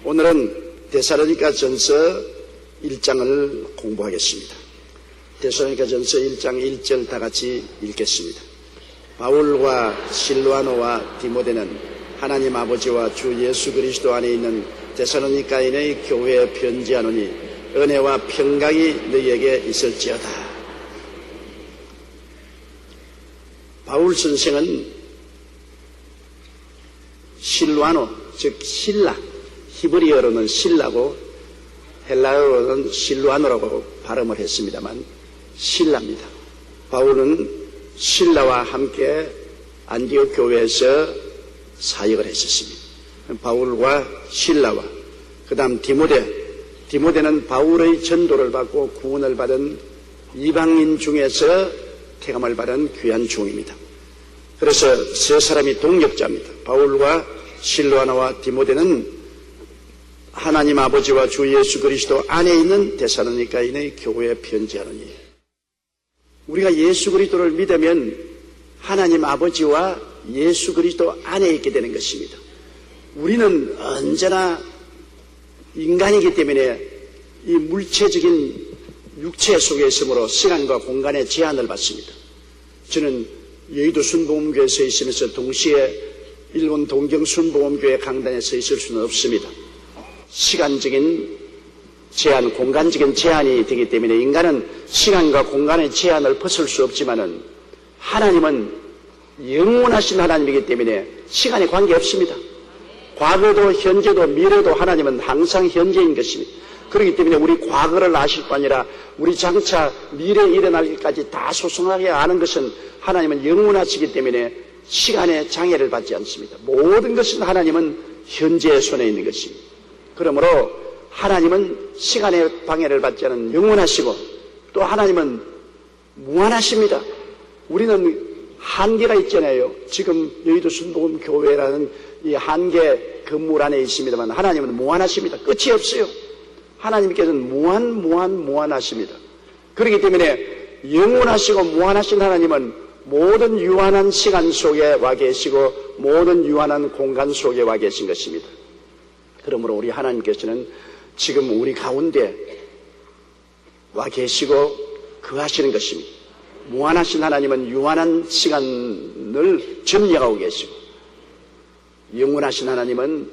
오늘은 데살로니가전서 1장을 공부하겠습니다. 데살로니가전서 1장 1절 다 같이 읽겠습니다. 바울과 실로아노와 디모데는 하나님 아버지와 주 예수 그리스도 안에 있는 데살로니가인의 교회에 편지하노니 은혜와 평강이 너희에게 있을지어다. 바울 선생은 실로아노, 즉 신라, 히브리어로는 신라고 헬라어로는 실로아노라고 발음을 했습니다만 신라입니다. 바울은 신라와 함께 안디옥 교회에서 사역을 했었습니다. 바울과 신라와 그 다음 디모데는 바울의 전도를 받고 구원을 받은 이방인 중에서 택함을 받은 귀한 종입니다. 그래서 세 사람이 동역자입니다. 바울과 실로아노와 디모데는 하나님 아버지와 주 예수 그리스도 안에 있는 데살로니가인의 교회에 편지하노니, 우리가 예수 그리스도를 믿으면 하나님 아버지와 예수 그리스도 안에 있게 되는 것입니다. 우리는 언제나 인간이기 때문에 이 물체적인 육체 속에 있으므로 시간과 공간의 제한을 받습니다. 저는 여의도 순복음교회에 서 있으면서 동시에 일본 동경 순복음교회 강단에 서 있을 수는 없습니다. 시간적인 제한, 공간적인 제한이 되기 때문에 인간은 시간과 공간의 제한을 벗을 수 없지만은 하나님은 영원하신 하나님이기 때문에 시간에 관계없습니다. 과거도 현재도 미래도 하나님은 항상 현재인 것입니다. 그렇기 때문에 우리 과거를 아실 뿐 아니라 우리 장차 미래에 일어날 일까지 다 소중하게 아는 것은 하나님은 영원하시기 때문에 시간의 장애를 받지 않습니다. 모든 것은 하나님은 현재의 손에 있는 것입니다. 그러므로 하나님은 시간의 방해를 받지 않은 영원하시고 또 하나님은 무한하십니다. 우리는 한계가 있잖아요. 지금 여의도 순복음교회라는 이 한계 건물 안에 있습니다만 하나님은 무한하십니다. 끝이 없어요. 하나님께서는 무한하십니다. 그렇기 때문에 영원하시고 무한하신 하나님은 모든 유한한 시간 속에 와 계시고 모든 유한한 공간 속에 와 계신 것입니다. 그러므로 우리 하나님께서는 지금 우리 가운데 와 계시고 거하시는 것입니다. 무한하신 하나님은 유한한 시간을 점령하고 계시고 영원하신 하나님은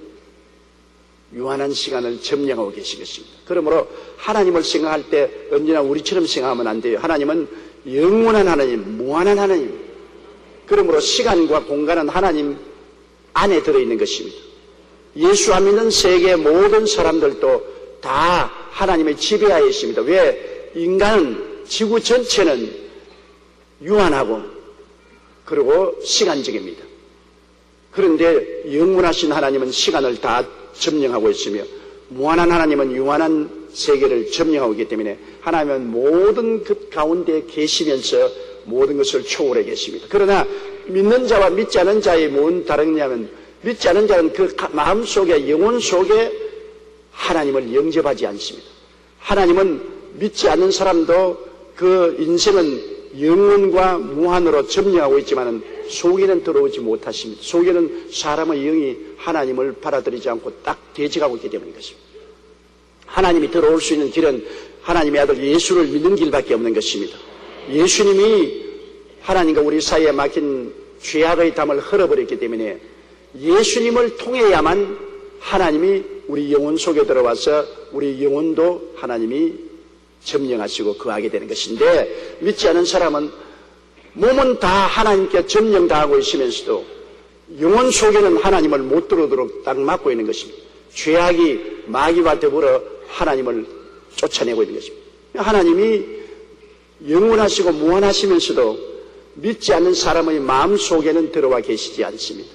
유한한 시간을 점령하고 계신 것입니다. 그러므로 하나님을 생각할 때 언제나 우리처럼 생각하면 안 돼요. 하나님은 영원한 하나님, 무한한 하나님. 그러므로 시간과 공간은 하나님 안에 들어있는 것입니다. 예수 안 믿는 세계 모든 사람들도 다 하나님의 지배하에 있습니다. 왜? 인간은, 지구 전체는 유한하고 그리고 시간적입니다. 그런데 영원하신 하나님은 시간을 다 점령하고 있으며 무한한 하나님은 유한한 세계를 점령하고 있기 때문에 하나님은 모든 그 가운데 계시면서 모든 것을 초월해 계십니다. 그러나 믿는 자와 믿지 않은 자의 뭔 다르냐면 믿지 않은 자는 그 마음 속에, 영혼 속에 하나님을 영접하지 않습니다. 하나님은 믿지 않는 사람도 그 인생은 영혼과 무한으로 점령하고 있지만 속에는 들어오지 못하십니다. 속에는 사람의 영이 하나님을 받아들이지 않고 딱 대적하고 있기 때문인 것입니다. 하나님이 들어올 수 있는 길은 하나님의 아들 예수를 믿는 길밖에 없는 것입니다. 예수님이 하나님과 우리 사이에 막힌 죄악의 담을 흘러버렸기 때문에 예수님을 통해야만 하나님이 우리 영혼 속에 들어와서 우리 영혼도 하나님이 점령하시고 거하게 되는 것인데, 믿지 않은 사람은 몸은 다 하나님께 점령당하고 있으면서도 영혼 속에는 하나님을 못 들어오도록 딱 막고 있는 것입니다. 죄악이 마귀와 더불어 하나님을 쫓아내고 있는 것입니다. 하나님이 영원하시고 무한하시면서도 믿지 않는 사람의 마음 속에는 들어와 계시지 않습니다.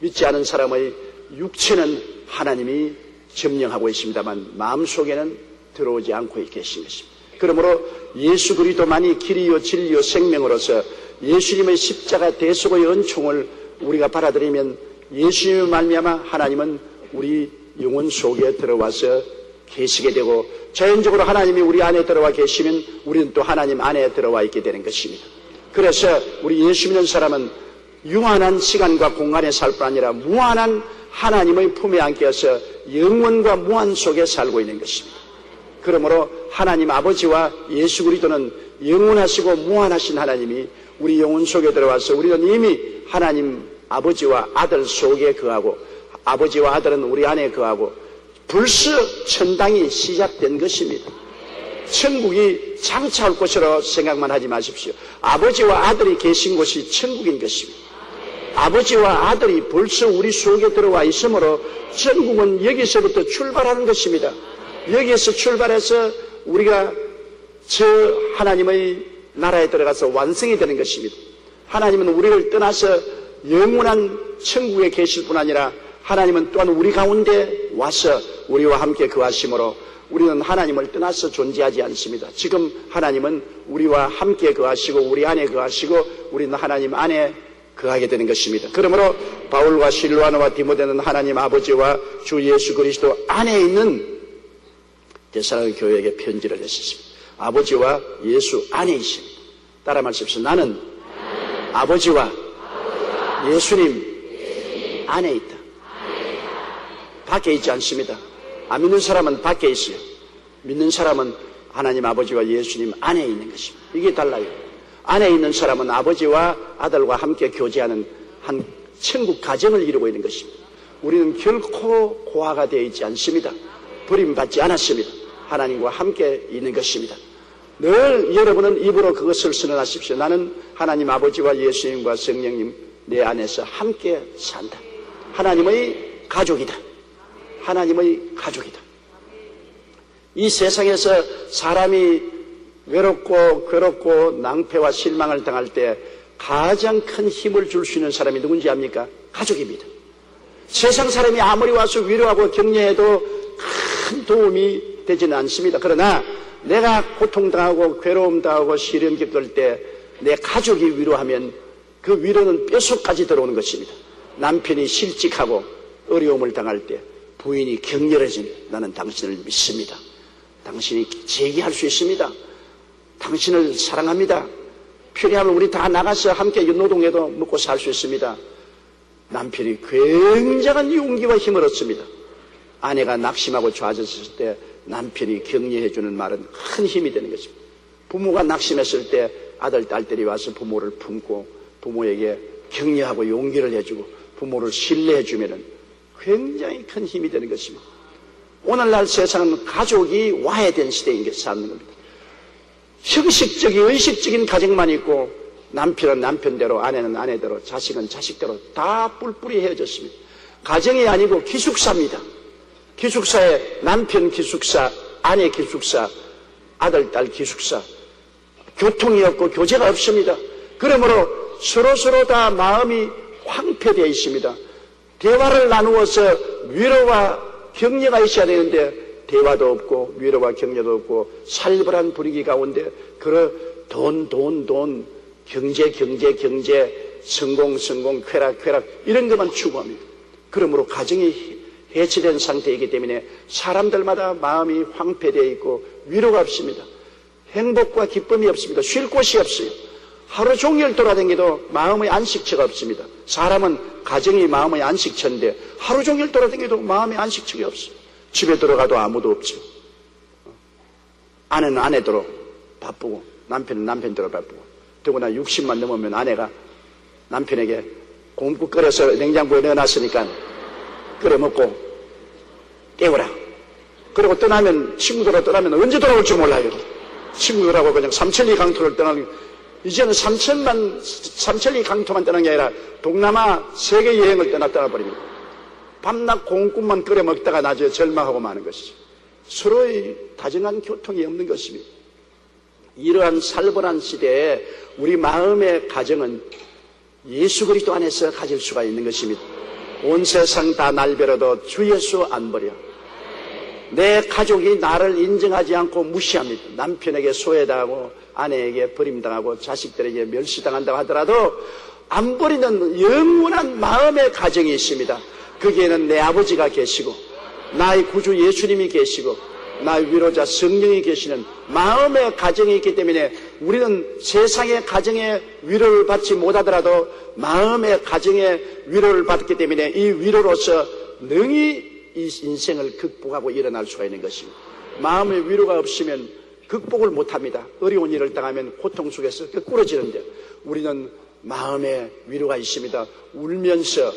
믿지 않은 사람의 육체는 하나님이 점령하고 있습니다만 마음 속에는 들어오지 않고 계신 것입니다. 그러므로 예수 그리스도만이 길이요 진리요 생명으로서 예수님의 십자가 대속의 은총을 우리가 받아들이면 예수님을 말미암아 하나님은 우리 영혼 속에 들어와서 계시게 되고 자연적으로 하나님이 우리 안에 들어와 계시면 우리는 또 하나님 안에 들어와 있게 되는 것입니다. 그래서 우리 예수 믿는 사람은 유한한 시간과 공간에 살 뿐 아니라 무한한 하나님의 품에 안겨서 영원과 무한 속에 살고 있는 것입니다. 그러므로 하나님 아버지와 예수 그리스도는 영원하시고 무한하신 하나님이 우리 영혼 속에 들어와서 우리는 이미 하나님 아버지와 아들 속에 거하고 아버지와 아들은 우리 안에 거하고 벌써 천당이 시작된 것입니다. 천국이 장차올 것으로 생각만 하지 마십시오. 아버지와 아들이 계신 곳이 천국인 것입니다. 아버지와 아들이 벌써 우리 속에 들어와 있으므로 천국은 여기서부터 출발하는 것입니다. 여기에서 출발해서 우리가 저 하나님의 나라에 들어가서 완성이 되는 것입니다. 하나님은 우리를 떠나서 영원한 천국에 계실 뿐 아니라 하나님은 또한 우리 가운데 와서 우리와 함께 거하심으로 우리는 하나님을 떠나서 존재하지 않습니다. 지금 하나님은 우리와 함께 거하시고 우리 안에 거하시고 우리는 하나님 안에 거하게 되는 것입니다. 그러므로 바울과 실로아노와 디모데는 하나님 아버지와 주 예수 그리스도 안에 있는 데살로니가 교회에게 편지를 했습니다. 아버지와 예수 안에 있습니다. 따라 말씀하십시오. 나는 아버지와 예수님 안에 있다. 밖에 있지 않습니다. 안 믿는 사람은 밖에 있어요. 믿는 사람은 하나님 아버지와 예수님 안에 있는 것입니다. 이게 달라요. 안에 있는 사람은 아버지와 아들과 함께 교제하는 한 천국 가정을 이루고 있는 것입니다. 우리는 결코 고아가 되어 있지 않습니다. 버림받지 않았습니다. 하나님과 함께 있는 것입니다. 늘 여러분은 입으로 그것을 선언하십시오. 나는 하나님 아버지와 예수님과 성령님 내 안에서 함께 산다. 하나님의 가족이다. 하나님의 가족이다. 이 세상에서 사람이 외롭고 괴롭고 낭패와 실망을 당할 때 가장 큰 힘을 줄 수 있는 사람이 누군지 압니까? 가족입니다. 세상 사람이 아무리 와서 위로하고 격려해도 큰 도움이 되지는 않습니다. 그러나 내가 고통당하고 괴로움당하고 시련 겪을 때 내 가족이 위로하면 그 위로는 뼛속까지 들어오는 것입니다. 남편이 실직하고 어려움을 당할 때 부인이 격렬해진 나는 당신을 믿습니다. 당신이 제기할 수 있습니다. 당신을 사랑합니다. 필요하면 우리 다 나가서 함께 노동해도 먹고 살 수 있습니다. 남편이 굉장한 용기와 힘을 얻습니다. 아내가 낙심하고 좌절했을 때 남편이 격려해주는 말은 큰 힘이 되는 것입니다. 부모가 낙심했을 때 아들, 딸들이 와서 부모를 품고 부모에게 격려하고 용기를 해주고 부모를 신뢰해주면 굉장히 큰 힘이 되는 것입니다. 오늘날 세상은 가족이 와해된 시대인 게 사는 겁니다. 형식적인 의식적인 가정만 있고 남편은 남편대로 아내는 아내대로 자식은 자식대로 다 뿔뿔이 헤어졌습니다. 가정이 아니고 기숙사입니다. 기숙사에 남편 기숙사, 아내 기숙사, 아들, 딸 기숙사. 교통이 없고 교제가 없습니다. 그러므로 서로 다 마음이 황폐되어 있습니다. 대화를 나누어서 위로와 격려가 있어야 되는데 대화도 없고 위로와 격려도 없고 살벌한 분위기 가운데 돈, 경제, 성공, 쾌락 이런 것만 추구합니다. 그러므로 가정이 해체된 상태이기 때문에 사람들마다 마음이 황폐되어 있고 위로가 없습니다. 행복과 기쁨이 없습니다. 쉴 곳이 없어요. 하루 종일 돌아다니도 마음의 안식처가 없습니다. 사람은 가정이 마음의 안식처인데 하루 종일 돌아다니도 마음의 안식처가 없어요. 집에 들어가도 아무도 없죠. 아내는 아내대로 바쁘고 남편은 남편대로 바쁘고 더구나 60만 넘으면 아내가 남편에게 곰국 끓여서 냉장고에 넣어놨으니까 끓여 먹고 깨워라. 그리고 친구들하고 떠나면 언제 돌아올지 몰라요. 친구들하고 그냥 삼천리 강토를 떠나는, 이제는 삼천리 강토만 떠나는 게 아니라 동남아 세계 여행을 떠나버립니다. 밤낮 공국만 끓여 먹다가 나중에 절망하고 마는 것이죠. 서로의 다정한 교통이 없는 것입니다. 이러한 살벌한 시대에 우리 마음의 가정은 예수 그리스도 안에서 가질 수가 있는 것입니다. 온 세상 다 날 버려도 주 예수 안 버려. 내 가족이 나를 인정하지 않고 무시합니다. 남편에게 소외당하고 아내에게 버림당하고 자식들에게 멸시당한다고 하더라도 안 버리는 영원한 마음의 가정이 있습니다. 거기에는 내 아버지가 계시고 나의 구주 예수님이 계시고 나의 위로자 성령이 계시는 마음의 가정이 있기 때문에 우리는 세상의 가정의 위로를 받지 못하더라도 마음의 가정의 위로를 받기 때문에 이 위로로서 능히 이 인생을 극복하고 일어날 수가 있는 것입니다. 마음의 위로가 없으면 극복을 못합니다. 어려운 일을 당하면 고통 속에서 끄꾸러지는데 우리는 마음의 위로가 있습니다. 울면서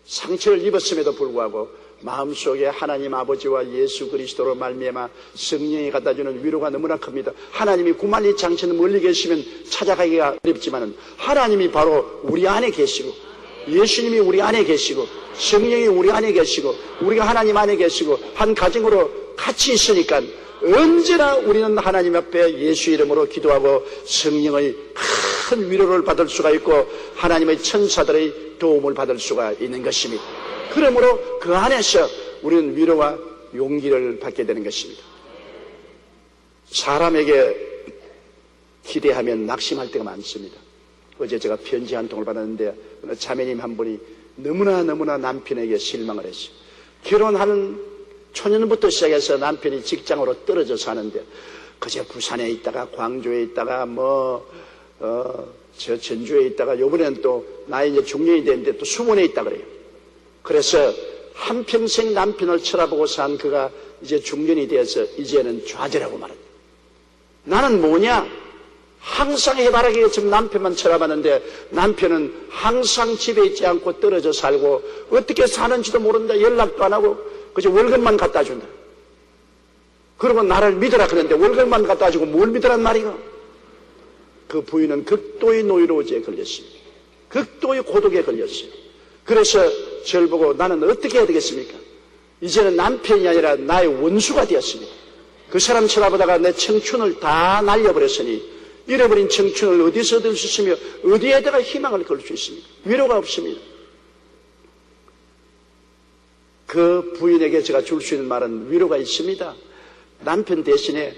상처를 입었음에도 불구하고 마음속에 하나님 아버지와 예수 그리스도로 말미암아 성령이 갖다주는 위로가 너무나 큽니다. 하나님이 구만리 장처는 멀리 계시면 찾아가기가 어렵지만 하나님이 바로 우리 안에 계시고 예수님이 우리 안에 계시고 성령이 우리 안에 계시고 우리가 하나님 안에 계시고 한 가정으로 같이 있으니까 언제나 우리는 하나님 앞에 예수 이름으로 기도하고 성령의 큰 위로를 받을 수가 있고 하나님의 천사들의 도움을 받을 수가 있는 것입니다. 그러므로 그 안에서 우리는 위로와 용기를 받게 되는 것입니다. 사람에게 기대하면 낙심할 때가 많습니다. 어제 제가 편지 한 통을 받았는데 어느 자매님 한 분이 너무나 남편에게 실망을 했어요. 결혼하는 초년부터 시작해서 남편이 직장으로 떨어져 사는데 그저 부산에 있다가 광주에 있다가 저 전주에 있다가 요번에는 또 나이 이제 중년이 됐는데 또 수원에 있다 그래요. 그래서 한평생 남편을 쳐다보고 산 그가 이제 중년이 되어서 이제는 좌절하고 말합니다. 나는 뭐냐? 항상 해바라기에 지금 남편만 쳐다봤는데 남편은 항상 집에 있지 않고 떨어져 살고 어떻게 사는지도 모른다. 연락도 안 하고 그저 월급만 갖다 준다. 그러고 나를 믿으라 그랬는데 월급만 갖다 주고 뭘 믿으란 말이야? 그 부인은 극도의 노이로제에 걸렸습니다. 극도의 고독에 걸렸어요. 그래서 저를 보고 나는 어떻게 해야 되겠습니까? 이제는 남편이 아니라 나의 원수가 되었습니다. 그 사람 쳐다보다가 내 청춘을 다 날려버렸으니 잃어버린 청춘을 어디서 얻을 수 있으며 어디에다가 희망을 걸 수 있습니까? 위로가 없습니다. 그 부인에게 제가 줄 수 있는 말은 위로가 있습니다. 남편 대신에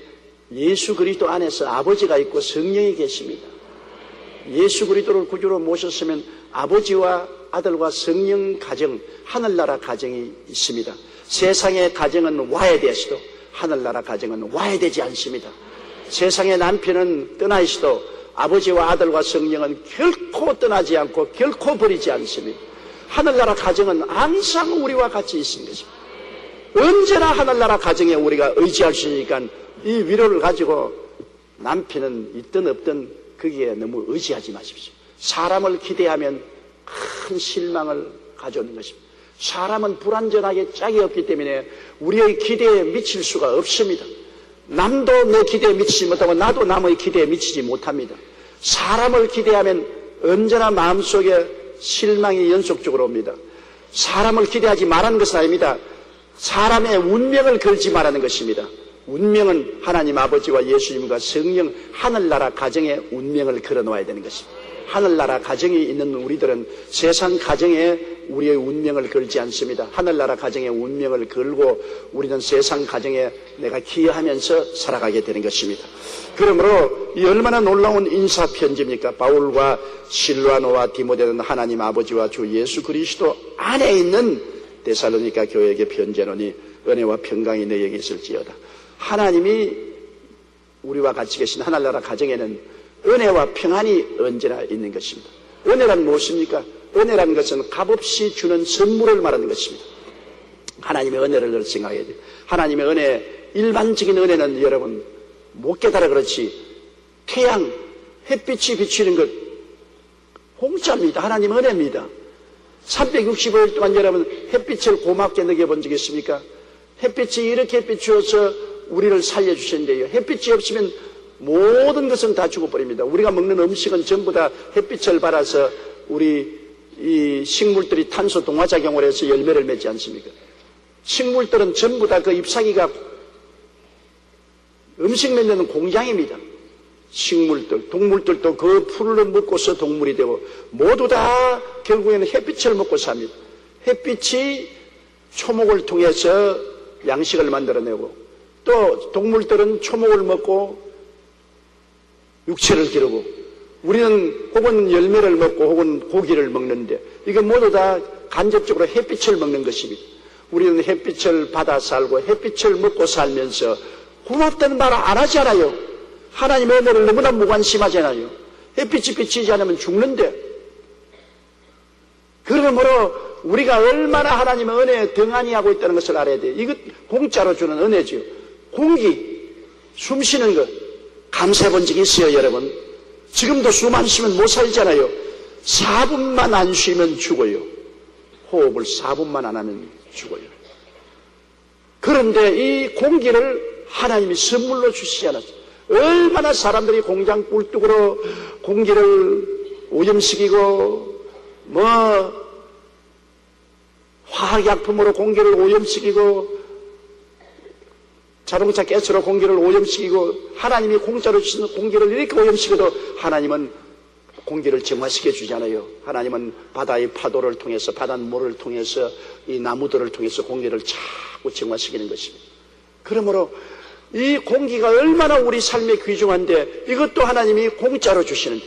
예수 그리스도 안에서 아버지가 있고 성령이 계십니다. 예수 그리스도를 구주로 모셨으면 아버지와 아들과 성령 가정, 하늘나라 가정이 있습니다. 세상의 가정은 와야 되어도 하늘나라 가정은 와야 되지 않습니다. 세상의 남편은 떠나 있어도 아버지와 아들과 성령은 결코 떠나지 않고 결코 버리지 않습니다. 하늘나라 가정은 항상 우리와 같이 있는 것입니다. 언제나 하늘나라 가정에 우리가 의지할 수 있으니까 이 위로를 가지고 남편은 있든 없든 거기에 너무 의지하지 마십시오. 사람을 기대하면 큰 실망을 가져오는 것입니다. 사람은 불완전하게 짝이 없기 때문에 우리의 기대에 미칠 수가 없습니다. 남도 내 기대에 미치지 못하고 나도 남의 기대에 미치지 못합니다. 사람을 기대하면 언제나 마음속에 실망이 연속적으로 옵니다. 사람을 기대하지 말라는 것은 아닙니다. 사람의 운명을 걸지 말라는 것입니다. 운명은 하나님 아버지와 예수님과 성령 하늘나라 가정에 운명을 걸어놓아야 되는 것입니다. 하늘나라 가정이 있는 우리들은 세상 가정에 우리의 운명을 걸지 않습니다. 하늘나라 가정에 운명을 걸고 우리는 세상 가정에 내가 기여하면서 살아가게 되는 것입니다. 그러므로 이 얼마나 놀라운 인사 편지입니까? 바울과 실라노와 디모데는 하나님 아버지와 주 예수 그리스도 안에 있는 데살로니가 교회에게 편지하노니 은혜와 평강이 너희에게 있을지어다. 하나님이 우리와 같이 계신 하늘나라 가정에는 은혜와 평안이 언제나 있는 것입니다. 은혜란 무엇입니까? 은혜라는 것은 값없이 주는 선물을 말하는 것입니다. 하나님의 은혜를 생각해야 돼요. 하나님의 은혜, 일반적인 은혜는 여러분 못 깨달아 그렇지 태양, 햇빛이 비치는 것 공짜입니다. 하나님의 은혜입니다. 365일 동안 여러분 햇빛을 고맙게 느껴본 적 있습니까? 햇빛이 이렇게 비추어서 우리를 살려주셨는데요. 햇빛이 없으면 모든 것은 다 죽어버립니다. 우리가 먹는 음식은 전부 다 햇빛을 받아서 우리 이 식물들이 탄소 동화작용을 해서 열매를 맺지 않습니까? 식물들은 전부 다 그 잎사귀가 음식 맺는 공장입니다. 식물들, 동물들도 그 풀을 먹고서 동물이 되고 모두 다 결국에는 햇빛을 먹고 삽니다. 햇빛이 초목을 통해서 양식을 만들어내고 또 동물들은 초목을 먹고 육체를 기르고 우리는 혹은 열매를 먹고 혹은 고기를 먹는데 이게 모두 다 간접적으로 햇빛을 먹는 것입니다. 우리는 햇빛을 받아 살고 햇빛을 먹고 살면서 고맙다는 말 안 하잖아요. 하나님의 은혜를 너무나 무관심하잖아요. 햇빛이 비치지 않으면 죽는데. 그러므로 우리가 얼마나 하나님의 은혜에 등한히 하고 있다는 것을 알아야 돼요. 이것 공짜로 주는 은혜지요. 공기, 숨 쉬는 것 감사해 본 적이 있어요, 여러분? 지금도 숨 안 쉬면 못 살잖아요. 4분만 안 쉬면 죽어요. 호흡을 4분만 안 하면 죽어요. 그런데 이 공기를 하나님이 선물로 주시지 않았어요. 얼마나 사람들이 공장 꿀뚝으로 공기를 오염시키고 화학약품으로 공기를 오염시키고 자동차 가스로 공기를 오염시키고 하나님이 공짜로 주시는 공기를 이렇게 오염시켜도 하나님은 공기를 정화시켜 주잖아요. 하나님은 바다의 파도를 통해서 바닷물을 통해서 이 나무들을 통해서 공기를 자꾸 정화시키는 것입니다. 그러므로 이 공기가 얼마나 우리 삶에 귀중한데 이것도 하나님이 공짜로 주시는데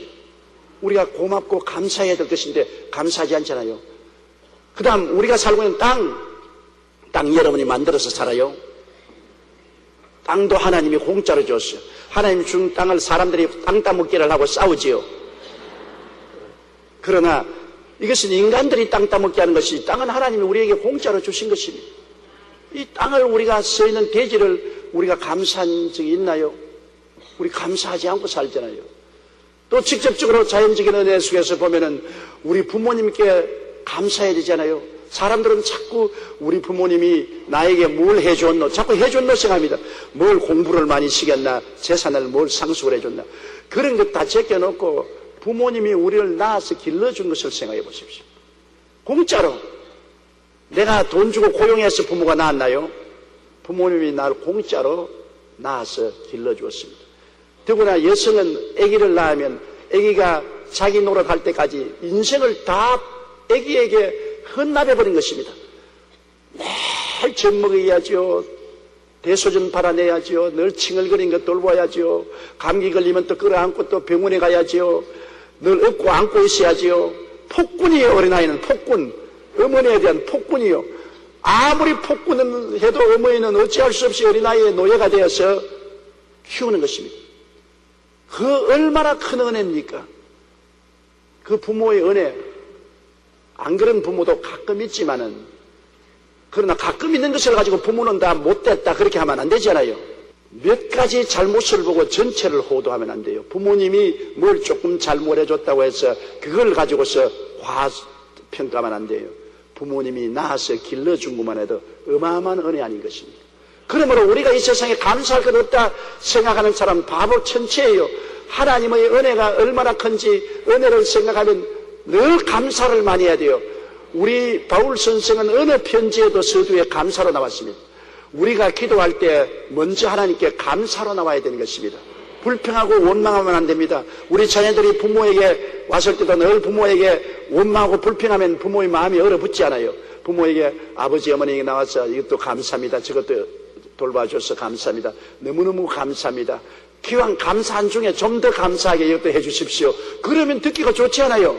우리가 고맙고 감사해야 될 것인데 감사하지 않잖아요. 그 다음 우리가 살고 있는 땅 여러분이 만들어서 살아요. 땅도 하나님이 공짜로 줬어요. 하나님이 준 땅을 사람들이 땅 따먹기를 하고 싸우지요. 그러나 이것은 인간들이 땅 따먹기 하는 것이 땅은 하나님이 우리에게 공짜로 주신 것입니다. 이 땅을 우리가 서 있는 대지를 우리가 감사한 적이 있나요? 우리 감사하지 않고 살잖아요. 또 직접적으로 자연적인 은혜 속에서 보면은 우리 부모님께 감사해야 되잖아요. 사람들은 자꾸 우리 부모님이 나에게 뭘 해줬노? 자꾸 해줬노 생각합니다. 뭘 공부를 많이 시켰나? 재산을 뭘 상속을 해줬나? 그런 것 다 제껴놓고 부모님이 우리를 낳아서 길러준 것을 생각해 보십시오. 공짜로. 내가 돈 주고 고용해서 부모가 낳았나요? 부모님이 나를 공짜로 낳아서 길러주었습니다. 더구나 여성은 아기를 낳으면 아기가 자기 노릇할 때까지 인생을 다 아기에게 헌납해버린 것입니다. 매일 젖 먹여야죠. 대소변 발아내야죠. 늘 칭얼거리는 것 돌봐야죠. 감기 걸리면 또 끌어안고 또 병원에 가야죠. 늘 업고 안고 있어야죠. 폭군이에요. 어린아이는 폭군. 어머니에 대한 폭군이요. 아무리 폭군을 해도 어머니는 어찌할 수 없이 어린아이의 노예가 되어서 키우는 것입니다. 그 얼마나 큰 은혜입니까? 그 부모의 은혜. 안 그런 부모도 가끔 있지만은, 그러나 가끔 있는 것을 가지고 부모는 다 못됐다 그렇게 하면 안 되잖아요. 몇 가지 잘못을 보고 전체를 호도하면 안 돼요. 부모님이 뭘 조금 잘못해줬다고 해서 그걸 가지고서 과평가하면 안 돼요. 부모님이 낳아서 길러준 것만 해도 어마어마한 은혜 아닌 것입니다. 그러므로 우리가 이 세상에 감사할 것 없다 생각하는 사람은 바보 천체예요. 하나님의 은혜가 얼마나 큰지 은혜를 생각하면 늘 감사를 많이 해야 돼요. 우리 바울 선생은 어느 편지에도 서두에 감사로 나왔습니다. 우리가 기도할 때 먼저 하나님께 감사로 나와야 되는 것입니다. 불평하고 원망하면 안 됩니다. 우리 자녀들이 부모에게 왔을 때도 늘 부모에게 원망하고 불평하면 부모의 마음이 얼어붙지 않아요. 부모에게 아버지 어머니에게 나와서 이것도 감사합니다. 저것도 돌봐줘서 감사합니다. 너무너무 감사합니다. 기왕 감사한 중에 좀 더 감사하게 이것도 해주십시오. 그러면 듣기가 좋지 않아요.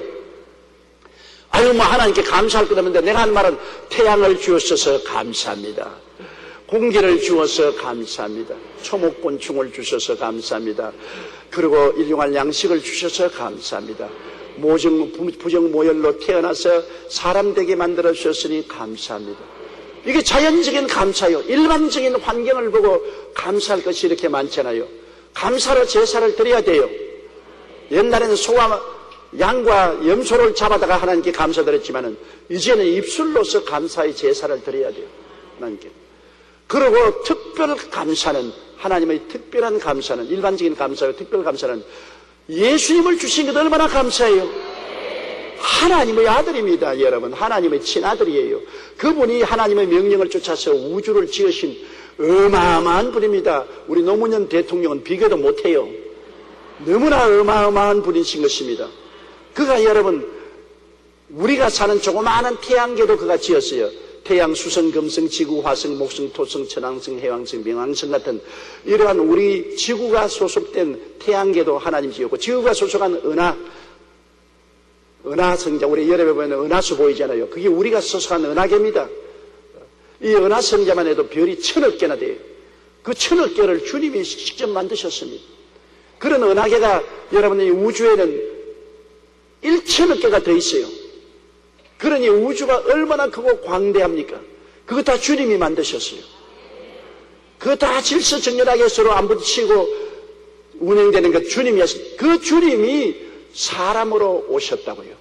아유 하나님께 감사할 것 없는데 내가 한 말은 태양을 주셔서 감사합니다. 공기를 주어서 감사합니다. 초목곤충을 주셔서 감사합니다. 그리고 일용할 양식을 주셔서 감사합니다. 부정모혈로 태어나서 사람 되게 만들어 주셨으니 감사합니다. 이게 자연적인 감사요. 일반적인 환경을 보고 감사할 것이 이렇게 많잖아요. 감사로 제사를 드려야 돼요. 옛날에는 소와 양과 염소를 잡아다가 하나님께 감사드렸지만은 이제는 입술로서 감사의 제사를 드려야 돼요. 하나님께. 그리고 특별 감사는 하나님의 특별한 감사는 일반적인 감사와 특별 감사는 예수님을 주신 것 얼마나 감사해요. 하나님의 아들입니다. 여러분 하나님의 친아들이에요. 그분이 하나님의 명령을 쫓아서 우주를 지으신 어마어마한 분입니다. 우리 노무현 대통령은 비교도 못해요. 너무나 어마어마한 분이신 것입니다. 그가 여러분 우리가 사는 조그마한 태양계도 그가 지었어요. 태양, 수성, 금성, 지구, 화성, 목성, 토성, 천왕성, 해왕성,冥왕성 같은 이러한 우리 지구가 소속된 태양계도 하나님 지었고 지구가 소속한 은하성자 우리 여름에 보면 은하수 보이잖아요. 그게 우리가 소속한 은하계입니다. 이 은하성자만 해도 별이 1000억 개나 돼요. 그 1000억 개를 주님이 직접 만드셨습니다. 그런 은하계가 여러분 이 우주에는 1000억 개가 더 있어요. 그러니 우주가 얼마나 크고 광대합니까? 그거 다 주님이 만드셨어요. 그거 다 질서정연하게 서로 안 부딪히고 운행되는 것 주님이 하셨어요. 그 주님이 사람으로 오셨다고요.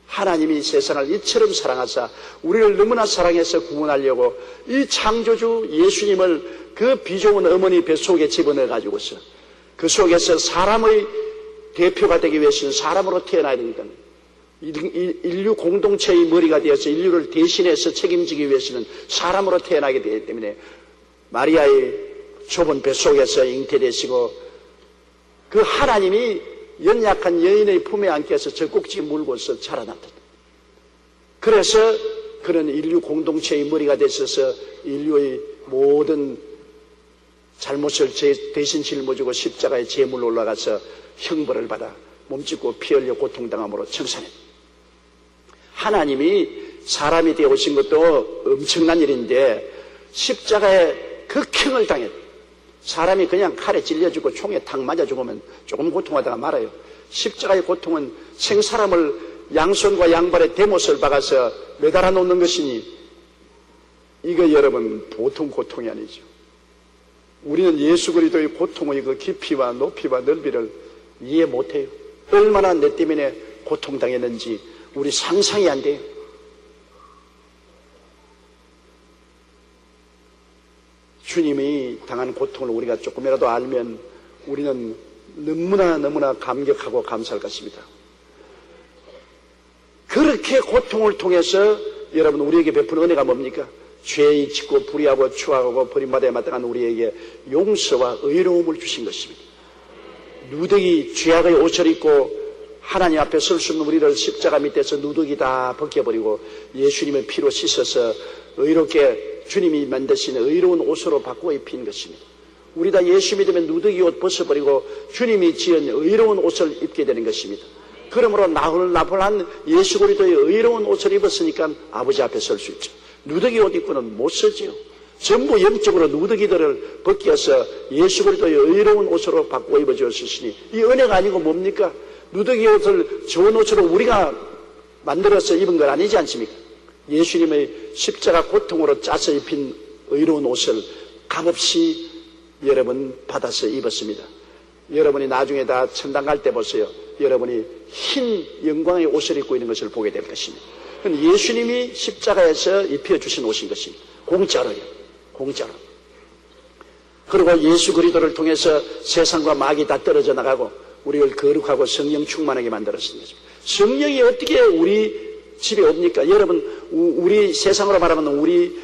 하나님이 세상을 이처럼 사랑하사 우리를 너무나 사랑해서 구원하려고 이 창조주 예수님을 그 비좁은 어머니 뱃속에 집어넣어 가지고서 그 속에서 사람의 대표가 되기 위해서는 사람으로 태어나야 되니까 인류 공동체의 머리가 되어서 인류를 대신해서 책임지기 위해서는 사람으로 태어나게 되기 때문에 마리아의 좁은 뱃속에서 잉태되시고 그 하나님이 연약한 여인의 품에 안겨서 젖꼭지 물고서 자라났다. 그래서 그런 인류 공동체의 머리가 되셔서 인류의 모든 잘못을 대신 짊어지고 십자가의 제물로 올라가서 형벌을 받아 몸짓고 피 흘려 고통당함으로 청산했다. 하나님이 사람이 되어 오신 것도 엄청난 일인데 십자가에 극형을 당했다. 사람이 그냥 칼에 찔려 죽고 총에 탁 맞아 죽으면 조금 고통하다가 말아요. 십자가의 고통은 생사람을 양손과 양발에 대못을 박아서 매달아 놓는 것이니 이거 여러분 보통 고통이 아니죠. 우리는 예수 그리스도의 고통의 그 깊이와 높이와 넓이를 이해 못해요. 얼마나 내 때문에 고통당했는지 우리 상상이 안 돼요. 주님이 당한 고통을 우리가 조금이라도 알면 우리는 너무나 감격하고 감사할 것입니다. 그렇게 고통을 통해서 여러분 우리에게 베푼 은혜가 뭡니까? 죄의 짓고 불의하고 추악하고 버림받아야 마땅한 우리에게 용서와 의로움을 주신 것입니다. 누더기 죄악의 옷을 입고 하나님 앞에 설 수 없는 우리를 십자가 밑에서 누더기 다 벗겨버리고 예수님의 피로 씻어서 의롭게 주님이 만드신 의로운 옷으로 바꾸어 입힌 것입니다. 우리 다 예수 믿으면 누더기 옷 벗어버리고 주님이 지은 의로운 옷을 입게 되는 것입니다. 그러므로 나홀나폴한 예수 그리스도의 의로운 옷을 입었으니까 아버지 앞에 설 수 있죠. 누더기 옷 입고는 못 서지요. 전부 영적으로 누더기들을 벗겨서 예수 그리스도의 의로운 옷으로 바꾸어 입어주었으니 이 은혜가 아니고 뭡니까? 누더기 옷을 좋은 옷으로 우리가 만들어서 입은 건 아니지 않습니까? 예수님의 십자가 고통으로 짜서 입힌 의로운 옷을 값없이 여러분 받아서 입었습니다. 여러분이 나중에 다 천당 갈 때 보세요. 여러분이 흰 영광의 옷을 입고 있는 것을 보게 될 것입니다. 예수님이 십자가에서 입혀주신 옷인 것입니다. 공짜로요. 공짜로. 그리고 예수 그리스도를 통해서 세상과 마귀 다 떨어져 나가고 우리를 거룩하고 성령 충만하게 만들었습니다. 성령이 어떻게 우리 집에 옵니까? 여러분 우리 세상으로 말하면 우리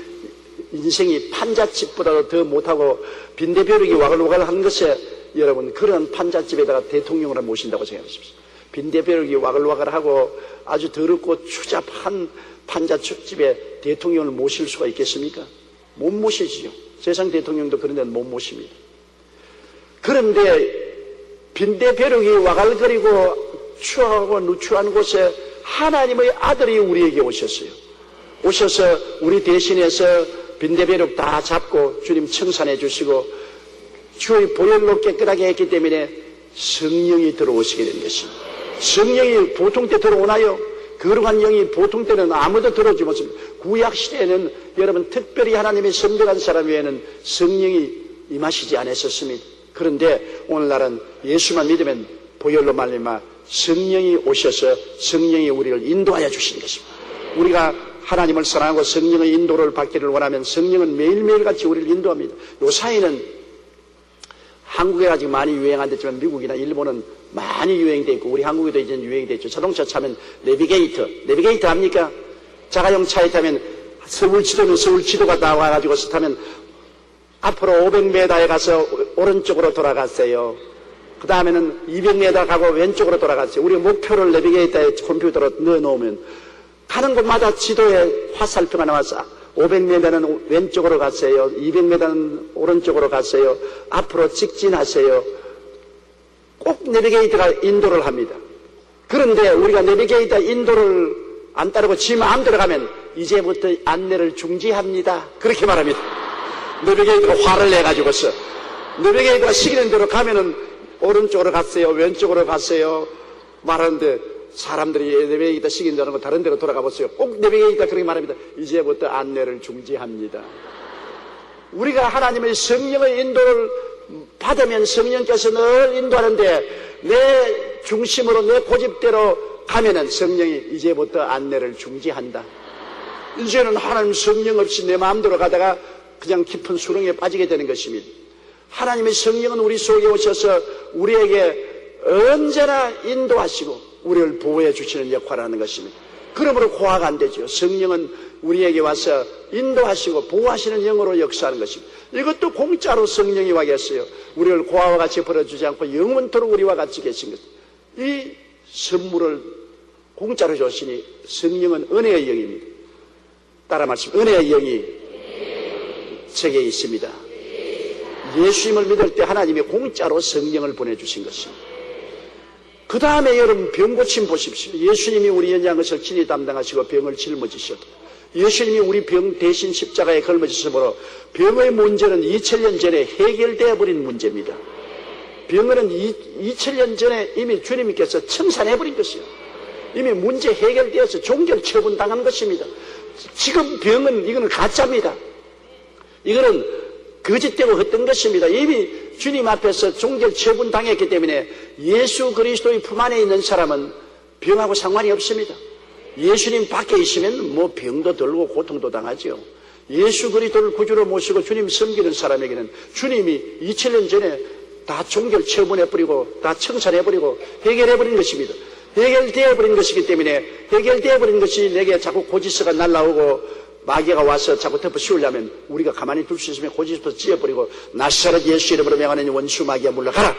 인생이 판잣집보다도 더 못하고 빈대벼룩이 와글와글 한 것에 여러분 그런 판잣집에다가 대통령을 모신다고 생각하십시오. 빈대벼룩이 와글와글하고 아주 더럽고 추잡한 판잣집에 대통령을 모실 수가 있겠습니까? 못 모시지요. 세상 대통령도 그런 데는 못 모십니다. 그런데 빈대벼룩이 와글거리고 추하고 누추한 곳에 하나님의 아들이 우리에게 오셨어요. 오셔서 우리 대신해서 빈대벼룩 다 잡고 주님 청산해 주시고 주의 보혈로 깨끗하게 했기 때문에 성령이 들어오시게 된 것입니다. 성령이 보통 때 들어오나요? 거룩한 영이 보통 때는 아무도 들어오지 못합니다. 구약 시대에는 여러분 특별히 하나님의 선별한 사람 외에는 성령이 임하시지 않았었습니다. 그런데 오늘날은 예수만 믿으면 보혈로 말미암아 성령이 오셔서 성령이 우리를 인도하여 주시는 것입니다. 우리가 하나님을 사랑하고 성령의 인도를 받기를 원하면 성령은 매일매일 같이 우리를 인도합니다. 요 사이는 한국에 아직 많이 유행 안 됐지만 미국이나 일본은 많이 유행되어 있고 우리 한국에도 이제 유행이 됐죠. 자동차 차면 내비게이터 합니까? 자가용 차에 타면 서울 지도가 나와가지고 타면 앞으로 500m에 가서 오른쪽으로 돌아갔어요. 그 다음에는 200m 가고 왼쪽으로 돌아갔어요. 우리 목표를 내비게이터에 컴퓨터로 넣어놓으면 가는 곳마다 지도에 화살표가 나와서 500m는 왼쪽으로 갔어요. 200m는 오른쪽으로 갔어요. 앞으로 직진하세요. 꼭 내비게이터가 인도를 합니다. 그런데 우리가 내비게이터 인도를 안 따르고 지 마음대로 가면 이제부터 안내를 중지합니다. 그렇게 말합니다. 내비게이터가 화를 내가지고서 내비게이터가 시키는 대로 가면은 오른쪽으로 갔어요. 왼쪽으로 갔어요. 말하는데 사람들이 내 벽에 있다 시킨다는 거 다른 데로 돌아가 보세요. 꼭 내 벽에 있다 그렇게 말합니다. 이제부터 안내를 중지합니다. 우리가 하나님의 성령의 인도를 받으면 성령께서 늘 인도하는데 내 중심으로 내 고집대로 가면은 성령이 이제부터 안내를 중지한다. 이제는 하나님 성령 없이 내 마음대로 가다가 그냥 깊은 수렁에 빠지게 되는 것입니다. 하나님의 성령은 우리 속에 오셔서 우리에게 언제나 인도하시고 우리를 보호해 주시는 역할을 하는 것입니다. 그러므로 고아가 안 되죠. 성령은 우리에게 와서 인도하시고 보호하시는 영으로 역사하는 것입니다. 이것도 공짜로 성령이 와 계세요. 우리를 고아와 같이 버려주지 않고 영원토록 우리와 같이 계신 것. 이 선물을 공짜로 주시니 성령은 은혜의 영입니다. 따라 말씀, 은혜의 영이 제게 있습니다. 예수님을 믿을 때 하나님이 공짜로 성령을 보내주신 것입니다. 그 다음에 여러분 병 고침 보십시오. 예수님이 우리 연약한 것을 친히 담당하시고 병을 짊어지셨다. 예수님이 우리 병 대신 십자가에 걸머지심으로 병의 문제는 2000년 전에 해결되어 버린 문제입니다. 병은 2000년 전에 이미 주님께서 청산해버린 것이요. 이미 문제 해결되어서 종결 처분당한 것입니다. 지금 병은 이거는 가짜입니다. 이거는 거짓되고 헛된 것입니다. 이미 주님 앞에서 종결 처분당했기 때문에 예수 그리스도의 품 안에 있는 사람은 병하고 상관이 없습니다. 예수님 밖에 있으면 뭐 병도 들고 고통도 당하죠. 예수 그리스도를 구주로 모시고 주님 섬기는 사람에게는 주님이 2000년 전에 다 종결 처분해버리고 다 청산해버리고 해결해버린 것입니다. 해결되어버린 것이기 때문에 해결되어버린 것이 내게 자꾸 고지서가 날라오고 마귀가 와서 자꾸 덮어 씌우려면 우리가 가만히 둘 수 있으면 고지서부터 찢어버리고 나사렛 예수 이름으로 명하는 원수 마귀야 물러가라.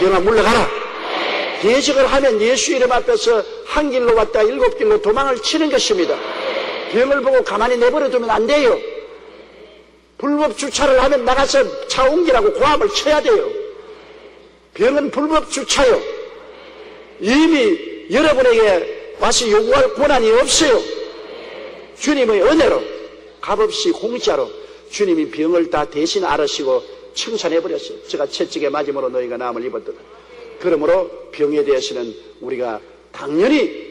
병아 물러가라. 예적을 하면 예수 이름 앞에서 한 길로 왔다 7길로 도망을 치는 것입니다. 병을 보고 가만히 내버려두면 안 돼요. 불법 주차를 하면 나가서 차 옮기라고 고함을 쳐야 돼요. 병은 불법 주차요. 이미 여러분에게 와서 요구할 권한이 없어요. 주님의 은혜로 값없이 공짜로 주님이 병을 다 대신 앓으시고 청산해버렸어요. 제가 채찍에 맞음으로 너희가 나음을 입었더라. 그러므로 병에 대해서는 우리가 당연히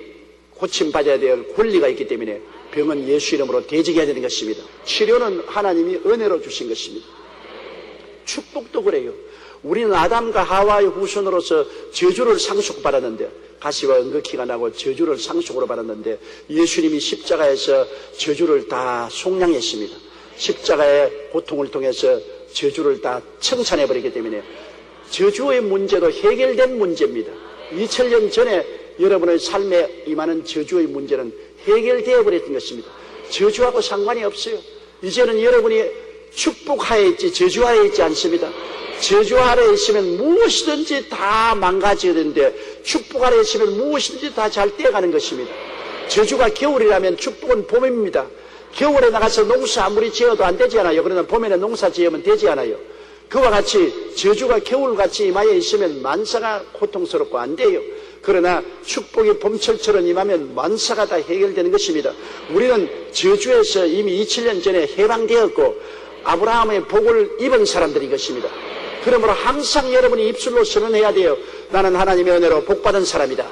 고침받아야 될 권리가 있기 때문에 병은 예수 이름으로 대적해야 되는 것입니다. 치료는 하나님이 은혜로 주신 것입니다. 축복도 그래요. 우리는 아담과 하와의 후손으로서 저주를 상속받았는데 가시와 은극히가 나고 저주를 상속으로 받았는데 예수님이 십자가에서 저주를 다 속량했습니다. 십자가의 고통을 통해서 저주를 다 청산해버리기 때문에 저주의 문제도 해결된 문제입니다. 2000년 전에 여러분의 삶에 임하는 저주의 문제는 해결되어 버렸던 것입니다. 저주하고 상관이 없어요. 이제는 여러분이 축복하에 있지 저주하에 있지 않습니다. 저주 아래에 있으면 무엇이든지 다 망가져야 되는데 축복 아래에 있으면 무엇이든지 다 잘 떼어가는 것입니다. 저주가 겨울이라면 축복은 봄입니다. 겨울에 나가서 농사 아무리 지어도 안 되지 않아요. 그러나 봄에는 농사 지으면 되지 않아요. 그와 같이 저주가 겨울같이 임하여 있으면 만사가 고통스럽고 안 돼요. 그러나 축복이 봄철처럼 임하면 만사가 다 해결되는 것입니다. 우리는 저주에서 이미 2000년 전에 해방되었고 아브라함의 복을 입은 사람들인 것입니다. 그러므로 항상 여러분이 입술로 선언해야 돼요. 나는 하나님의 은혜로 복받은 사람이다.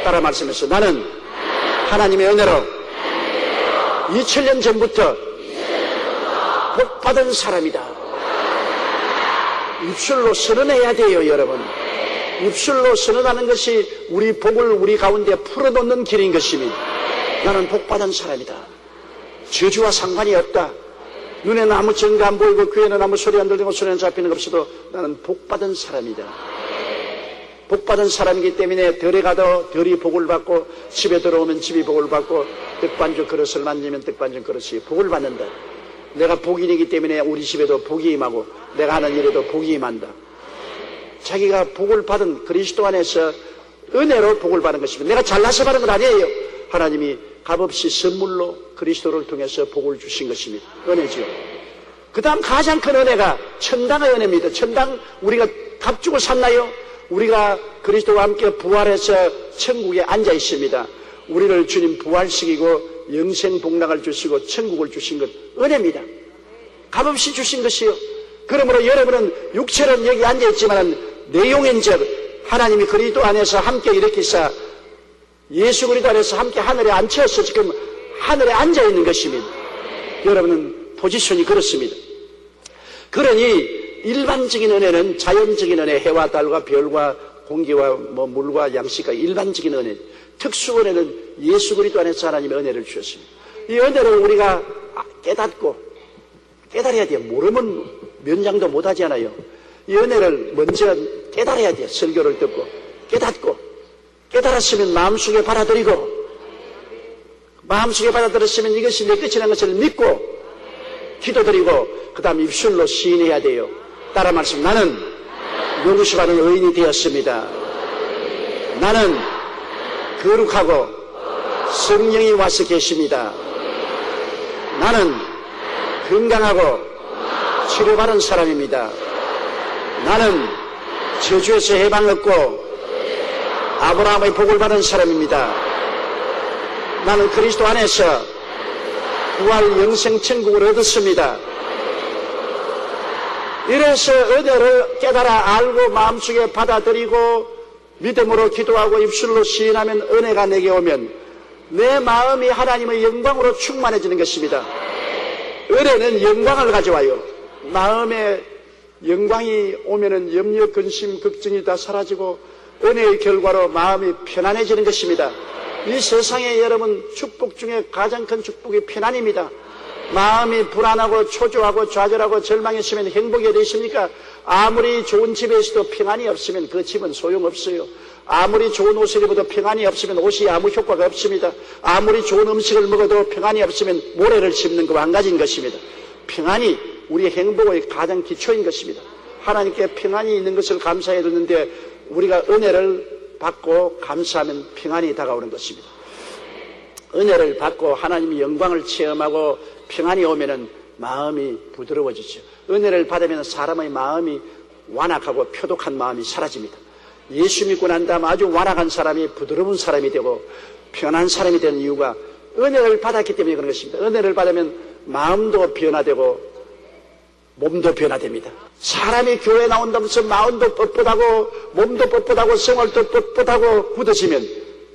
따라 말씀해서 나는 하나님의 은혜로 2000년 전부터 복받은 사람이다. 입술로 선언해야 돼요, 여러분. 입술로 선언하는 것이 우리 복을 우리 가운데 풀어놓는 길인 것입니다. 나는 복받은 사람이다. 저주와 상관이 없다. 눈에는 아무 증거 안 보이고 귀에는 아무 소리 안 들리고 손에는 잡히는 것 없어도 나는 복받은 사람이다. 복받은 사람이기 때문에 덜에 가도 덜이 복을 받고 집에 들어오면 집이 복을 받고 떡반죽 그릇을 만지면 떡반죽 그릇이 복을 받는다. 내가 복인이기 때문에 우리 집에도 복이 임하고 내가 하는 일에도 복이 임한다. 자기가 복을 받은 그리스도 안에서 은혜로 복을 받은 것입니다. 내가 잘나서 받은 건 아니에요. 하나님이 값없이 선물로 그리스도를 통해서 복을 주신 것입니다. 은혜죠. 그 다음 가장 큰 은혜가 천당의 은혜입니다. 천당 우리가 값 주고 샀나요? 우리가 그리스도와 함께 부활해서 천국에 앉아 있습니다. 우리를 주님 부활시키고 영생 복락을 주시고 천국을 주신 것 은혜입니다. 값없이 주신 것이요. 그러므로 여러분은 육체는 여기 앉아 있지만 내용인즉 하나님이 그리스도 안에서 함께 일으키사 예수 그리스도 안에서 함께 하늘에 앉혀서 지금 하늘에 앉아 있는 것입니다. 여러분은 포지션이 그렇습니다. 그러니 일반적인 은혜는 자연적인 은혜, 해와 달과 별과 공기와 물과 양식과 일반적인 은혜, 특수 은혜는 예수 그리스도 안에서 하나님의 은혜를 주셨습니다. 이 은혜를 우리가 깨닫고 깨달아야 돼요. 모르면 면장도 못하지 않아요. 이 은혜를 먼저 깨달아야 돼요. 설교를 듣고 깨닫고 깨달았으면 마음속에 받아들이고 마음속에 받아들였으면 이것이 내 끝이라는 것을 믿고 기도드리고 그 다음 입술로 시인해야 돼요. 따라 말씀. 나는 용서받은 의인이 되었습니다. 나는 거룩하고 성령이 와서 계십니다. 나는 건강하고 치료받은 사람입니다. 나는 저주에서 해방 얻고 아브라함의 복을 받은 사람입니다. 나는 그리스도 안에서 부활 영생 천국을 얻었습니다. 이래서 은혜를 깨달아 알고 마음속에 받아들이고 믿음으로 기도하고 입술로 시인하면 은혜가 내게 오면 내 마음이 하나님의 영광으로 충만해지는 것입니다. 은혜는 영광을 가져와요. 마음에 영광이 오면은 염려, 근심, 걱정이 다 사라지고 은혜의 결과로 마음이 편안해지는 것입니다. 이 세상에 여러분 축복 중에 가장 큰 축복이 편안입니다. 마음이 불안하고 초조하고 좌절하고 절망했으면 행복이 어디 있습니까? 아무리 좋은 집에 있어도 평안이 없으면 그 집은 소용없어요. 아무리 좋은 옷을 입어도 평안이 없으면 옷이 아무 효과가 없습니다. 아무리 좋은 음식을 먹어도 평안이 없으면 모래를 씹는 것과 한 가지인 것입니다. 평안이 우리의 행복의 가장 기초인 것입니다. 하나님께 평안이 있는 것을 감사해 줬는데 우리가 은혜를 받고 감사하면 평안이 다가오는 것입니다. 은혜를 받고 하나님의 영광을 체험하고 평안이 오면은 마음이 부드러워지죠. 은혜를 받으면 사람의 마음이 완악하고 표독한 마음이 사라집니다. 예수 믿고 난 다음 아주 완악한 사람이 부드러운 사람이 되고 편한 사람이 되는 이유가 은혜를 받았기 때문에 그런 것입니다. 은혜를 받으면 마음도 변화되고 몸도 변화됩니다. 사람이 교회에 나온다면서 마음도 뻣뻣하고 몸도 뻣뻣하고 생활도 뻣뻣하고 굳어지면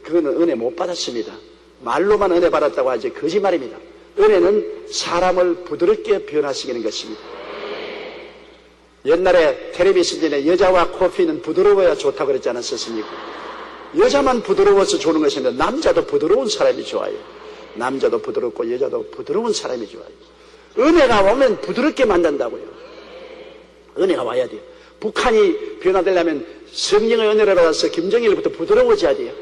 그거는 은혜 못 받았습니다. 말로만 은혜 받았다고 하지 거짓말입니다. 은혜는 사람을 부드럽게 변화시키는 것입니다. 옛날에 텔레비전에 여자와 커피는 부드러워야 좋다고 그랬지 않았습니까? 여자만 부드러워서 좋은 것인데 남자도 부드러운 사람이 좋아요. 남자도 부드럽고 여자도 부드러운 사람이 좋아요. 은혜가 오면 부드럽게 만든다고요. 은혜가 와야 돼요. 북한이 변화되려면 성령의 은혜를 받아서 김정일부터 부드러워져야 돼요.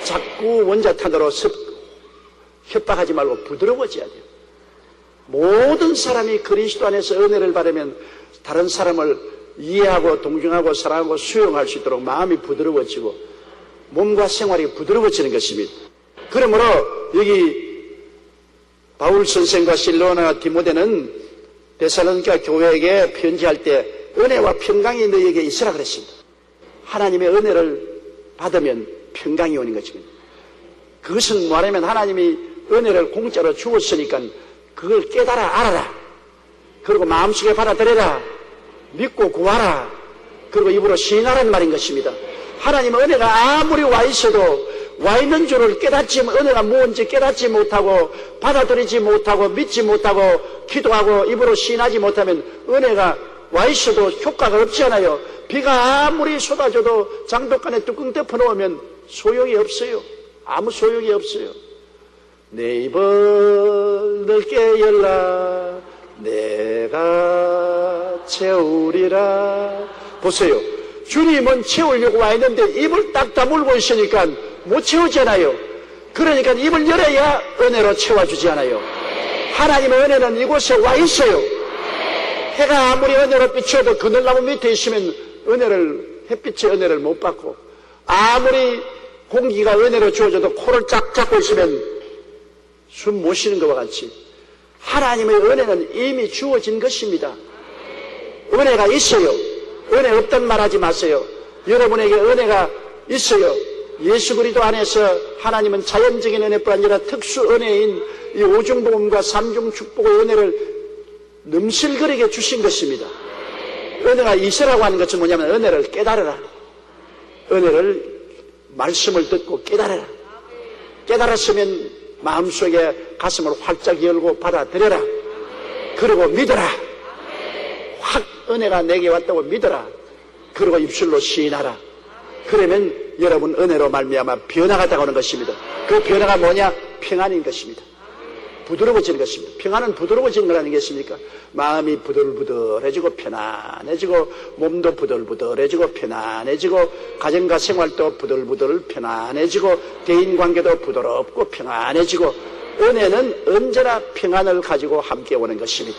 자꾸 원자탄으로 협박하지 말고 부드러워져야 돼요. 모든 사람이 그리스도 안에서 은혜를 받으면 다른 사람을 이해하고 동정하고 사랑하고 수용할 수 있도록 마음이 부드러워지고 몸과 생활이 부드러워지는 것입니다. 그러므로 여기 바울 선생과 실로아나 디모데는 데살로니가 교회에게 편지할 때 은혜와 평강이 너희에게 있으라 그랬습니다. 하나님의 은혜를 받으면 평강이 오는 것입니다. 그것은 뭐냐면 하나님이 은혜를 공짜로 주었으니까 그걸 깨달아 알아라. 그리고 마음속에 받아들여라. 믿고 구하라. 그리고 입으로 시인하라는 말인 것입니다. 하나님은 은혜가 아무리 와 있어도 와 있는 줄을 은혜가 무언지 깨닫지 못하고 받아들이지 못하고 믿지 못하고 기도하고 입으로 시인하지 못하면 은혜가 와 있어도 효과가 없지 않아요. 비가 아무리 쏟아져도 장독간에 뚜껑 덮어놓으면 소용이 없어요. 아무 소용이 없어요. 내 입을 넓게 열라 내가 채우리라. 보세요. 주님은 채우려고 와 있는데 입을 딱 다물고 있으니까 못 채우잖아요. 그러니까 입을 열어야 은혜로 채워주지 않아요. 하나님의 은혜는 이곳에 와 있어요. 해가 아무리 은혜로 비춰도 그늘나무 밑에 있으면 햇빛의 은혜를 못 받고 아무리 공기가 은혜로 주어져도 코를 쫙 잡고 있으면 숨 못 쉬는 것과 같이 하나님의 은혜는 이미 주어진 것입니다. 은혜가 있어요. 은혜 없단 말하지 마세요. 여러분에게 은혜가 있어요. 예수 그리스도 안에서 하나님은 자연적인 은혜뿐 아니라 특수 은혜인 이 오중복음과 삼중 축복의 은혜를 넘실거리게 주신 것입니다. 은혜가 있으라고 하는 것은 뭐냐면 은혜를 깨달으라. 은혜를 말씀을 듣고 깨달으라. 깨달았으면 마음속에 가슴을 활짝 열고 받아들여라. 그리고 믿어라. 확 은혜가 내게 왔다고 믿어라. 그리고 입술로 시인하라. 그러면 여러분 은혜로 말미암아 변화가 다가오는 것입니다. 그 변화가 뭐냐? 평안인 것입니다. 부드러워지는 것입니다. 평안은 부드러워지는 걸 아니겠습니까? 마음이 부들부들해지고 편안해지고 몸도 부들부들해지고 편안해지고 가정과 생활도 부들부들 편안해지고 대인관계도 부드럽고 평안해지고 은혜는 언제나 평안을 가지고 함께 오는 것입니다.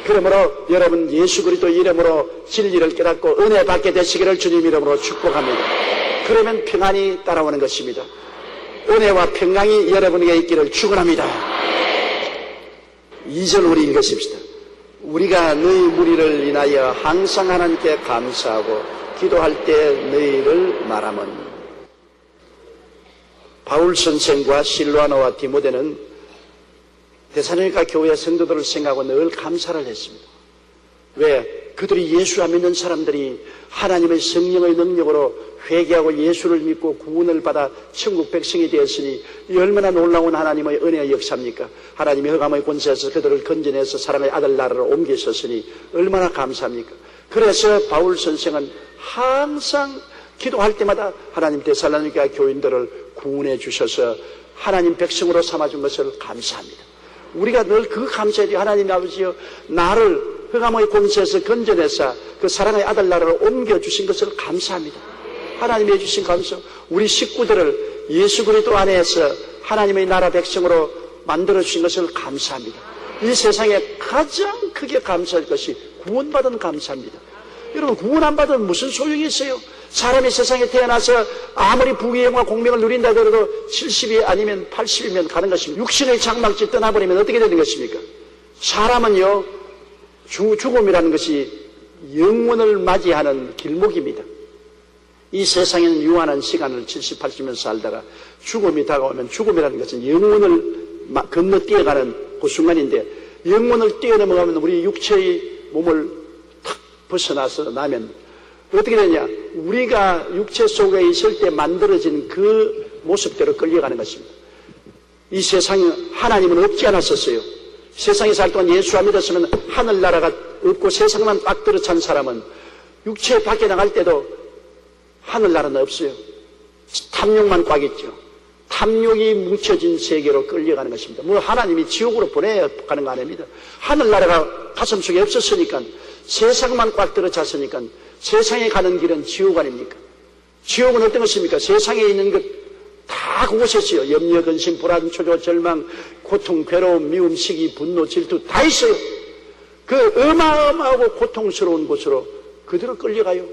그러므로 여러분 예수 그리스도 이름으로 진리를 깨닫고 은혜 받게 되시기를 주님 이름으로 축복합니다. 그러면 평안이 따라오는 것입니다. 은혜와 평강이 여러분에게 있기를 축원합니다. 2절 우리 읽으십시다. 우리가 너희 무리를 인하여 항상 하나님께 감사하고 기도할 때 너희를 말하면. 바울 선생과 실로아나와 디모데는 데살로니가 교회 성도들을 생각하고 늘 감사를 했습니다. 왜? 그들이 예수 안 믿는 사람들이 하나님의 성령의 능력으로 회개하고 예수를 믿고 구원을 받아 천국 백성이 되었으니 얼마나 놀라운 하나님의 은혜의 역사입니까? 하나님의 흑암의 권세에서 그들을 건져내서 사랑의 아들 나라로 옮기셨으니 얼마나 감사합니까? 그래서 바울 선생은 항상 기도할 때마다 하나님 데살로니가 교인들을 구원해 주셔서 하나님 백성으로 삼아준 것을 감사합니다. 우리가 늘 그 감사해야 돼요. 하나님 아버지여, 나를 흑암의 권세에서 건져내사 그 사랑의 아들 나라로 옮겨주신 것을 감사합니다. 하나님이 해주신 감사, 우리 식구들을 예수 그리스도 안에서 하나님의 나라 백성으로 만들어주신 것을 감사합니다. 이 세상에 가장 크게 감사할 것이 구원받은 감사입니다. 여러분, 구원 안 받으면 무슨 소용이 있어요? 사람이 세상에 태어나서 아무리 부귀영화 공명을 누린다 그래도 70이 아니면 80이면 가는 것입니다. 육신의 장막지 떠나버리면 어떻게 되는 것입니까? 사람은요, 죽음이라는 것이 영원을 맞이하는 길목입니다. 이 세상에는 유한한 시간을 70, 80년 살다가 죽음이 다가오면 죽음이라는 것은 영원을 건너뛰어가는 그 순간인데, 영원을 뛰어넘어가면 우리 육체의 몸을 탁 벗어나서 나면 어떻게 되냐? 우리가 육체 속에 있을 때 만들어진 그 모습대로 끌려가는 것입니다. 이 세상에 하나님은 없지 않았었어요. 세상에 살 동안 예수 안 믿었으면 하늘나라가 없고 세상만 딱 들어찬 사람은 육체 밖에 나갈 때도 하늘나라는 없어요. 탐욕만 꽉 있죠. 탐욕이 뭉쳐진 세계로 끌려가는 것입니다. 뭐 하나님이 지옥으로 보내가는 거 아닙니다. 하늘나라가 가슴속에 없었으니까, 세상만 꽉 들어찼으니까 세상에 가는 길은 지옥 아닙니까? 지옥은 어떤 것입니까? 세상에 있는 것 다 그곳에 있어요. 염려, 근심, 불안, 초조, 절망, 고통, 괴로움, 미움, 시기, 분노, 질투 다 있어요. 그 어마어마하고 고통스러운 곳으로 그대로 끌려가요.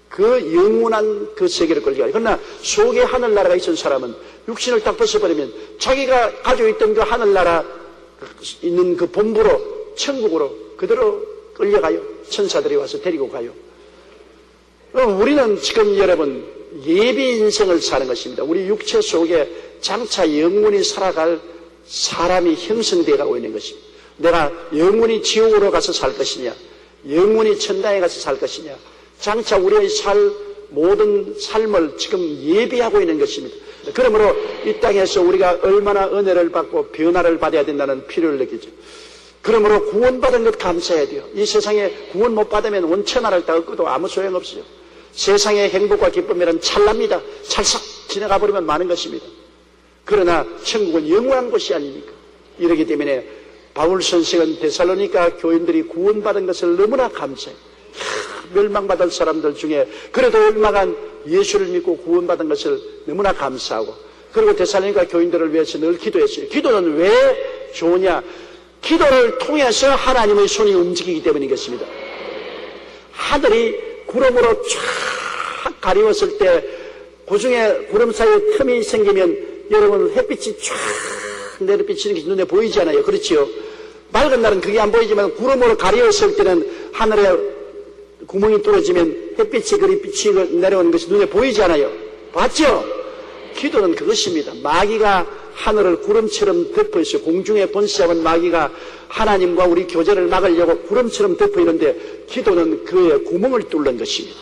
그 영원한 그 세계로 끌려가요. 그러나 속에 하늘나라가 있던 사람은 육신을 딱 벗어버리면 자기가 가지고 있던 그 하늘나라 있는 그 본부로, 천국으로 그대로 끌려가요. 천사들이 와서 데리고 가요. 우리는 지금 여러분 예비 인생을 사는 것입니다. 우리 육체 속에 장차 영원히 살아갈 사람이 형성되어 가고 있는 것입니다. 내가 영원히 지옥으로 가서 살 것이냐, 영원히 천당에 가서 살 것이냐, 장차 우리의 모든 삶을 지금 예비하고 있는 것입니다. 그러므로 이 땅에서 우리가 얼마나 은혜를 받고 변화를 받아야 된다는 필요를 느끼죠. 그러므로 구원받은 것 감사해야 돼요. 이 세상에 구원 못 받으면 원천하를 다 얻고도 아무 소용없어요. 세상의 행복과 기쁨이란 찰나입니다. 찰싹 지나가 버리면 많은 것입니다. 그러나 천국은 영원한 곳이 아닙니까? 이러기 때문에 바울 선생은 데살로니가 교인들이 구원받은 것을 너무나 감사해요. 멸망받을 사람들 중에 그래도 얼마간 예수를 믿고 구원받은 것을 너무나 감사하고, 그리고 데살로니가 교인들을 위해서 늘 기도했어요. 기도는 왜 좋으냐? 기도를 통해서 하나님의 손이 움직이기 때문인 것입니다. 하늘이 구름으로 쫙 가리웠을 때 그 중에 구름 사이에 틈이 생기면 여러분 햇빛이 쫙 내려비치는 게 눈에 보이지 않아요? 그렇지요? 맑은 날은 그게 안 보이지만 구름으로 가리웠을 때는 하늘에 구멍이 뚫어지면 햇빛이 그리 빛이 내려오는 것이 눈에 보이지 않아요? 봤죠? 기도는 그것입니다. 마귀가 하늘을 구름처럼 덮어 있어요. 공중에 번식하는 마귀가 하나님과 우리 교제를 막으려고 구름처럼 덮어 있는데, 기도는 그의 구멍을 뚫는 것입니다.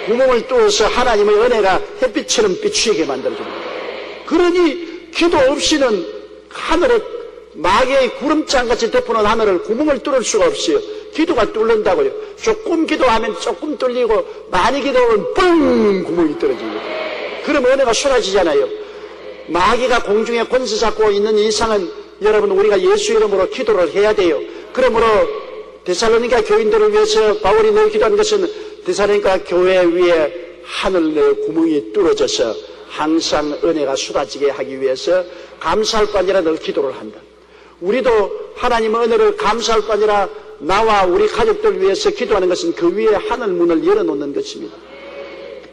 구멍을 뚫어서 하나님의 은혜가 햇빛처럼 비추게 만들어줍니다. 그러니 기도 없이는 하늘에 마개의 구름장같이 덮어놓은 하늘을 구멍을 뚫을 수가 없어요. 기도가 뚫는다고요. 조금 기도하면 조금 뚫리고 많이 기도하면 뻥 구멍이 떨어집니다. 그러면 은혜가 쏟아지잖아요. 마귀가 공중에 권세 잡고 있는 이상은 여러분 우리가 예수 이름으로 기도를 해야 돼요. 그러므로 데살로니가 교인들을 위해서 바울이 늘 기도하는 것은 데살로니가 교회 위에 하늘의 구멍이 뚫어져서 항상 은혜가 쏟아지게 하기 위해서 감사할 거 아니라 늘 기도를 한다. 우리도 하나님의 은혜를 감사할 거 아니라 나와 우리 가족들 위해서 기도하는 것은 그 위에 하늘 문을 열어놓는 것입니다.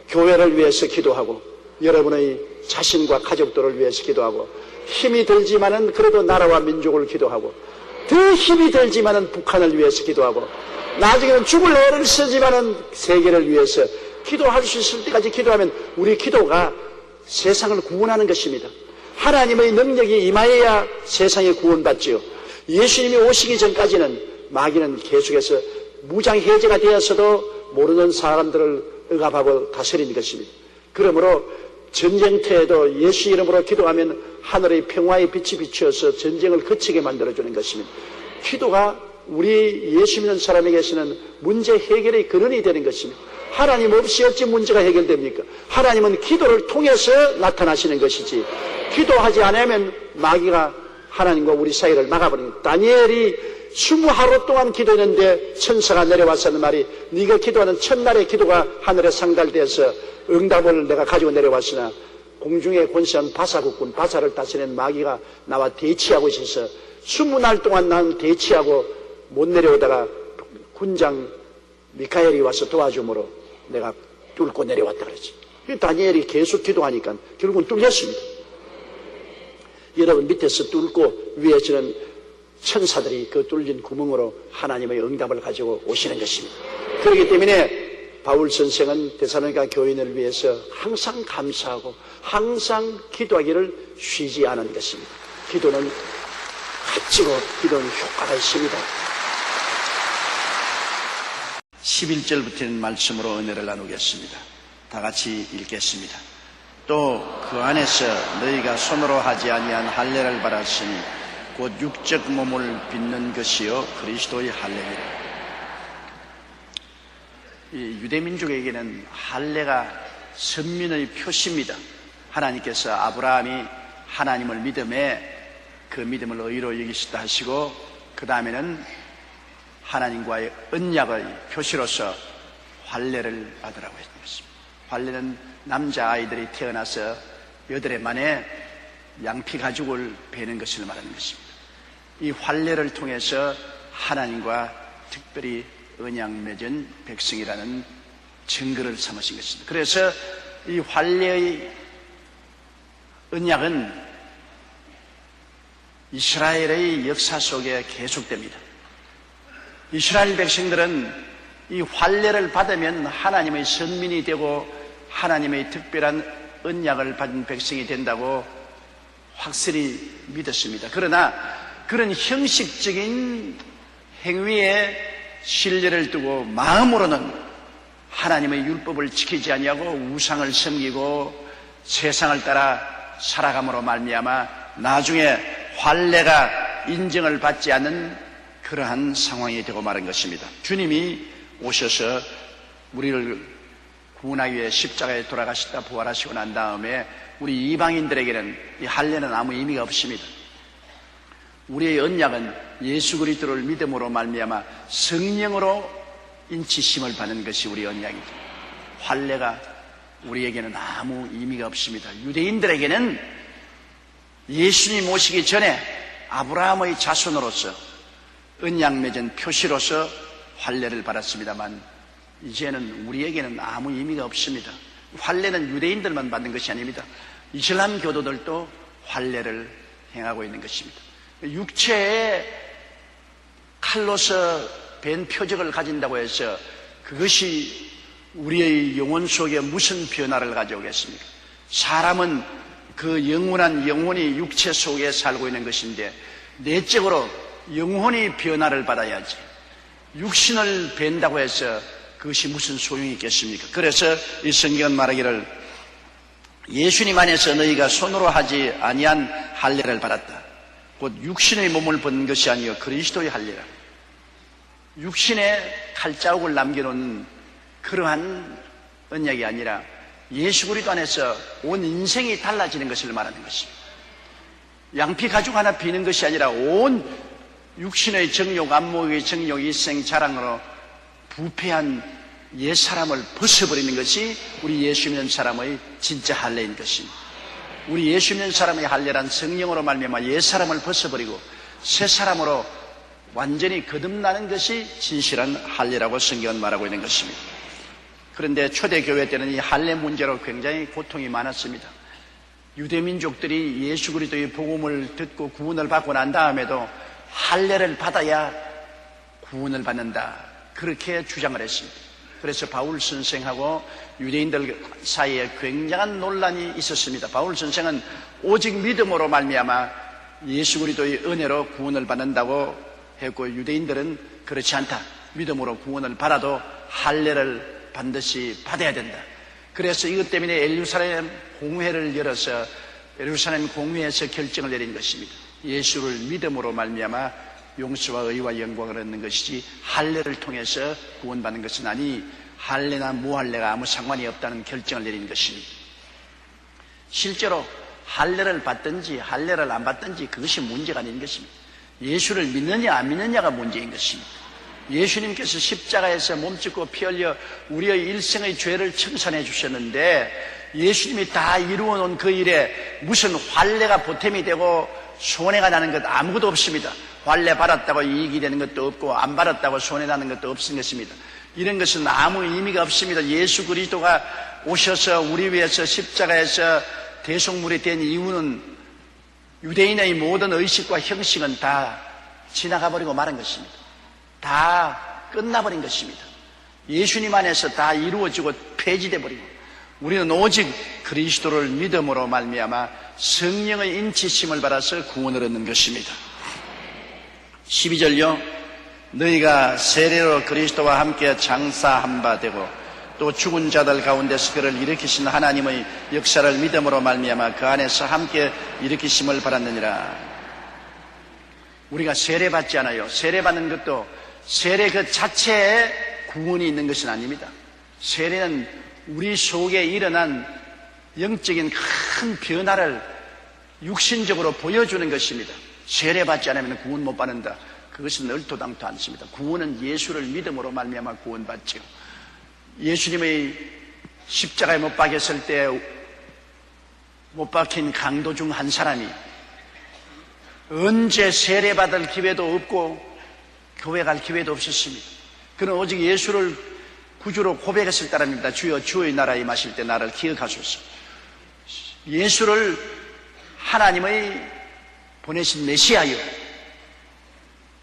교회를 위해서 기도하고 여러분의 자신과 가족들을 위해서 기도하고 힘이 들지만은 그래도 나라와 민족을 기도하고 더 힘이 들지만은 북한을 위해서 기도하고 나중에는 죽을 애를 쓰지만은 세계를 위해서 기도할 수 있을 때까지 기도하면 우리 기도가 세상을 구원하는 것입니다. 하나님의 능력이 임하여야 세상에 구원받지요. 예수님이 오시기 전까지는 마귀는 계속해서 무장해제가 되었어도 모르는 사람들을 억압하고 다스리는 것입니다. 그러므로 전쟁터에도 예수 이름으로 기도하면 하늘의 평화의 빛이 비추어서 전쟁을 그치게 만들어주는 것입니다. 기도가 우리 예수 믿는 사람에게서는 문제 해결의 근원이 되는 것입니다. 하나님 없이 어찌 문제가 해결됩니까? 하나님은 기도를 통해서 나타나시는 것이지 기도하지 않으면 마귀가 하나님과 우리 사이를 막아버립니다. 다니엘이 20하루 동안 기도했는데 천사가 내려와서 하는 말이 네가 기도하는 첫날의 기도가 하늘에 상달되어서 응답을 내가 가지고 내려왔으나 공중에 권세한 바사국군 바사를 다스리는 마귀가 나와 대치하고 있어서 20날 동안 난 대치하고 못 내려오다가 군장 미카엘이 와서 도와줌으로 내가 뚫고 내려왔다 그랬지. 다니엘이 계속 기도하니까 결국은 뚫렸습니다. 여러분 밑에서 뚫고 위에서는 천사들이 그 뚫린 구멍으로 하나님의 응답을 가지고 오시는 것입니다. 그렇기 때문에 바울 선생은 데살로니가 교인을 위해서 항상 감사하고 항상 기도하기를 쉬지 않은 것입니다. 기도는 값지고 기도는 효과가 있습니다. 11절부터는 말씀으로 은혜를 나누겠습니다. 다 같이 읽겠습니다. 또 그 안에서 너희가 손으로 하지 아니한 할례를 받았으니 곧 육적 몸을 빚는 것이요 그리스도의 할례니라. 유대민족에게는 할례가 선민의 표시입니다. 하나님께서 아브라함이 하나님을 믿음에 그 믿음을 의로 여기시다 하시고 그 다음에는 하나님과의 언약의 표시로서 할례를 받으라고 했습니다. 할례는 남자아이들이 태어나서 8해 만에 양피 가죽을 베는 것을 말하는 것입니다. 이 할례를 통해서 하나님과 특별히 언약 맺은 백성이라는 증거를 삼으신 것입니다. 그래서 이 할례의 언약은 이스라엘의 역사 속에 계속됩니다. 이스라엘 백성들은 이 할례를 받으면 하나님의 선민이 되고 하나님의 특별한 언약을 받은 백성이 된다고 확실히 믿었습니다. 그러나 그런 형식적인 행위에 신뢰를 두고 마음으로는 하나님의 율법을 지키지 아니하고 우상을 섬기고 세상을 따라 살아감으로 말미암아 나중에 할례가 인정을 받지 않는 그러한 상황이 되고 말은 것입니다. 주님이 오셔서 우리를 구원하기 위해 십자가에 돌아가시다 부활하시고 난 다음에 우리 이방인들에게는 이 할례는 아무 의미가 없습니다. 우리의 언약은 예수 그리스도를 믿음으로 말미암아 성령으로 인치심을 받는 것이 우리 언약이죠. 할례가 우리에게는 아무 의미가 없습니다. 유대인들에게는 예수님 오시기 전에 아브라함의 자손으로서 언약 맺은 표시로서 할례를 받았습니다만 이제는 우리에게는 아무 의미가 없습니다. 할례는 유대인들만 받는 것이 아닙니다. 이슬람 교도들도 할례를 행하고 있는 것입니다. 육체에 칼로서 벤 표적을 가진다고 해서 그것이 우리의 영혼 속에 무슨 변화를 가져오겠습니까? 사람은 그 영원한 영혼이 육체 속에 살고 있는 것인데 내적으로 영혼이 변화를 받아야지 육신을 벤다고 해서 그것이 무슨 소용이 있겠습니까? 그래서 이 성경은 말하기를 예수님 안에서 너희가 손으로 하지 아니한 할례를 받았다. 곧 육신의 몸을 벗는 것이 아니요 그리스도의 할례라. 육신의 칼자국을 남겨놓은 그러한 언약이 아니라 예수 그리스도 안에서 온 인생이 달라지는 것을 말하는 것입니다. 양피 가죽 하나 비는 것이 아니라 온 육신의 정욕, 안목의 정욕, 일생 자랑으로 부패한 옛사람을 벗어버리는 것이 우리 예수 믿는 사람의 진짜 할례인 것입니다. 우리 예수 믿는 사람의 할례란 성령으로 말미암아 옛사람을 벗어버리고 새 사람으로 완전히 거듭나는 것이 진실한 할례라고 성경은 말하고 있는 것입니다. 그런데 초대교회 때는 이 할례 문제로 굉장히 고통이 많았습니다. 유대민족들이 예수 그리스도의 복음을 듣고 구원을 받고 난 다음에도 할례를 받아야 구원을 받는다, 그렇게 주장을 했습니다. 그래서 바울 선생하고 유대인들 사이에 굉장한 논란이 있었습니다. 바울 선생은 오직 믿음으로 말미암아 예수 그리스도의 은혜로 구원을 받는다고 했고, 유대인들은 그렇지 않다, 믿음으로 구원을 받아도 할례를 반드시 받아야 된다. 그래서 이것 때문에 예루살렘 공회를 열어서 예루살렘 공회에서 결정을 내린 것입니다. 예수를 믿음으로 말미암아 용서와 의와 영광을 얻는 것이지 할례를 통해서 구원받는 것은 아니, 할례나 무할례가 아무 상관이 없다는 결정을 내린 것입니다. 실제로 할례를 받든지 할례를 안 받든지 그것이 문제가 아닌 것입니다. 예수를 믿느냐 안 믿느냐가 문제인 것입니다. 예수님께서 십자가에서 몸짓고 피 흘려 우리의 일생의 죄를 청산해 주셨는데, 예수님이 다 이루어 놓은 그 일에 무슨 할례가 보탬이 되고 손해가 나는 것 아무것도 없습니다. 할례 받았다고 이익이 되는 것도 없고 안 받았다고 손해나는 것도 없은 것입니다. 이런 것은 아무 의미가 없습니다. 예수 그리스도가 오셔서 우리 위해서 십자가에서 대속물이 된 이유는 유대인의 모든 의식과 형식은 다 지나가 버리고 말은 것입니다. 다 끝나버린 것입니다. 예수님 안에서 다 이루어지고 폐지돼 버리고, 우리는 오직 그리스도를 믿음으로 말미암아 성령의 인치심을 받아서 구원을 얻는 것입니다. 12절요. 너희가 세례로 그리스도와 함께 장사한 바 되고 또 죽은 자들 가운데서 그를 일으키신 하나님의 역사를 믿음으로 말미암아 그 안에서 함께 일으키심을 받았느니라. 우리가 세례받지 않아요. 세례받는 것도 세례 그 자체에 구원이 있는 것은 아닙니다. 세례는 우리 속에 일어난 영적인 큰 변화를 육신적으로 보여주는 것입니다. 세례받지 않으면 구원 못 받는다, 그것은 얼토당토 않습니다. 구원은 예수를 믿음으로 말미암아 구원받죠. 예수님의 십자가에 못 박였을 때 못 박힌 강도 중 한 사람이 언제 세례받을 기회도 없고 교회 갈 기회도 없었습니다. 그는 오직 예수를 구주로 고백했을 따름입니다. 주여 주의 나라에 임하실 때 나를 기억하소서. 예수를 하나님의 보내신 메시아요,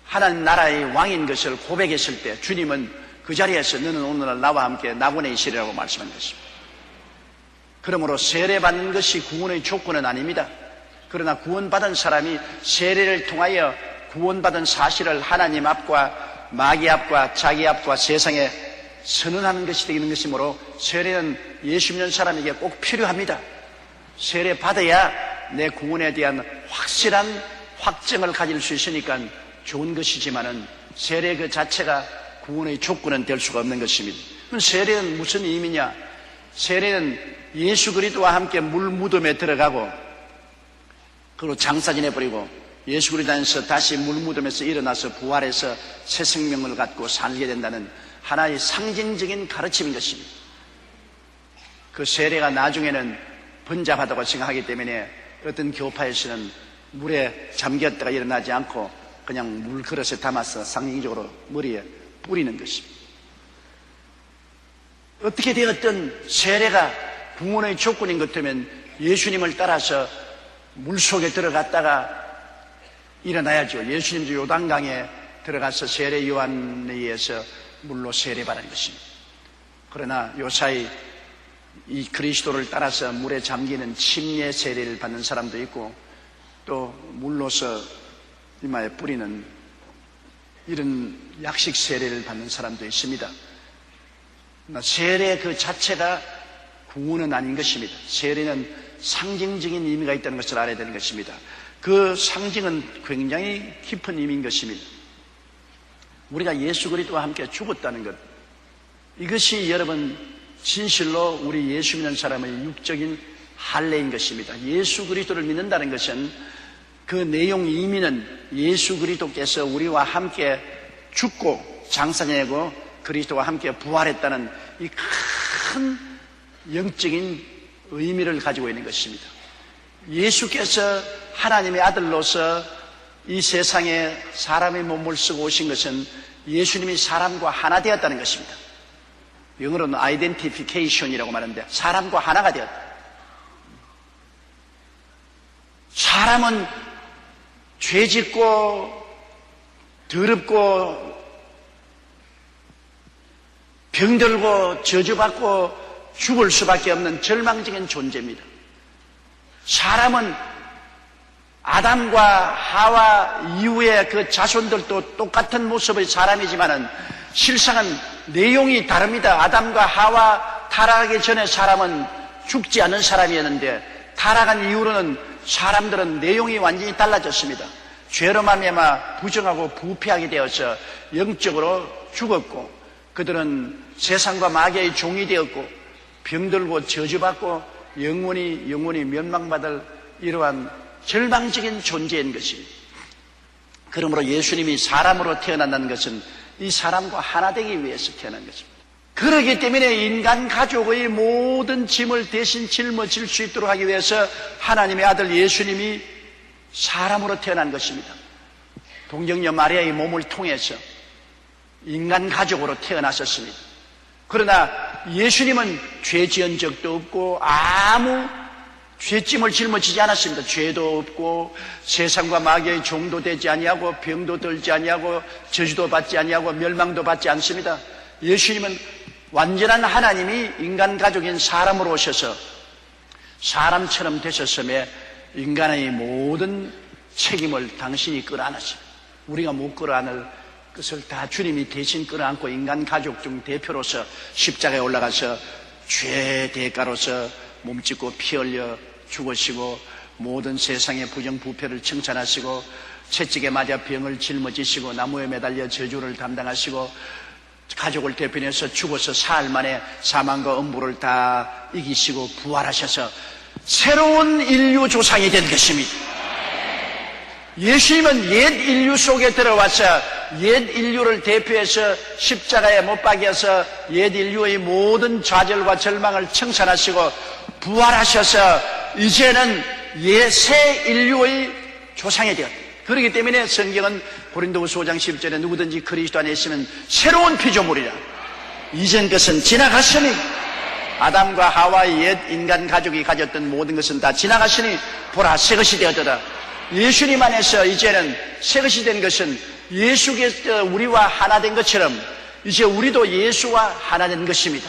하나님 나라의 왕인 것을 고백했을 때 주님은 그 자리에서 너는 오늘날 나와 함께 낙원에 있으리라고 말씀한 것입니다. 그러므로 세례받는 것이 구원의 조건은 아닙니다. 그러나 구원받은 사람이 세례를 통하여 구원받은 사실을 하나님 앞과 마귀 앞과 자기 앞과 세상에 선언하는 것이 되는 것이므로 세례는 예수 믿는 사람에게 꼭 필요합니다. 세례 받아야 내 구원에 대한 확실한 확증을 가질 수 있으니까 좋은 것이지만은 세례 그 자체가 구원의 조건은 될 수가 없는 것입니다. 그럼 세례는 무슨 의미냐? 세례는 예수 그리스도와 함께 물 무덤에 들어가고 그리고 장사 지내버리고 예수 그리스도 안에서 다시 물 무덤에서 일어나서 부활해서 새 생명을 갖고 살게 된다는 하나의 상징적인 가르침인 것입니다. 그 세례가 나중에는 번잡하다고 생각하기 때문에 어떤 교파에서는 물에 잠겼다가 일어나지 않고 그냥 물 그릇에 담아서 상징적으로 머리에 뿌리는 것입니다. 어떻게 되었든 세례가 구원의 조건인 것 같으면 예수님을 따라서 물속에 들어갔다가 일어나야죠. 예수님도 요단강에 들어가서 세례 요한에 의해서 물로 세례받은 것입니다. 그러나 요사이 이 그리스도를 따라서 물에 잠기는 침례 세례를 받는 사람도 있고 또 물로서 이마에 뿌리는 이런 약식 세례를 받는 사람도 있습니다. 세례 그 자체가 구원은 아닌 것입니다. 세례는 상징적인 의미가 있다는 것을 알아야 되는 것입니다. 그 상징은 굉장히 깊은 의미인 것입니다. 우리가 예수 그리스도와 함께 죽었다는 것, 이것이 여러분 진실로 우리 예수 믿는 사람의 육적인 할례인 것입니다. 예수 그리스도를 믿는다는 것은 그 내용 의미는 예수 그리스도께서 우리와 함께 죽고 장사되고 그리스도와 함께 부활했다는 이 큰 영적인 의미를 가지고 있는 것입니다. 예수께서 하나님의 아들로서 이 세상에 사람의 몸을 쓰고 오신 것은 예수님이 사람과 하나 되었다는 것입니다. 영어로는 identification이라고 말하는데 사람과 하나가 되었다. 사람은 죄짓고 더럽고 병들고 저주받고 죽을 수밖에 없는 절망적인 존재입니다. 사람은 아담과 하와 이후에 그 자손들도 똑같은 모습의 사람이지만은 실상은 내용이 다릅니다. 아담과 하와 타락하기 전에 사람은 죽지 않은 사람이었는데 타락한 이후로는 사람들은 내용이 완전히 달라졌습니다. 죄로 말미암아 부정하고 부패하게 되어서 영적으로 죽었고 그들은 세상과 마귀의 종이 되었고 병들고 저주받고 영원히 멸망받을 이러한 절망적인 존재인 것입니다. 그러므로 예수님이 사람으로 태어난다는 것은 이 사람과 하나 되기 위해서 태어난 것입니다. 그렇기 때문에 인간 가족의 모든 짐을 대신 짊어질 수 있도록 하기 위해서 하나님의 아들 예수님이 사람으로 태어난 것입니다. 동정녀 마리아의 몸을 통해서 인간 가족으로 태어나셨습니다. 그러나 예수님은 죄 지은 적도 없고 아무 죄짐을 짊어지지 않았습니다. 죄도 없고 세상과 마귀의 종도 되지 아니하고 병도 들지 아니하고 저주도 받지 아니하고 멸망도 받지 않습니다. 예수님은 완전한 하나님이 인간 가족인 사람으로 오셔서 사람처럼 되셨음에 인간의 모든 책임을 당신이 끌어안았습니다. 우리가 못 끌어안을 것을 다 주님이 대신 끌어안고 인간 가족 중 대표로서 십자가에 올라가서 죄 대가로서 몸짓고 피 흘려 죽으시고 모든 세상의 부정부패를 청산하시고 채찍에 맞아 병을 짊어지시고 나무에 매달려 저주를 담당하시고 가족을 대표해서 죽어서 사흘 만에 사망과 음부를 다 이기시고 부활하셔서 새로운 인류 조상이 된 것입니다. 예수님은 옛 인류 속에 들어와서 옛 인류를 대표해서 십자가에 못 박여서 옛 인류의 모든 좌절과 절망을 청산하시고 부활하셔서 이제는 새 인류의 조상이 되었다. 그렇기 때문에 성경은 고린도후서 5장 10절에 누구든지 그리스도 안에 있으면 새로운 피조물이라. 이전 것은 지나갔으니 아담과 하와의 옛 인간 가족이 가졌던 모든 것은 다 지나갔으니 보라 새 것이 되었더라. 예수님 안에서 이제는 새 것이 된 것은 예수께서 우리와 하나 된 것처럼 이제 우리도 예수와 하나 된 것입니다.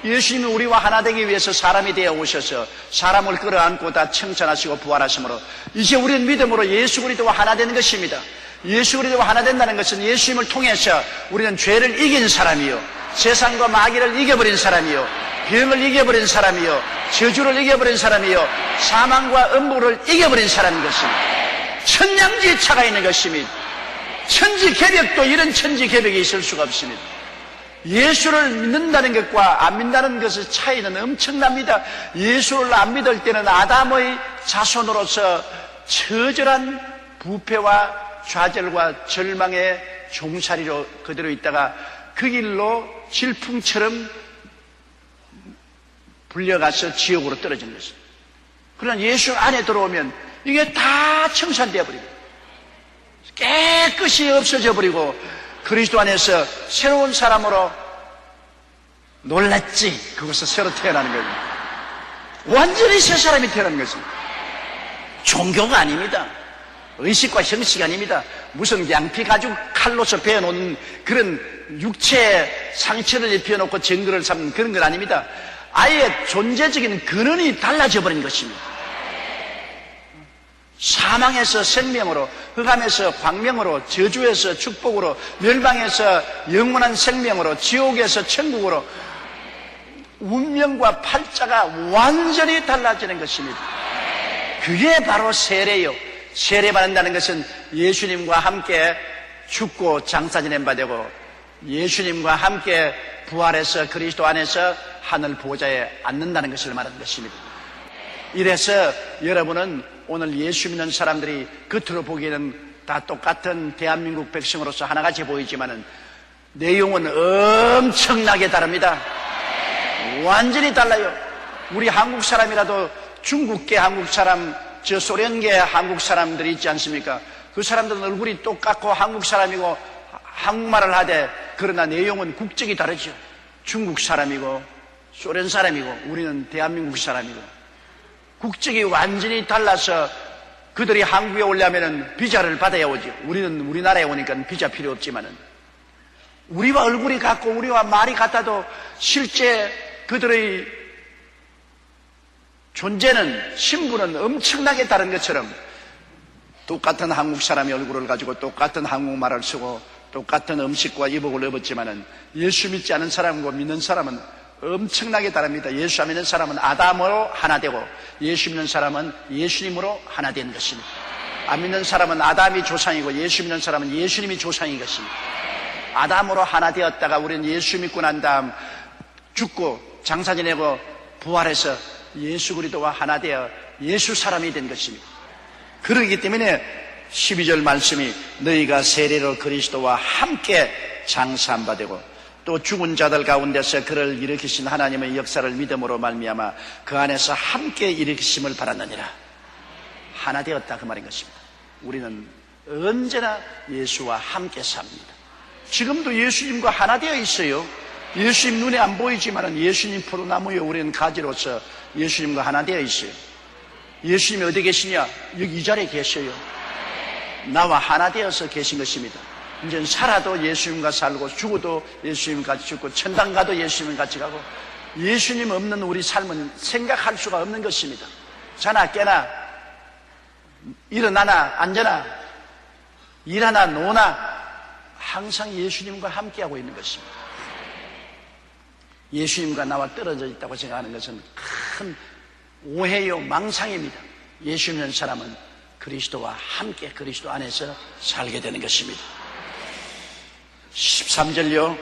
예수님이 우리와 하나 되기 위해서 사람이 되어 오셔서 사람을 끌어안고 다 청산하시고 부활하심으로 이제 우리는 믿음으로 예수 그리스도와 하나 되는 것입니다. 예수 그리스도와 하나 된다는 것은 예수님을 통해서 우리는 죄를 이긴 사람이요 세상과 마귀를 이겨버린 사람이요 병을 이겨버린 사람이요 저주를 이겨버린 사람이요 사망과 음부를 이겨버린 사람인 것입니다. 천냥지차가 있는 것입니다. 천지개벽도 이런 천지개벽이 있을 수가 없습니다. 예수를 믿는다는 것과 안 믿는다는 것의 차이는 엄청납니다. 예수를 안 믿을 때는 아담의 자손으로서 처절한 부패와 좌절과 절망의 종살이로 그대로 있다가 그 길로 질풍처럼 불려가서 지옥으로 떨어지는 것입니다. 그러나 예수 안에 들어오면 이게 다 청산되어 버립니다. 깨끗이 없어져 버리고 그리스도 안에서 새로운 사람으로 놀랐지. 그것을 새로 태어나는 겁니다. 완전히 새 사람이 태어나는 것입니다. 종교가 아닙니다. 의식과 형식이 아닙니다. 무슨 양피 가죽 칼로서 베어놓은 그런 육체의 상처를 입혀놓고 증거를 삼는 그런 건 아닙니다. 아예 존재적인 근원이 달라져 버린 것입니다. 사망에서 생명으로, 흑암에서 광명으로, 저주에서 축복으로, 멸망에서 영원한 생명으로, 지옥에서 천국으로 운명과 팔자가 완전히 달라지는 것입니다. 그게 바로 세례요. 세례받는다는 것은 예수님과 함께 죽고 장사 지낸 바 되고 예수님과 함께 부활해서 그리스도 안에서 하늘 보좌에 앉는다는 것을 말하는 것입니다. 이래서 여러분은 오늘 예수 믿는 사람들이 겉으로 보기에는 다 똑같은 대한민국 백성으로서 하나같이 보이지만은 내용은 엄청나게 다릅니다. 완전히 달라요. 우리 한국 사람이라도 중국계 한국 사람, 저 소련계 한국 사람들이 있지 않습니까? 그 사람들은 얼굴이 똑같고 한국 사람이고 한국말을 하되 그러나 내용은 국적이 다르죠. 중국 사람이고 소련 사람이고 우리는 대한민국 사람이고 국적이 완전히 달라서 그들이 한국에 오려면 비자를 받아야 오죠. 우리는 우리나라에 오니까 비자 필요 없지만은 우리와 얼굴이 같고 우리와 말이 같아도 실제 그들의 존재는 신분은 엄청나게 다른 것처럼 똑같은 한국 사람의 얼굴을 가지고 똑같은 한국말을 쓰고 똑같은 음식과 이복을 입었지만은 예수 믿지 않은 사람과 믿는 사람은 엄청나게 다릅니다. 예수 믿는 사람은 아담으로 하나 되고 예수 믿는 사람은 예수님으로 하나 된 것입니다. 안 믿는 사람은 아담이 조상이고 예수 믿는 사람은 예수님이 조상인 것입니다. 아담으로 하나 되었다가 우리는 예수 믿고 난 다음 죽고 장사 지내고 부활해서 예수 그리스도와 하나 되어 예수 사람이 된 것입니다. 그러기 때문에 12절 말씀이 너희가 세례로 그리스도와 함께 장사한 바 되고 또 죽은 자들 가운데서 그를 일으키신 하나님의 역사를 믿음으로 말미암아 그 안에서 함께 일으키심을 바랐느니라. 하나 되었다 그 말인 것입니다. 우리는 언제나 예수와 함께 삽니다. 지금도 예수님과 하나 되어 있어요. 예수님 눈에 안 보이지만 예수님 포도나무에 우리는 가지로서 예수님과 하나 되어 있어요. 예수님이 어디 계시냐? 여기 이 자리에 계셔요. 나와 하나 되어서 계신 것입니다. 이제 살아도 예수님과 살고 죽어도 예수님 같이 죽고 천당 가도 예수님 같이 가고 예수님 없는 우리 삶은 생각할 수가 없는 것입니다. 자나 깨나 일어나나 앉아나 일하나 노나 항상 예수님과 함께하고 있는 것입니다. 예수님과 나와 떨어져 있다고 생각하는 것은 큰 오해요, 망상입니다. 예수 믿는 사람은 그리스도와 함께 그리스도 안에서 살게 되는 것입니다. 13절요.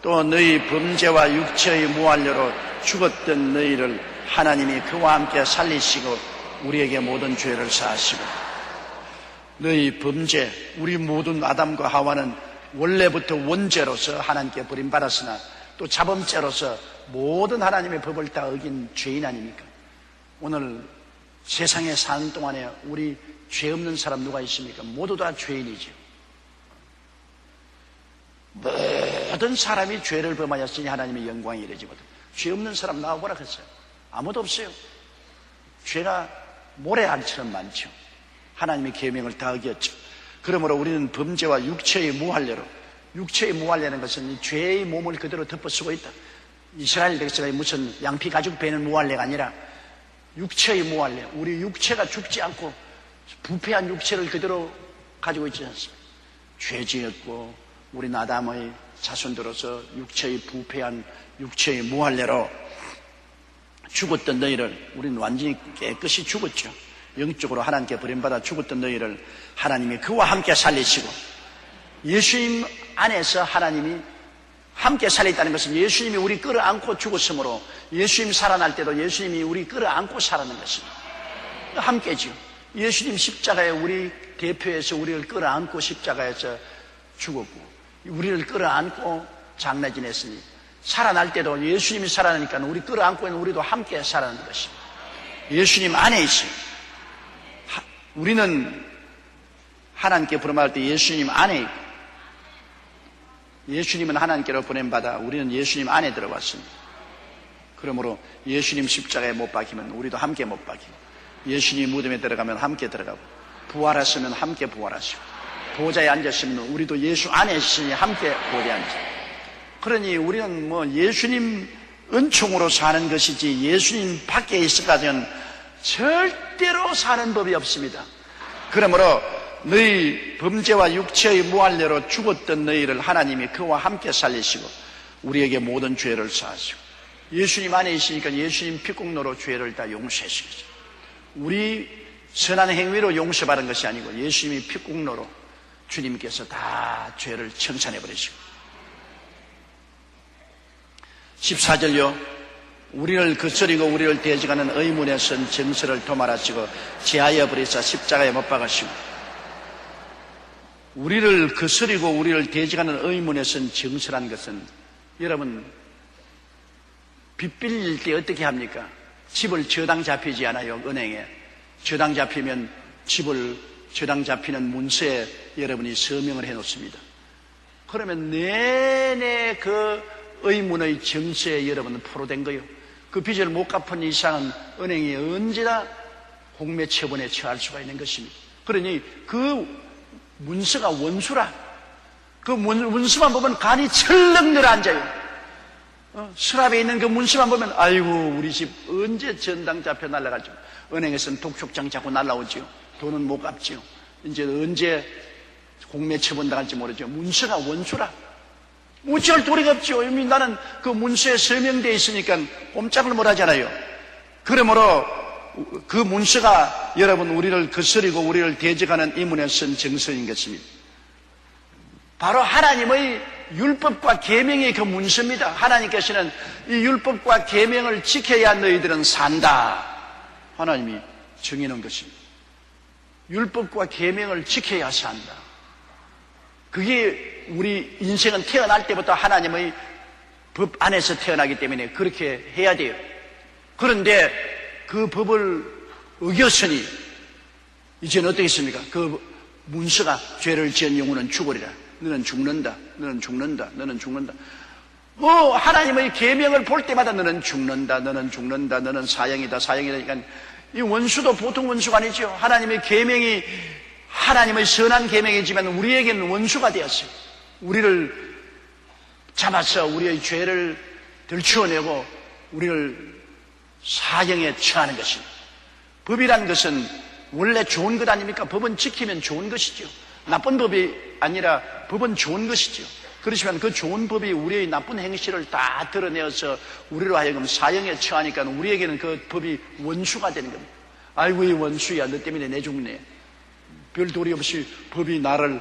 또 너희 범죄와 육체의 무한료로 죽었던 너희를 하나님이 그와 함께 살리시고 우리에게 모든 죄를 사하시고 너희 범죄, 우리 모든 아담과 하와는 원래부터 원죄로서 하나님께 버림받았으나 또 자범죄로서 모든 하나님의 법을 다 어긴 죄인 아닙니까? 오늘 세상에 사는 동안에 우리 죄 없는 사람 누가 있습니까? 모두 다 죄인이죠. 모든 사람이 죄를 범하였으니 하나님의 영광이 이르지 못해. 죄 없는 사람 나와보라 했어요. 아무도 없어요. 죄가 모래알처럼 많죠. 하나님의 계명을 다 어겼죠. 그러므로 우리는 범죄와 육체의 무할례로, 육체의 무할례라는 것은 죄의 몸을 그대로 덮어쓰고 있다. 이스라엘 백성의 무슨 양피 가죽 베는 무할례가 아니라 육체의 무할례, 우리 육체가 죽지 않고 부패한 육체를 그대로 가지고 있지 않습니까? 죄 지었고 우리 아담의 자손들로서 육체의 부패한 육체의 무할례로 죽었던 너희를, 우리는 완전히 깨끗이 죽었죠. 영적으로 하나님께 버림받아 죽었던 너희를 하나님이 그와 함께 살리시고, 예수님 안에서 하나님이 함께 살렸다는 것은 예수님이 우리 끌어안고 죽었으므로 예수님 살아날 때도 예수님이 우리 끌어안고 살아난 것입니다. 함께죠. 예수님 십자가에 우리 대표해서 우리를 끌어안고 십자가에서 죽었고 우리를 끌어안고 장례 지냈으니 살아날 때도 예수님이 살아나니까 우리 끌어안고 있는 우리도 함께 살아나는 것입니다. 예수님 안에 있어요. 우리는 하나님께 부름할 때 예수님 안에 있고 예수님은 하나님께로 보냄받아 우리는 예수님 안에 들어왔습니다. 그러므로 예수님 십자가에 못 박히면 우리도 함께 못 박히고 예수님 무덤에 들어가면 함께 들어가고 부활하시면 함께 부활하시고 보좌에 앉으시면 우리도 예수 안에 있으니 함께 보좌에 앉으시고, 그러니 우리는 뭐 예수님 은총으로 사는 것이지 예수님 밖에 있을까지는 절대로 사는 법이 없습니다. 그러므로 너희 범죄와 육체의 무할례로 죽었던 너희를 하나님이 그와 함께 살리시고 우리에게 모든 죄를 사하시고 예수님 안에 있으니까 예수님 피공로로 죄를 다 용서하신 거죠. 우리 선한 행위로 용서받은 것이 아니고 예수님이 피공로로 주님께서 다 죄를 청산해 버리시고 14절요. 우리를 거스리고 우리를 대적하는 의문에 선 정서를 도말하시고 제하여 버리사 십자가에 못 박으시고 우리를 거스리고 우리를 대적하는 의문에 선 정서란 것은 여러분 빚 빌릴 때 어떻게 합니까? 집을 저당 잡히지 않아요. 은행에 저당 잡히면 집을 저당 잡히는 문서에 여러분이 서명을 해 놓습니다. 그러면 내내 그 의문의 정서에 여러분은 포로된 거예요. 그 빚을 못 갚은 이상은 은행이 언제나 공매처분에 처할 수가 있는 것입니다. 그러니 그 문서가 원수라. 그 문서만 보면 간이 철렁 내려앉아요. 서랍에 있는 그 문서만 보면 아이고 우리 집 언제 전당 잡혀 날아갈지. 은행에서는 독촉장 자꾸 날아오지요. 돈은 못 갚지요. 이제 언제 공매처분 당할지 모르죠. 문서가 원수라. 어찌할 도리가 없죠. 이미 나는 그 문서에 서명되어 있으니까 꼼짝을 못 하잖아요. 그러므로 그 문서가 여러분 우리를 거스리고 우리를 대적하는 이문에 쓴 정서인 것입니다. 바로 하나님의 율법과 계명의 그 문서입니다. 하나님께서는 이 율법과 계명을 지켜야 너희들은 산다. 하나님이 정해놓은 것입니다. 율법과 계명을 지켜야 산다. 그게 우리 인생은 태어날 때부터 하나님의 법 안에서 태어나기 때문에 그렇게 해야 돼요. 그런데 그 법을 어겼으니 이제는 어떻겠습니까? 그 문서가 죄를 지은 영혼은 죽으리라. 너는 죽는다. 너는 죽는다. 너는 죽는다. 하나님의 계명을 볼 때마다 너는 죽는다. 너는 죽는다. 너는 사형이다. 사형이다. 그러니까 이 원수도 보통 원수가 아니죠. 하나님의 계명이 하나님의 선한 계명이지만 우리에게는 원수가 되었어요. 우리를 잡아서 우리의 죄를 들추어내고 우리를 사형에 처하는 것입니다. 법이란 것은 원래 좋은 것 아닙니까? 법은 지키면 좋은 것이죠. 나쁜 법이 아니라 법은 좋은 것이죠. 그렇지만 그 좋은 법이 우리의 나쁜 행실을 다 드러내어서 우리로 하여금 사형에 처하니까 우리에게는 그 법이 원수가 되는 겁니다. 아이고 이 원수야 너 때문에 내 죽네. 별 도리 없이 법이 나를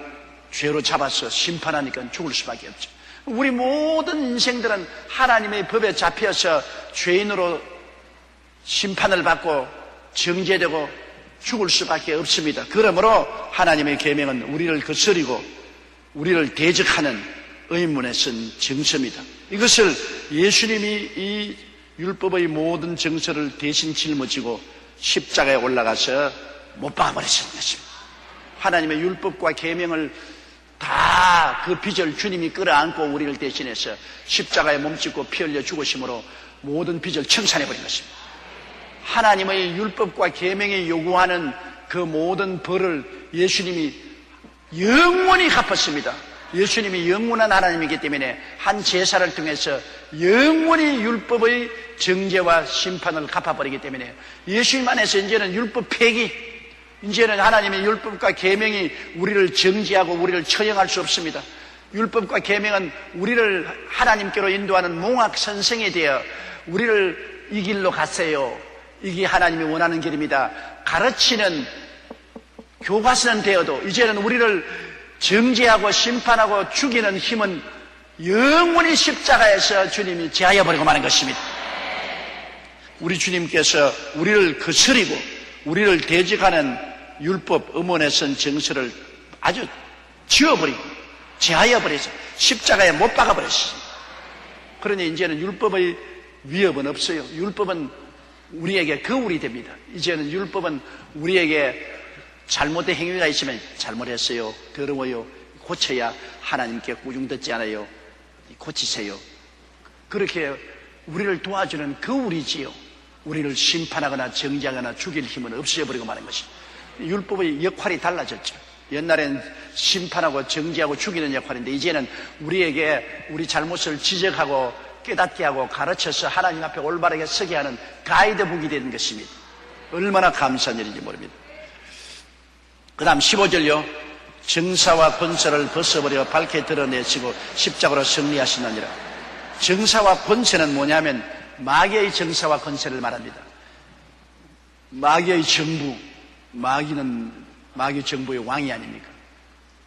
죄로 잡아서 심판하니까 죽을 수밖에 없죠. 우리 모든 인생들은 하나님의 법에 잡혀서 죄인으로 심판을 받고 정죄되고 죽을 수밖에 없습니다. 그러므로 하나님의 계명은 우리를 거스리고 우리를 대적하는 의문에 쓴 정서입니다. 이것을 예수님이 이 율법의 모든 정서를 대신 짊어지고 십자가에 올라가서 못 박아버리신 것입니다. 하나님의 율법과 계명을 다 그 빚을 주님이 끌어안고 우리를 대신해서 십자가에 몸짓고 피 흘려 죽으심으로 모든 빚을 청산해버린 것입니다. 하나님의 율법과 계명이 요구하는 그 모든 벌을 예수님이 영원히 갚았습니다. 예수님이 영원한 하나님이기 때문에 한 제사를 통해서 영원히 율법의 정죄와 심판을 갚아버리기 때문에 예수님 안에서 이제는 율법 폐기, 이제는 하나님의 율법과 계명이 우리를 정죄하고 우리를 처형할 수 없습니다. 율법과 계명은 우리를 하나님께로 인도하는 몽학 선생이 되어 우리를 이 길로 가세요. 이게 하나님이 원하는 길입니다. 가르치는 교과서는 되어도 이제는 우리를 정죄하고 심판하고 죽이는 힘은 영원히 십자가에서 주님이 제하여 버리고 마는 것입니다. 우리 주님께서 우리를 거스리고 우리를 대적하는 율법 음원에 쓴 정서를 아주 지워버리고 제하여 버려서 십자가에 못 박아버렸습니다. 그러니 이제는 율법의 위협은 없어요. 율법은 우리에게 거울이 됩니다. 이제는 율법은 우리에게 잘못된 행위가 있으면 잘못했어요, 더러워요, 고쳐야 하나님께 꾸중 듣지 않아요, 고치세요. 그렇게 우리를 도와주는 거울이지요. 우리를 심판하거나 정죄하거나 죽일 힘은 없애버리고 마는 것입니다. 율법의 역할이 달라졌죠. 옛날엔 심판하고 정죄하고 죽이는 역할인데 이제는 우리에게 우리 잘못을 지적하고 깨닫게 하고 가르쳐서 하나님 앞에 올바르게 서게 하는 가이드북이 되는 것입니다. 얼마나 감사한 일인지 모릅니다. 그 다음 15절요. 정사와 권세를 벗어버려 밝게 드러내시고 십자가로 승리하시느니라. 정사와 권세는 뭐냐면 마귀의 정사와 권세를 말합니다. 마귀의 정부, 마귀는 마귀 정부의 왕이 아닙니까?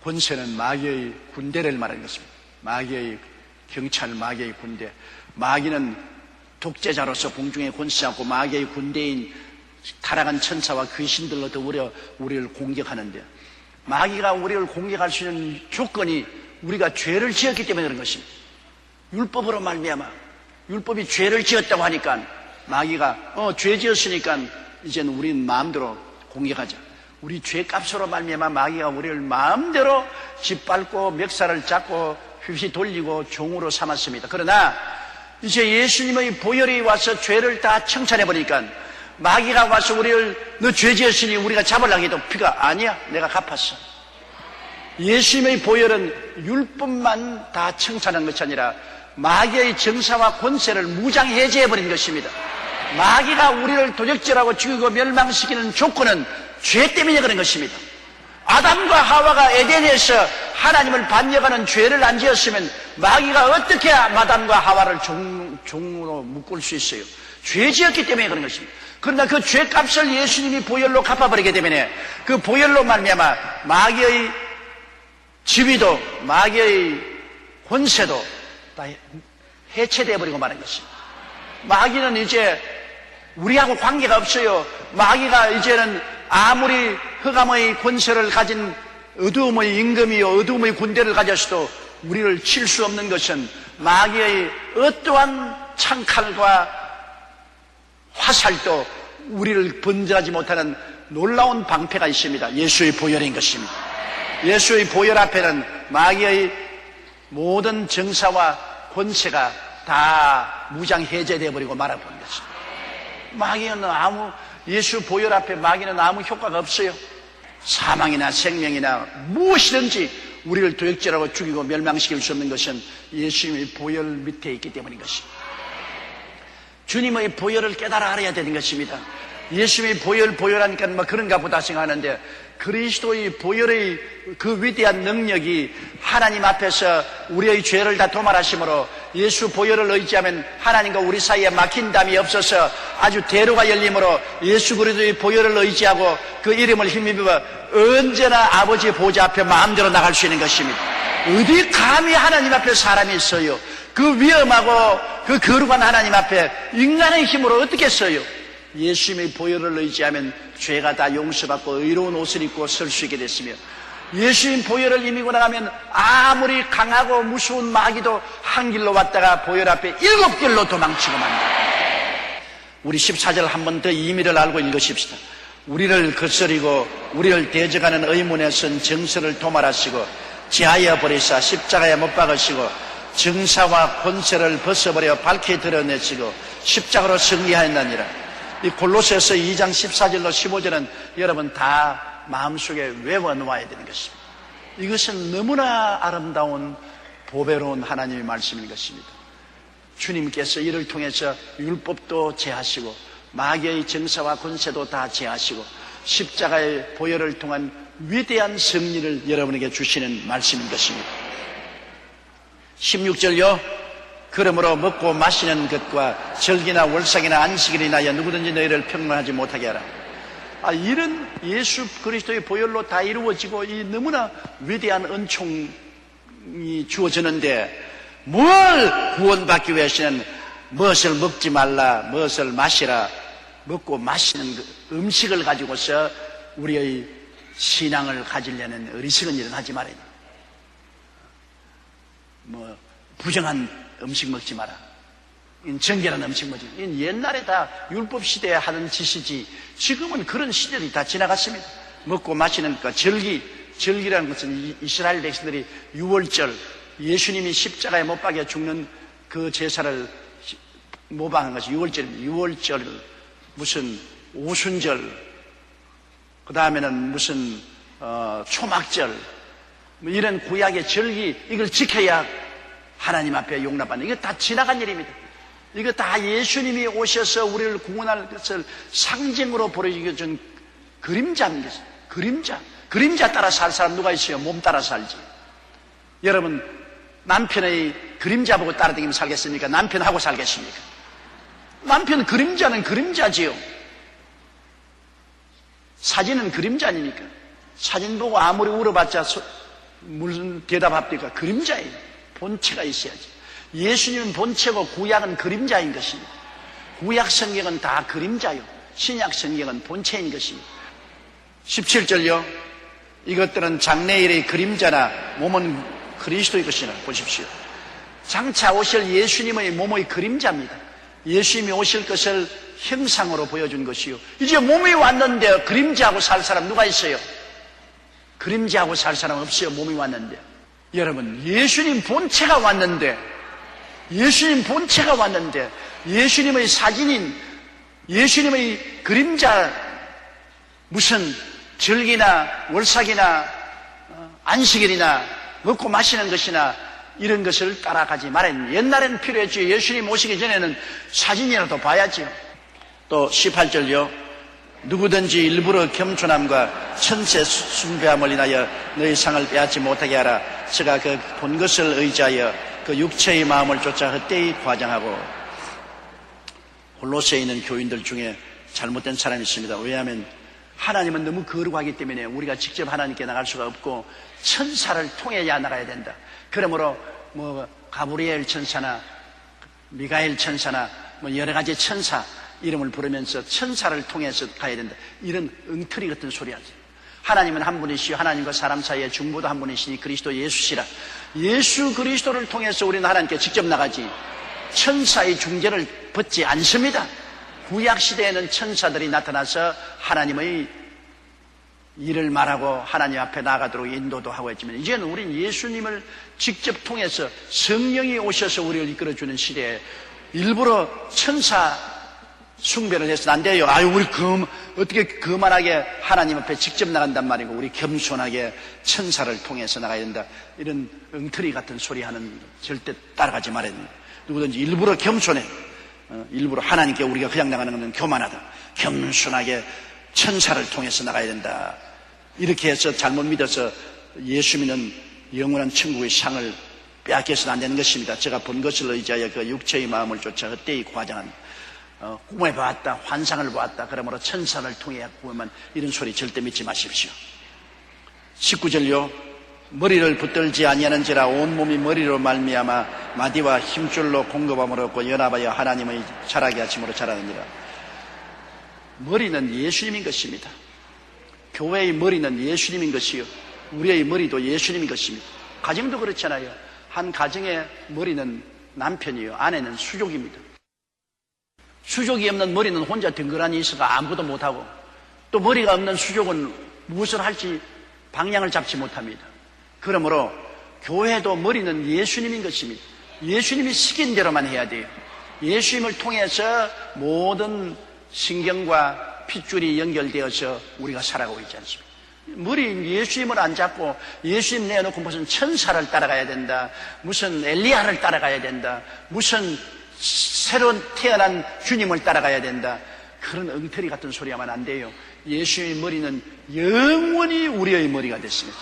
권세는 마귀의 군대를 말하는 것입니다. 마귀의 경찰, 마귀의 군대. 마귀는 독재자로서 공중에 권세하고 마귀의 군대인 타락한 천사와 귀신들로 더불어 우리를 공격하는데, 마귀가 우리를 공격할 수 있는 조건이 우리가 죄를 지었기 때문에 그런 것입니다. 율법으로 말미암아, 율법이 죄를 지었다고 하니까 마귀가 죄 지었으니까 이제는 우리는 마음대로 공격하자. 우리 죄값으로 말미암아 마귀가 우리를 마음대로 짓밟고 멱살을 잡고 휘휘 돌리고 종으로 삼았습니다. 그러나 이제 예수님의 보혈이 와서 죄를 다 청산해버리니까 마귀가 와서 우리를 너 죄 지었으니 우리가 잡으려고 해도 피가 아니야, 내가 갚았어. 예수님의 보혈은 율법만 다 청산한 것이 아니라 마귀의 정사와 권세를 무장해제해버린 것입니다. 마귀가 우리를 도적질하고 죽이고 멸망시키는 조건은 죄 때문에 그런 것입니다. 아담과 하와가 에덴에서 하나님을 반역하는 죄를 안 지었으면 마귀가 어떻게 아담과 하와를 종으로 묶을 수 있어요? 죄 지었기 때문에 그런 것입니다. 그러나 그 죄값을 예수님이 보혈로 갚아버리기 때문에 그 보혈로 말미암아 마귀의 지위도 마귀의 권세도 다 해체되어버리고 마는 것입니다. 마귀는 이제 우리하고 관계가 없어요. 마귀가 이제는 아무리 흑암의 권세를 가진 어두움의 임금이요 어두움의 군대를 가졌어도 우리를 칠 수 없는 것은 마귀의 어떠한 창칼과 화살도 우리를 번져하지 못하는 놀라운 방패가 있습니다. 예수의 보혈인 것입니다. 예수의 보혈 앞에는 마귀의 모든 정사와 권세가 다 무장 해제되어 버리고 말아버린 것입니다. 마귀는 예수 보혈 앞에 마귀는 아무 효과가 없어요. 사망이나 생명이나 무엇이든지 우리를 도역질하고 죽이고 멸망시킬 수 없는 것은 예수님의 보혈 밑에 있기 때문인 것입니다. 주님의 보혈을 깨달아 알아야 되는 것입니다. 예수님의 보혈하니까 그런가 보다 생각하는데, 그리스도의 보혈의 그 위대한 능력이 하나님 앞에서 우리의 죄를 다 도말하심으로 예수 보혈을 의지하면 하나님과 우리 사이에 막힌 담이 없어서 아주 대로가 열림으로 예수 그리스도의 보혈을 의지하고 그 이름을 힘입어 언제나 아버지 보좌 앞에 마음대로 나갈 수 있는 것입니다. 어디 감히 하나님 앞에 사람이 있어요? 그 위험하고 그 거룩한 하나님 앞에 인간의 힘으로 어떻게 써요? 예수님의 보혈을 의지하면 죄가 다 용서받고 의로운 옷을 입고 설 수 있게 됐으며, 예수님 보혈을 힘입고 나가면 아무리 강하고 무서운 마귀도 한 길로 왔다가 보혈 앞에 7길로 도망치고 맙니다. 우리 14절 한 번 더 의미를 알고 읽으십시다. 우리를 거스리고 우리를 대적하는 의문에 선 정서를 도말하시고 제하여 버리사 십자가에 못 박으시고 정사와 권세를 벗어버려 밝게 드러내시고 십자가로 승리하였느니라. 이 골로새서 2장 14절로 15절은 여러분 다 마음속에 외워놓아야 되는 것입니다. 이것은 너무나 아름다운 보배로운 하나님의 말씀인 것입니다. 주님께서 이를 통해서 율법도 제하시고 마귀의 정사와 권세도 다 제하시고 십자가의 보혈을 통한 위대한 승리를 여러분에게 주시는 말씀인 것입니다. 16절요. 그러므로 먹고 마시는 것과 절기나 월삭이나 안식일을 인하여 누구든지 너희를 평론하지 못하게 하라. 이런 예수 그리스도의 보혈로 다 이루어지고 이 너무나 위대한 은총이 주어지는데, 뭘 구원받기 위해서는 무엇을 먹지 말라, 무엇을 마시라, 먹고 마시는 음식을 가지고서 우리의 신앙을 가지려는 어리석은 일은 하지 말아야 돼. 부정한 음식 먹지 마라, 정결한 음식 먹지 마라. 옛날에 다 율법 시대에 하는 짓이지 지금은 그런 시절이 다 지나갔습니다. 먹고 마시는 것, 절기라는 것은 이스라엘 백성들이 유월절, 예수님이 십자가에 못 박혀 죽는 그 제사를 모방한 것이 유월절, 무슨 오순절, 그 다음에는 무슨 초막절, 이런 구약의 절기, 이걸 지켜야 하나님 앞에 용납받는, 이거 다 지나간 일입니다. 이거 다 예수님이 오셔서 우리를 구원할 것을 상징으로 보여준 그림자입니다. 그림자 따라 살 사람 누가 있어요? 몸 따라 살지. 여러분, 남편의 그림자 보고 따라다니면 살겠습니까? 남편하고 살겠습니까? 남편 그림자는 그림자지요. 사진은 그림자 아닙니까? 사진 보고 아무리 울어봤자 무슨 대답합니까? 그림자예요. 본체가 있어야지. 예수님은 본체고 구약은 그림자인 것입니다. 구약 성경은 다 그림자요. 신약 성경은 본체인 것입니다. 17절요. 이것들은 장래일의 그림자나 몸은 그리스도의 것이나 보십시오. 장차 오실 예수님의 몸의 그림자입니다. 예수님이 오실 것을 형상으로 보여준 것이요. 이제 몸이 왔는데 그림자하고 살 사람 누가 있어요? 그림자하고 살 사람 없어요. 몸이 왔는데. 여러분, 예수님 본체가 왔는데, 예수님의 사진인 예수님의 그림자, 무슨 절기나 월삭이나 안식일이나 먹고 마시는 것이나 이런 것을 따라가지 말아야. 옛날에는 필요했죠. 예수님 오시기 전에는 사진이라도 봐야지요. 또 18절요. 누구든지 일부러 겸손함과 천세 숭배함을 인하여 너희 상을 빼앗지 못하게 하라. 제가 그 본 것을 의지하여 그 육체의 마음을 쫓아 헛되이 과장하고. 홀로새에 있는 교인들 중에 잘못된 사람이 있습니다. 왜냐하면 하나님은 너무 거룩하기 때문에 우리가 직접 하나님께 나갈 수가 없고 천사를 통해야 나가야 된다. 그러므로 가브리엘 천사나 미가엘 천사나 여러 가지 천사 이름을 부르면서 천사를 통해서 가야 된다. 이런 엉터리 같은 소리 하죠. 하나님은 한 분이시요 하나님과 사람 사이의 중보도 한 분이시니 그리스도 예수시라. 예수 그리스도를 통해서 우리는 하나님께 직접 나가지 천사의 중재를 받지 않습니다. 구약시대에는 천사들이 나타나서 하나님의 일을 말하고 하나님 앞에 나가도록 인도도 하고 했지만 이제는 우리는 예수님을 직접 통해서 성령이 오셔서 우리를 이끌어주는 시대에 일부러 천사 숭배를 해서는 안 돼요. 우리 어떻게 거만하게 하나님 앞에 직접 나간단 말이고 우리 겸손하게 천사를 통해서 나가야 된다. 이런 엉터리 같은 소리 하는 절대 따라가지 말아야 됩니다. 누구든지 일부러 겸손해. 일부러 하나님께 우리가 그냥 나가는 것은 교만하다. 겸손하게 천사를 통해서 나가야 된다. 이렇게 해서 잘못 믿어서 예수 믿는 영원한 천국의 상을 빼앗겨서는 안 되는 것입니다. 제가 본 것을 의지하여 그 육체의 마음을 쫓아 헛되이 과장한 꿈을 보았다, 환상을 보았다. 그러므로 천사를 통해 구원만 이런 소리 절대 믿지 마십시오. 19절요. 머리를 붙들지 아니하는지라 온몸이 머리로 말미암아 마디와 힘줄로 공급함을 얻고 연합하여 하나님의 자라게 하심으로 자라느니라. 머리는 예수님인 것입니다. 교회의 머리는 예수님인 것이요 우리의 머리도 예수님인 것입니다. 가정도 그렇잖아요. 한 가정의 머리는 남편이요 아내는 수족입니다. 수족이 없는 머리는 혼자 덩그러니 있어가 아무것도 못하고 또 머리가 없는 수족은 무엇을 할지 방향을 잡지 못합니다. 그러므로 교회도 머리는 예수님인 것입니다. 예수님이 시킨 대로만 해야 돼요. 예수님을 통해서 모든 신경과 핏줄이 연결되어서 우리가 살아가고 있지 않습니까? 머리 예수님을 안 잡고 예수님 내놓고 무슨 천사를 따라가야 된다, 무슨 엘리야를 따라가야 된다, 무슨 새로 태어난 주님을 따라가야 된다, 그런 엉터리 같은 소리 하면 안 돼요. 예수님의 머리는 영원히 우리의 머리가 됐습니다.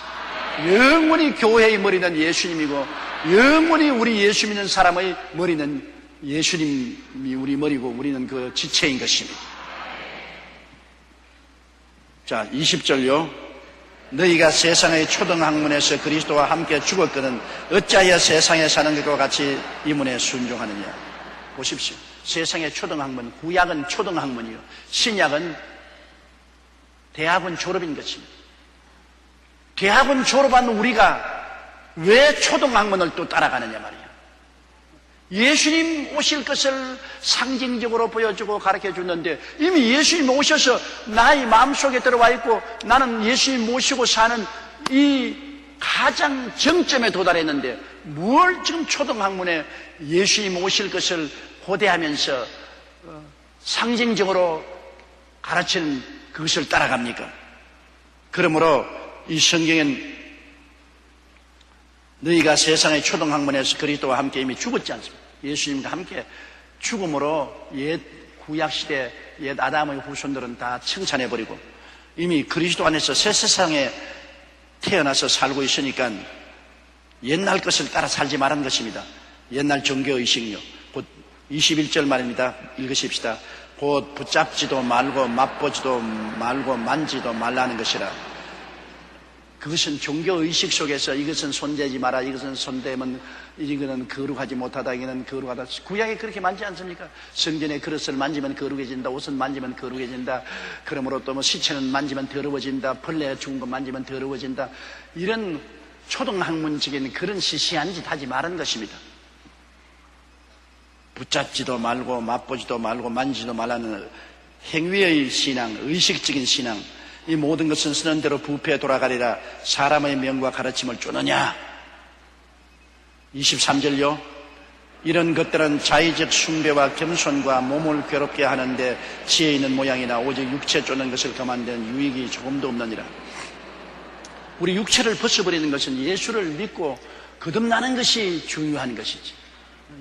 영원히 교회의 머리는 예수님이고 영원히 우리 예수 믿는 사람의 머리는 예수님이 우리 머리고 우리는 그 지체인 것입니다. 자, 20절요. 너희가 세상의 초등학문에서 그리스도와 함께 죽었거든 어찌하여 세상에 사는 것과 같이 이 문에 순종하느냐. 보십시오. 세상의 초등학문, 구약은 초등학문이요 신약은 대학원 졸업인 것입니다. 대학원 졸업한 우리가 왜 초등학문을 또 따라가느냐 말이야. 예수님 오실 것을 상징적으로 보여주고 가르쳐 줬는데 이미 예수님 오셔서 나의 마음속에 들어와 있고 나는 예수님 모시고 사는 이 가장 정점에 도달했는데 뭘 지금 초등학문에 예수님 오실 것을 고대하면서 상징적으로 가르치는 그것을 따라갑니까? 그러므로 이 성경엔 너희가 세상의 초등학문에서 그리스도와 함께 이미 죽었지 않습니까? 예수님과 함께 죽음으로 옛 구약시대 옛 아담의 후손들은 다 청산해버리고 이미 그리스도 안에서 새 세상에 태어나서 살고 있으니까 옛날 것을 따라 살지 말은 것입니다. 옛날 종교의식요 곧 21절 말입니다. 읽으십시다. 곧 붙잡지도 말고 맛보지도 말고 만지도 말라는 것이라. 그것은 종교의식 속에서 이것은 손대지 마라, 이것은 손대면 이거는 거룩하지 못하다, 이거는 거룩하다. 구약에 그렇게 만지 않습니까? 성전의 그릇을 만지면 거룩해진다, 옷은 만지면 거룩해진다, 그러므로 또 뭐 시체는 만지면 더러워진다, 벌레 죽은 거 만지면 더러워진다, 이런 초등학문적인 그런 시시한 짓 하지 말은 것입니다. 붙잡지도 말고 맛보지도 말고 만지지도 말라는 행위의 신앙, 의식적인 신앙, 이 모든 것은 쓰는 대로 부패에 돌아가리라. 사람의 명과 가르침을 쫓느냐. 23절요. 이런 것들은 자의적 숭배와 겸손과 몸을 괴롭게 하는데 지혜 있는 모양이나 오직 육체 쫓는 것을 그만둔 유익이 조금도 없느니라. 우리 육체를 벗어버리는 것은 예수를 믿고 거듭나는 것이 중요한 것이지.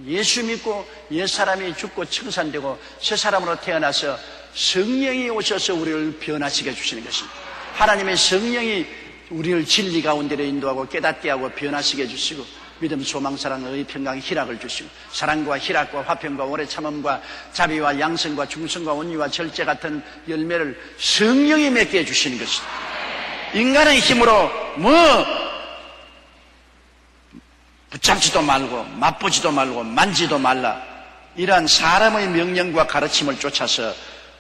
예수 믿고 옛사람이 죽고 청산되고 새 사람으로 태어나서 성령이 오셔서 우리를 변화시켜 주시는 것입니다. 하나님의 성령이 우리를 진리 가운데로 인도하고 깨닫게 하고 변화시켜 주시고 믿음, 소망, 사랑, 의, 평강, 희락을 주시고 사랑과 희락과 화평과 오래 참음과 자비와 양성과 중성과 온유와 절제 같은 열매를 성령이 맺게 해주시는 것입니다. 인간의 힘으로 붙잡지도 말고 맛보지도 말고 만지도 말라, 이러한 사람의 명령과 가르침을 쫓아서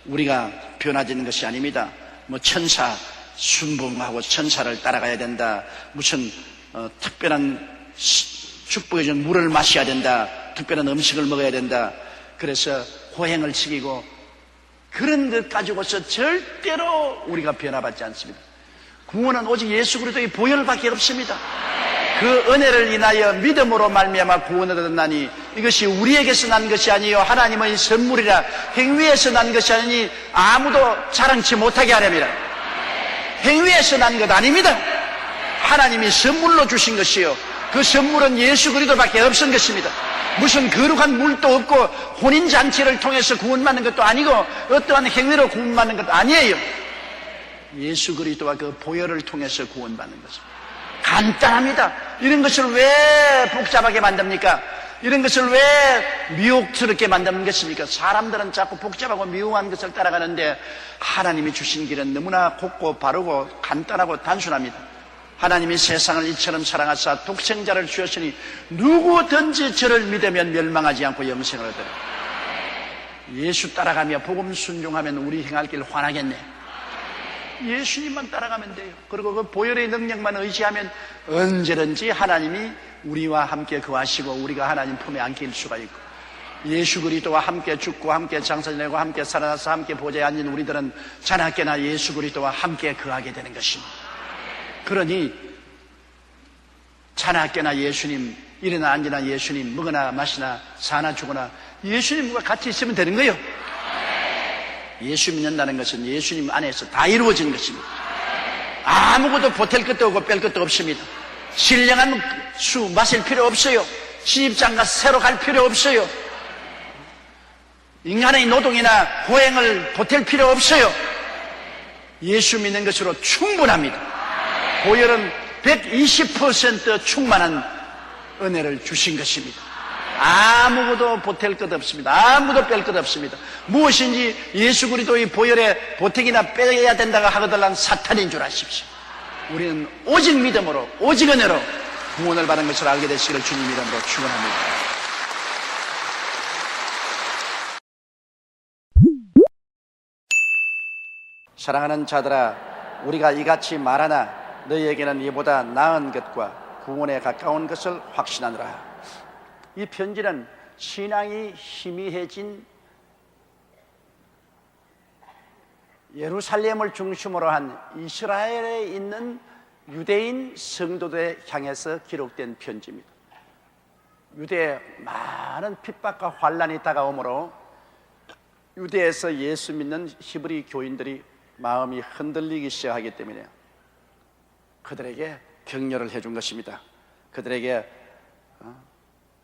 우리가 변화되는 것이 아닙니다. 천사 순봉하고 천사를 따라가야 된다, 무슨 특별한 축복해 준 물을 마셔야 된다, 특별한 음식을 먹어야 된다, 그래서 호행을 지키고 그런 것 가지고서 절대로 우리가 변화받지 않습니다. 구원은 오직 예수 그리스도의 보혈밖에 없습니다. 그 은혜를 인하여 믿음으로 말미암아 구원을 얻었나니 이것이 우리에게서 난 것이 아니요 하나님의 선물이라. 행위에서 난 것이 아니니 아무도 자랑치 못하게 하렵니다. 행위에서 난 것 아닙니다. 하나님이 선물로 주신 것이요, 그 선물은 예수 그리스도밖에 없은 것입니다. 무슨 거룩한 물도 없고 혼인잔치를 통해서 구원받는 것도 아니고 어떠한 행위로 구원받는 것도 아니에요. 예수 그리스도와 그 보혈을 통해서 구원받는 것입니다. 간단합니다. 이런 것을 왜 복잡하게 만듭니까? 이런 것을 왜 미혹스럽게 만드는 것입니까? 사람들은 자꾸 복잡하고 미혹한 것을 따라가는데 하나님이 주신 길은 너무나 곱고 바르고 간단하고 단순합니다. 하나님이 세상을 이처럼 사랑하사 독생자를 주셨으니 누구든지 저를 믿으면 멸망하지 않고 영생을 얻으라. 예수 따라가며 복음 순종하면 우리 행할 길 환하겠네. 예수님만 따라가면 돼요. 그리고 그 보혈의 능력만 의지하면 언제든지 하나님이 우리와 함께 거하시고 우리가 하나님 품에 안길 수가 있고, 예수 그리스도와 함께 죽고 함께 장사지내고 함께 살아나서 함께 보좌에 앉은 우리들은 자나깨나 예수 그리스도와 함께 거하게 되는 것입니다. 그러니 자나깨나 예수님, 일어나 앉으나 예수님, 먹으나 마시나 사나 죽으나 예수님과 같이 있으면 되는 거예요. 예수 믿는다는 것은 예수님 안에서 다 이루어지는 것입니다. 아무것도 보탤 것도 없고 뺄 것도 없습니다. 신령한 수 마실 필요 없어요. 시집장가 새로 갈 필요 없어요. 인간의 노동이나 호행을 보탤 필요 없어요. 예수 믿는 것으로 충분합니다. 보혈은 120% 충만한 은혜를 주신 것입니다. 아무것도 보탤 것 없습니다. 아무도 뺄 것 없습니다. 무엇인지 예수 그리스도의 보혈에 보태기나 빼야 된다고 하거들란 사탄인 줄 아십시오. 우리는 오직 믿음으로 오직 은혜로 구원을 받은 것을 알게 되시기를 주님 이름으로 축원합니다. 사랑하는 자들아, 우리가 이같이 말하나 너희에게는 이보다 나은 것과 구원에 가까운 것을 확신하노라. 이 편지는 신앙이 희미해진 예루살렘을 중심으로 한 이스라엘에 있는 유대인 성도들에 향해서 기록된 편지입니다. 유대에 많은 핍박과 환란이 다가오므로 유대에서 예수 믿는 히브리 교인들이 마음이 흔들리기 시작하기 때문에 그들에게 격려를 해준 것입니다. 그들에게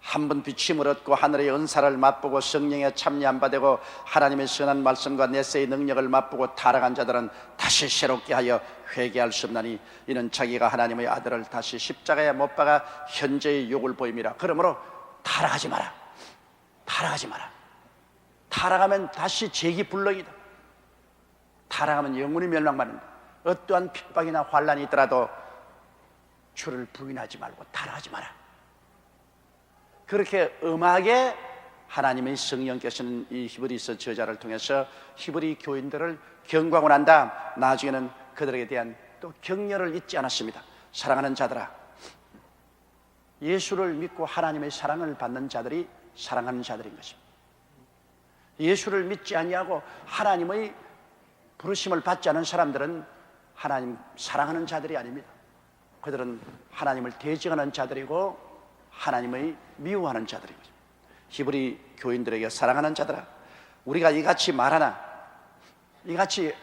한 번 비침을 얻고 하늘의 은사를 맛보고 성령에 참여 안 받고 하나님의 선한 말씀과 내세의 능력을 맛보고 타락한 자들은 다시 새롭게 하여 회개할 수 없나니 이는 자기가 하나님의 아들을 다시 십자가에 못 박아 현재의 욕을 보임이라. 그러므로 타락하지 마라. 타락하지 마라. 타락하면 다시 재기 불능이다. 타락하면 영원히 멸망받는다. 어떠한 핍박이나 환란이 있더라도 주를 부인하지 말고 타락하지 마라. 그렇게 엄하게 하나님의 성령께서는 이 히브리서 저자를 통해서 히브리 교인들을 경고하고 난 다음 나중에는 그들에게 대한 또 격려를 잊지 않았습니다. 사랑하는 자들아, 예수를 믿고 하나님의 사랑을 받는 자들이 사랑하는 자들인 것입니다. 예수를 믿지 아니하고 하나님의 부르심을 받지 않은 사람들은 하나님 사랑하는 자들이 아닙니다. 그들은 하나님을 대적하는 자들이고 하나님의 미워하는 자들인 것입니다. 히브리 교인들에게 사랑하는 자들아, 우리가 이같이 말하나, 이같이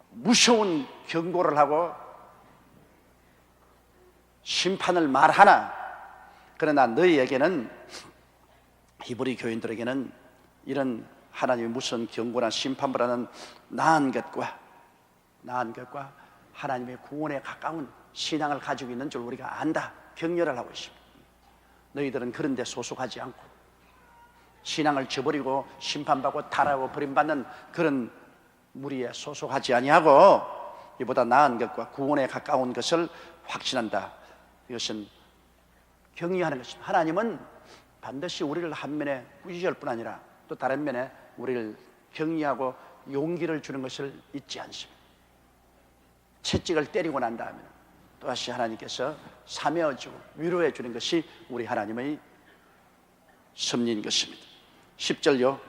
무서운 경고를 하고 심판을 말하나, 그러나 너희에게는, 히브리 교인들에게는 이런 하나님의 무슨 경고나 심판보다는 나은 것과 하나님의 구원에 가까운 신앙을 가지고 있는 줄 우리가 안다. 격려를 하고 있습니다. 너희들은 그런 데 소속하지 않고 신앙을 저버리고 심판받고 타락하고 버림받는 그런 무리에 소속하지 아니하고 이보다 나은 것과 구원에 가까운 것을 확신한다. 이것은 격려하는 것입니다. 하나님은 반드시 우리를 한 면에 꾸짖을 뿐 아니라 또 다른 면에 우리를 격려하고 용기를 주는 것을 잊지 않습니다. 채찍을 때리고 난 다음에 또다시 하나님께서 사메어주고 위로해 주는 것이 우리 하나님의 섭리인 것입니다. 10절요.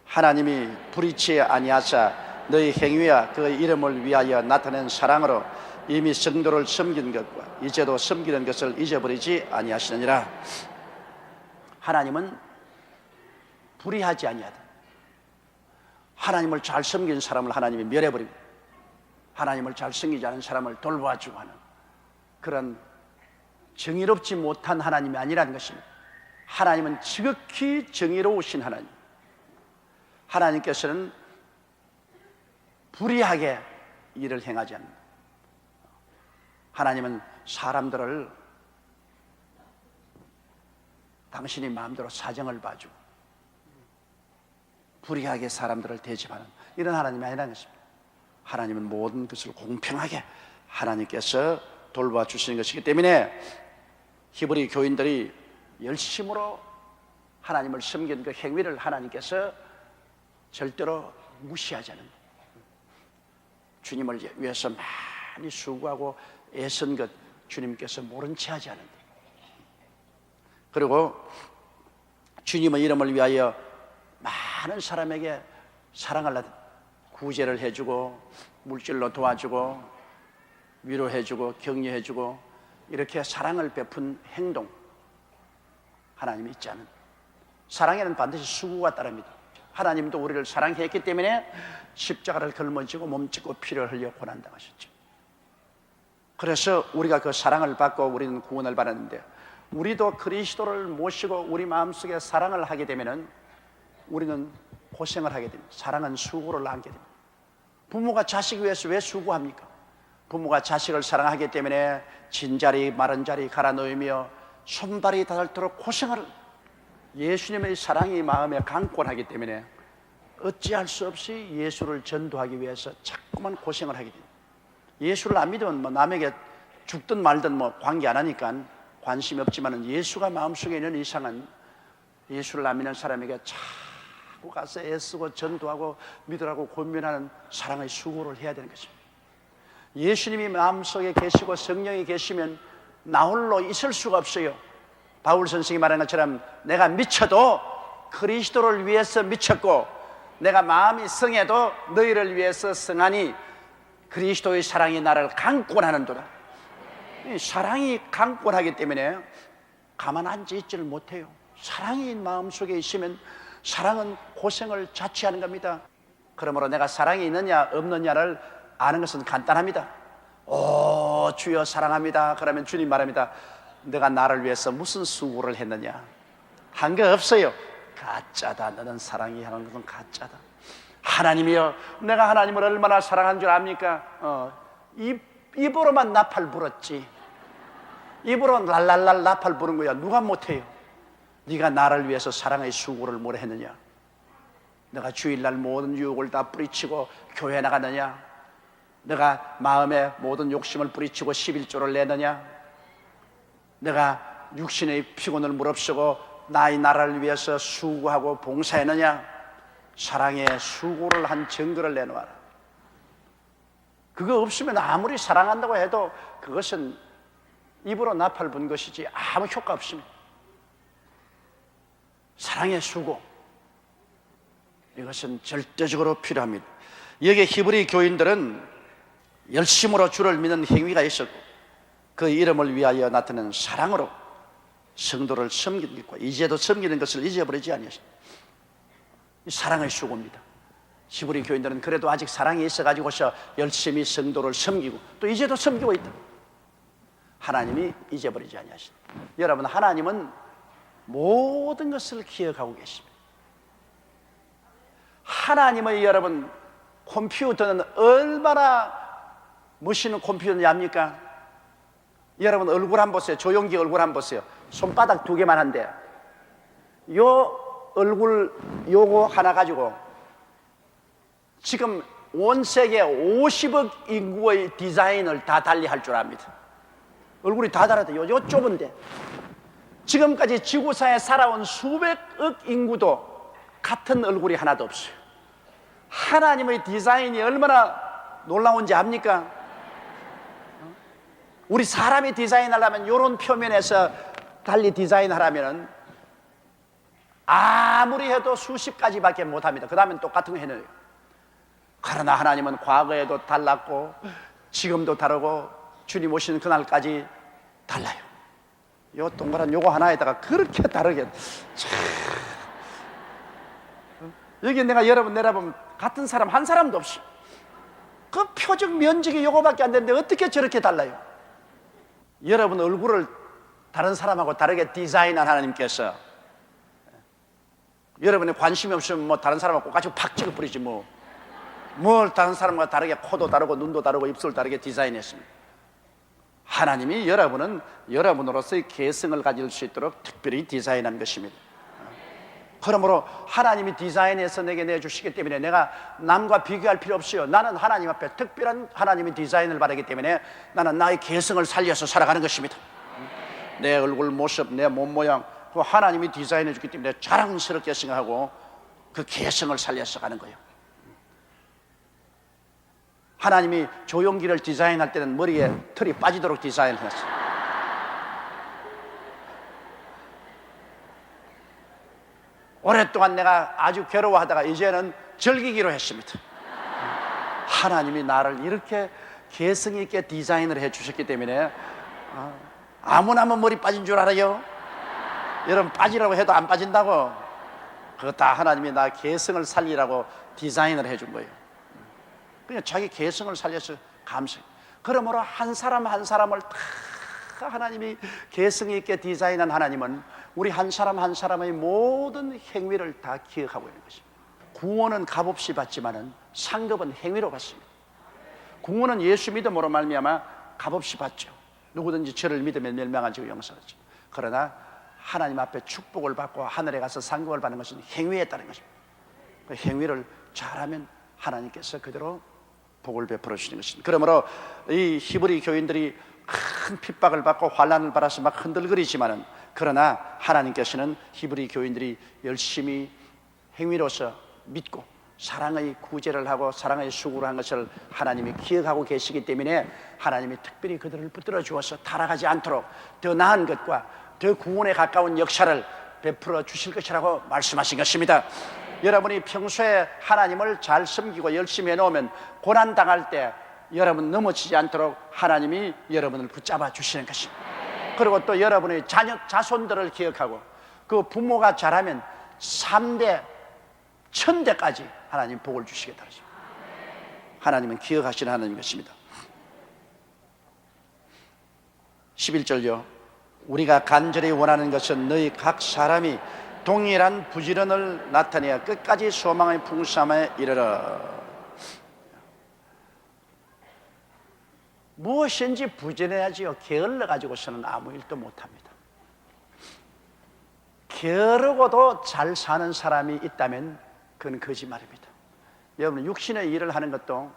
하나님이 불의치 아니하사 너희 행위와 그 이름을 위하여 나타낸 사랑으로 이미 성도를 섬긴 것과 이제도 섬기는 것을 잊어버리지 아니하시느니라. 하나님은 불의하지 아니하다. 하나님을 잘 섬긴 사람을 하나님이 멸해버리고 하나님을 잘 섬기지 않은 사람을 돌봐주고 하는 그런 정의롭지 못한 하나님이 아니라는 것입니다. 하나님은 지극히 정의로우신 하나님. 하나님께서는 불의하게 일을 행하지 않는다. 하나님은 사람들을 당신이 마음대로 사정을 봐주고 불의하게 사람들을 대접하는 이런 하나님이 아니라는 것입니다. 하나님은 모든 것을 공평하게 하나님께서 돌봐주시는 것이기 때문에 히브리 교인들이 열심으로 하나님을 섬긴 그 행위를 하나님께서 절대로 무시하지 않는다. 주님을 위해서 많이 수고하고 애쓴 것 주님께서 모른 채 하지 않는다. 그리고 주님의 이름을 위하여 많은 사람에게 사랑을 구제를 해주고 물질로 도와주고 위로해주고 격려해주고 이렇게 사랑을 베푼 행동, 하나님이 있지 않은 사랑에는 반드시 수고가 따릅니다. 하나님도 우리를 사랑했기 때문에 십자가를 걸머지고 몸짓고 피를 흘려 고난당하셨죠. 그래서 우리가 그 사랑을 받고 우리는 구원을 받았는데, 우리도 그리스도를 모시고 우리 마음속에 사랑을 하게 되면은 우리는 고생을 하게 됩니다. 사랑은 수고를 안게 됩니다. 부모가 자식 위해서 왜 수고합니까? 부모가 자식을 사랑하기 때문에 진자리 마른 자리 갈아 놓으며 손발이 닳도록 고생을, 예수님의 사랑이 마음에 강권하기 때문에 어찌할 수 없이 예수를 전도하기 위해서 자꾸만 고생을 하게 됩니다. 예수를 안 믿으면 뭐 남에게 죽든 말든 뭐 관계 안 하니까 관심이 없지만 예수가 마음속에 있는 이상은 예수를 안 믿는 사람에게 자꾸 가서 애쓰고 전도하고 믿으라고 권면하는 사랑의 수고를 해야 되는 것입니다. 예수님이 마음속에 계시고 성령이 계시면 나 홀로 있을 수가 없어요. 바울 선생이 말한 것처럼 내가 미쳐도 그리스도를 위해서 미쳤고 내가 마음이 성해도 너희를 위해서 성하니 그리스도의 사랑이 나를 강권하는도다. 사랑이 강권하기 때문에 가만 앉아 있지를 못해요. 사랑이 마음속에 있으면 사랑은 고생을 자취하는 겁니다. 그러므로 내가 사랑이 있느냐 없느냐를 아는 것은 간단합니다. 오 주여 사랑합니다. 그러면 주님 말합니다. 내가 나를 위해서 무슨 수고를 했느냐? 한 거 없어요. 가짜다. 너는 사랑이 하는 것은 가짜다. 하나님이여, 내가 하나님을 얼마나 사랑한 줄 압니까? 입으로만 나팔 불었지. 입으로 랄랄랄 나팔 부른 거야. 누가 못해요? 네가 나를 위해서 사랑의 수고를 뭘 했느냐? 내가 주일날 모든 유혹을 다 뿌리치고 교회 나가느냐? 내가 마음에 모든 욕심을 뿌리치고 11조를 내느냐? 내가 육신의 피곤을 무릅쓰고 나의 나라를 위해서 수고하고 봉사했느냐? 사랑의 수고를 한 증거를 내놓아라. 그거 없으면 아무리 사랑한다고 해도 그것은 입으로 나팔 분 것이지 아무 효과 없습니다. 사랑의 수고, 이것은 절대적으로 필요합니다. 여기 히브리 교인들은 열심으로 주를 믿는 행위가 있었고 그 이름을 위하여 나타내는 사랑으로 성도를 섬기는 것과 이제도 섬기는 것을 잊어버리지 아니하십니다. 사랑의 수고입니다. 히브리 교인들은 그래도 아직 사랑이 있어가지고서 열심히 성도를 섬기고 또 이제도 섬기고 있다. 하나님이 잊어버리지 아니하십니다. 여러분, 하나님은 모든 것을 기억하고 계십니다. 하나님의 여러분 컴퓨터는 얼마나 멋있는 컴퓨터인지 압니까? 여러분 얼굴 한번 보세요. 조용기 얼굴 한번 보세요. 손바닥 2개만 한데 요 얼굴 요거 하나 가지고 지금 온 세계 50억 인구의 디자인을 다 달리할 줄 압니다. 얼굴이 다 다르다. 요 좁은데 지금까지 지구상에 살아온 수백억 인구도 같은 얼굴이 하나도 없어요. 하나님의 디자인이 얼마나 놀라운지 압니까? 우리 사람이 디자인하려면 이런 표면에서 달리 디자인하려면 아무리 해도 수십 가지밖에 못합니다. 그 다음엔 똑같은 거 해내요. 그러나 하나님은 과거에도 달랐고 지금도 다르고 주님 오시는 그날까지 달라요. 요 동그란 요거 하나에다가 그렇게 다르게 여기 내가 여러분 내려보면 같은 사람 한 사람도 없어. 그 표적 면적이 요거밖에 안 되는데 어떻게 저렇게 달라요? 여러분 얼굴을 다른 사람하고 다르게 디자인한 하나님께서 여러분이 관심이 없으면 뭐 다른 사람하고 가지고 팍 찍어버리지 뭘 다른 사람과 다르게 코도 다르고 눈도 다르고 입술도 다르게 디자인했습니다. 하나님이 여러분은 여러분으로서의 개성을 가질 수 있도록 특별히 디자인한 것입니다. 그러므로 하나님이 디자인해서 내게 내주시기 때문에 내가 남과 비교할 필요 없어요. 나는 하나님 앞에 특별한 하나님의 디자인을 바라기 때문에 나는 나의 개성을 살려서 살아가는 것입니다. 내 얼굴 모습, 내 몸 모양 그 하나님이 디자인해 주기 때문에 자랑스럽게 생각하고 그 개성을 살려서 가는 거예요. 하나님이 조용기를 디자인할 때는 머리에 털이 빠지도록 디자인을 했어요. 오랫동안 내가 아주 괴로워하다가 이제는 즐기기로 했습니다. 하나님이 나를 이렇게 개성 있게 디자인을 해 주셨기 때문에 아무나 머리 빠진 줄 알아요? 여러분 빠지라고 해도 안 빠진다고. 그거 다 하나님이 나 개성을 살리라고 디자인을 해준 거예요. 그냥 자기 개성을 살려서 감사해요. 그러므로 한 사람 한 사람을 다 하나님이 개성 있게 디자인한 하나님은 우리 한 사람 한 사람의 모든 행위를 다 기억하고 있는 것입니다. 구원은 값없이 받지만은 상급은 행위로 받습니다. 구원은 예수 믿음으로 말미암아 값없이 받죠. 누구든지 저를 믿으면 멸망하지 영생하죠. 그러나 하나님 앞에 축복을 받고 하늘에 가서 상급을 받는 것은 행위에 따른 것입니다. 그 행위를 잘하면 하나님께서 그대로 복을 베풀어 주시는 것입니다. 그러므로 이 히브리 교인들이 큰 핍박을 받고 환난을 받아서 막 흔들거리지만은 그러나 하나님께서는 히브리 교인들이 열심히 행위로서 믿고 사랑의 구제를 하고 사랑의 수고를 한 것을 하나님이 기억하고 계시기 때문에 하나님이 특별히 그들을 붙들어 주어서 타락하지 않도록 더 나은 것과 더 구원에 가까운 역사를 베풀어 주실 것이라고 말씀하신 것입니다. 여러분이 평소에 하나님을 잘 섬기고 열심히 해놓으면 고난당할 때 여러분 넘어지지 않도록 하나님이 여러분을 붙잡아 주시는 것입니다. 그리고 또 여러분의 자손들을 기억하고 그 부모가 잘하면 3대, 1000대까지 하나님 복을 주시겠다. 하나님은 기억하시는 하나님 것입니다. 11절요. 우리가 간절히 원하는 것은 너희 각 사람이 동일한 부지런을 나타내어 끝까지 소망의 풍성함에 이르러. 무엇인지 부지런해야지요. 게을러 가지고서는 아무 일도 못합니다. 게으르고도 잘 사는 사람이 있다면 그건 거짓말입니다. 여러분, 육신의 일을 하는 것도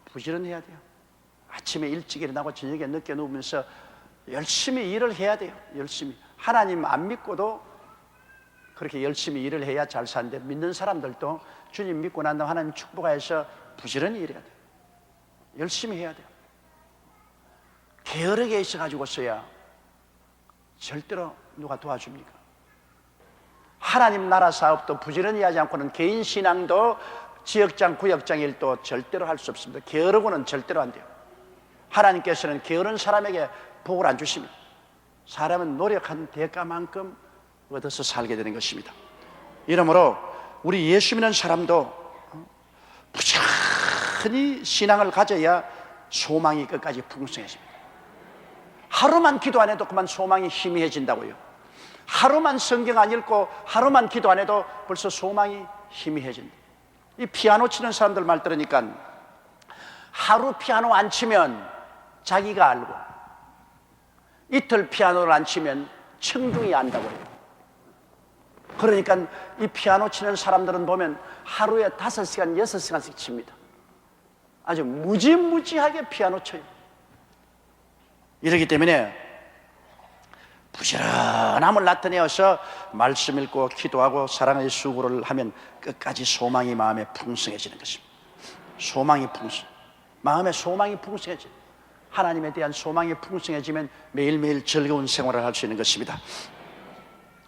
부지런해야 돼요. 아침에 일찍 일어나고 저녁에 늦게 누우면서 열심히 일을 해야 돼요. 열심히. 하나님 안 믿고도 그렇게 열심히 일을 해야 잘 사는데, 믿는 사람들도 주님 믿고 난 다음 하나님 축복하여서 부지런히 일해야 돼요. 열심히 해야 돼요. 게으르게 있어가지고서야 절대로 누가 도와줍니까? 하나님 나라 사업도 부지런히 하지 않고는 개인 신앙도 지역장, 구역장 일도 절대로 할 수 없습니다. 게으르고는 절대로 안 돼요. 하나님께서는 게으른 사람에게 복을 안 주십니다. 사람은 노력한 대가만큼 얻어서 살게 되는 것입니다. 이러므로 우리 예수 믿는 사람도 부지런히 신앙을 가져야 소망이 끝까지 풍성해집니다. 하루만 기도 안 해도 그만 소망이 희미해진다고요. 하루만 성경 안 읽고 하루만 기도 안 해도 벌써 소망이 희미해진다. 이 피아노 치는 사람들 말 들으니까 하루 피아노 안 치면 자기가 알고, 이틀 피아노를 안 치면 청중이 안다고 해요. 그러니까 이 피아노 치는 사람들은 보면 하루에 5시간, 6시간씩 칩니다. 아주 무지무지하게 피아노 쳐요. 이러기 때문에 부지런함을 나타내어서 말씀 읽고 기도하고 사랑의 수고를 하면 끝까지 소망이 마음에 풍성해지는 것입니다. 소망이 풍성, 마음에 소망이 풍성해져. 하나님에 대한 소망이 풍성해지면 매일매일 즐거운 생활을 할 수 있는 것입니다.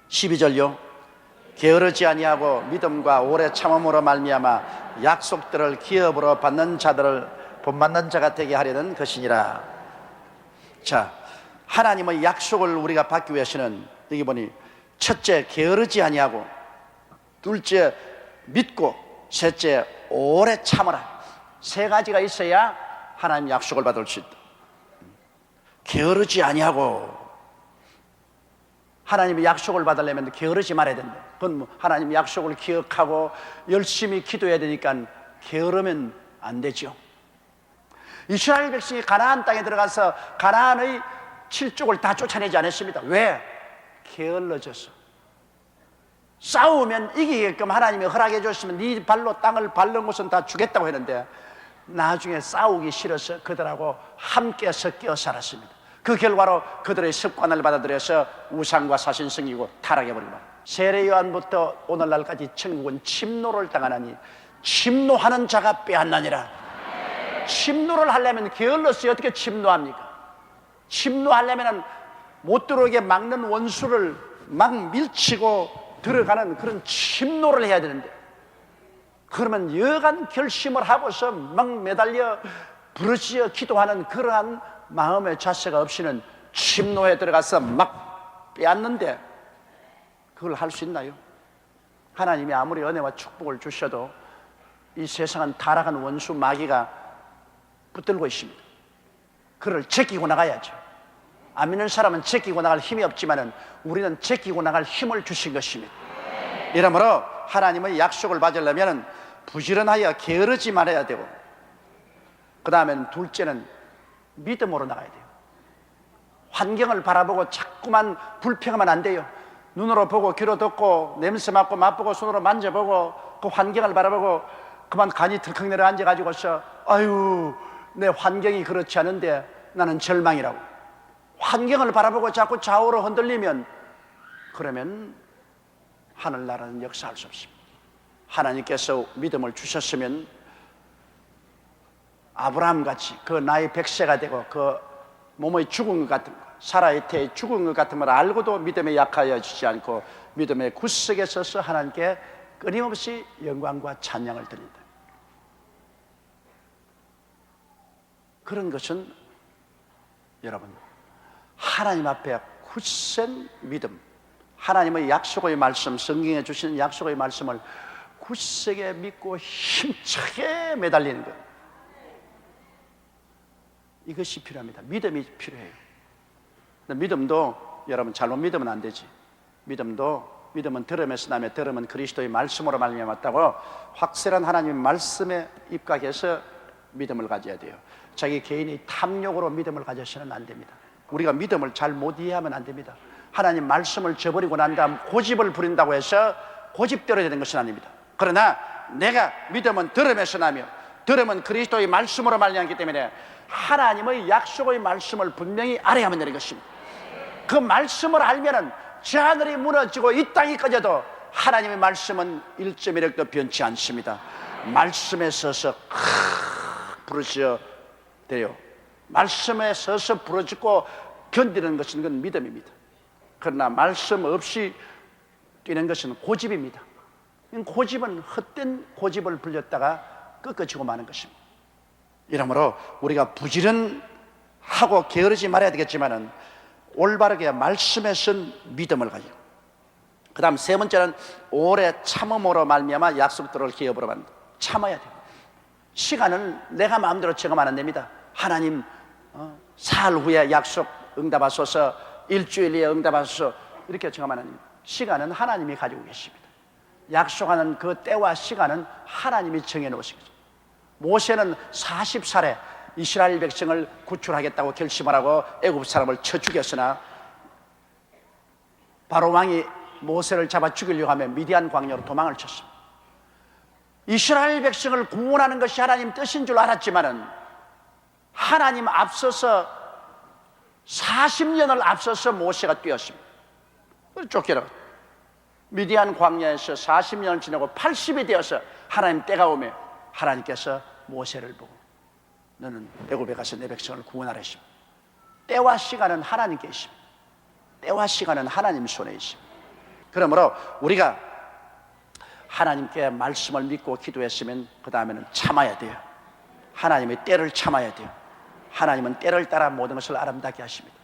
12절요. 게으르지 아니하고 믿음과 오래 참음으로 말미암아 약속들을 기업으로 받는 자들을 본받는 자가 되게 하려는 것이니라. 자, 하나님의 약속을 우리가 받기 위해서는 여기 보니 첫째 게으르지 아니하고, 둘째 믿고, 셋째 오래 참으라. 세 가지가 있어야 하나님 약속을 받을 수 있다. 게으르지 아니하고, 하나님의 약속을 받으려면 게으르지 말아야 된다. 그건 하나님 약속을 기억하고 열심히 기도해야 되니까 게으르면 안 되죠. 이스라엘 백성이 가나안 땅에 들어가서 가나안의 7족을 다 쫓아내지 않았습니다. 왜? 게을러져서. 싸우면 이기게끔 하나님이 허락해 줬으면 네 발로 땅을 밟는 곳은 다 주겠다고 했는데, 나중에 싸우기 싫어서 그들하고 함께 섞여 살았습니다. 그 결과로 그들의 습관을 받아들여서 우상과 사신 섬기고 타락해버립니다. 세례 요한부터 오늘날까지 천국은 침노를 당하나니 침노하는 자가 빼앗나니라. 침노를 하려면 게을러서 어떻게 침노합니까? 침노하려면 못 들어오게 막는 원수를 막 밀치고 들어가는 그런 침노를 해야 되는데, 그러면 여간 결심을 하고서 막 매달려 부르짖어 기도하는 그러한 마음의 자세가 없이는 침노에 들어가서 막 빼앗는데 그걸 할 수 있나요? 하나님이 아무리 은혜와 축복을 주셔도 이 세상은 타락한 원수 마귀가 붙들고 있습니다. 그를 제끼고 나가야죠. 안 믿는 사람은 제끼고 나갈 힘이 없지만 우리는 제끼고 나갈 힘을 주신 것입니다. 이러므로 하나님의 약속을 받으려면 부지런하여 게으르지 말아야 되고, 그 다음엔 둘째는 믿음으로 나가야 돼요. 환경을 바라보고 자꾸만 불평하면 안 돼요. 눈으로 보고 귀로 듣고 냄새 맡고 맛보고 손으로 만져보고 그 환경을 바라보고 그만 간이 덜컥 내려앉아가지고서 아유 내 환경이 그렇지 않은데 나는 절망이라고 환경을 바라보고 자꾸 좌우로 흔들리면, 그러면 하늘나라는 역사할 수 없습니다. 하나님께서 믿음을 주셨으면 아브라함같이 그 나이 100세가 되고 그 몸의 죽은 것 같은 거, 사라의 태에 죽은 것 같은 걸 알고도 믿음에 약하여지지 않고 믿음의 구석에 서서 하나님께 끊임없이 영광과 찬양을 드린다. 그런 것은 여러분 하나님 앞에 굳센 믿음, 하나님의 약속의 말씀, 성경에 주신 약속의 말씀을 굳세게 믿고 힘차게 매달리는 것, 이것이 필요합니다. 믿음이 필요해요. 근데 믿음도 여러분 잘못 믿으면 안 되지. 믿음은 들음에서 나며 들음은 그리스도의 말씀으로 말미암았다고 확실한 하나님의 말씀에 입각해서 믿음을 가져야 돼요. 자기 개인의 탐욕으로 믿음을 가져서는 안 됩니다. 우리가 믿음을 잘 못 이해하면 안 됩니다. 하나님 말씀을 저버리고 난 다음 고집을 부린다고 해서 고집대로 되는 것은 아닙니다. 그러나 내가 믿음은 들음에서 나며 들음은 그리스도의 말씀으로 말미암기 때문에 하나님의 약속의 말씀을 분명히 알아야만 되는 것입니다. 그 말씀을 알면은 저 하늘이 무너지고 이 땅이 꺼져도 하나님의 말씀은 1.1획도 변치 않습니다. 말씀에 서서 부르짖어 돼요. 말씀에 서서 부르짖고 견디는 것은 그건 믿음입니다. 그러나 말씀 없이 뛰는 것은 고집입니다. 고집은 헛된 고집을 불렸다가 꺾어지고 마는 것입니다. 이러므로 우리가 부지런하고 게으르지 말아야 되겠지만은 올바르게 말씀에 선 믿음을 가지고, 그 다음 세 번째는 오래 참음으로 말미암아 약속들을 기업으로 만든다. 참아야 돼요. 시간은 내가 마음대로 정하면 안 됩니다. 하나님 사흘 후에 약속 응답하소서, 일주일 후에 응답하소서, 이렇게 정하면 안 됩니다. 시간은 하나님이 가지고 계십니다. 약속하는 그 때와 시간은 하나님이 정해놓으신 거죠. 모세는 40살에 이스라엘 백성을 구출하겠다고 결심을 하고 애굽 사람을 쳐 죽였으나 바로 왕이 모세를 잡아 죽이려고 하며 미디안 광야로 도망을 쳤습니다. 이스라엘 백성을 구원하는 것이 하나님 뜻인 줄 알았지만은 하나님 앞서서 40년을 앞서서 모세가 뛰었습니다. 쫓겨나고 미디안 광야에서 40년을 지나고 80이 되어서 하나님 때가 오며 하나님께서 모세를 보고 너는 애굽에 가서 내 백성을 구원하라 했습니다. 때와 시간은 하나님께 있습니다. 때와 시간은 하나님 손에 있습니다. 그러므로 우리가 하나님께 말씀을 믿고 기도했으면 그 다음에는 참아야 돼요. 하나님의 때를 참아야 돼요. 하나님은 때를 따라 모든 것을 아름답게 하십니다.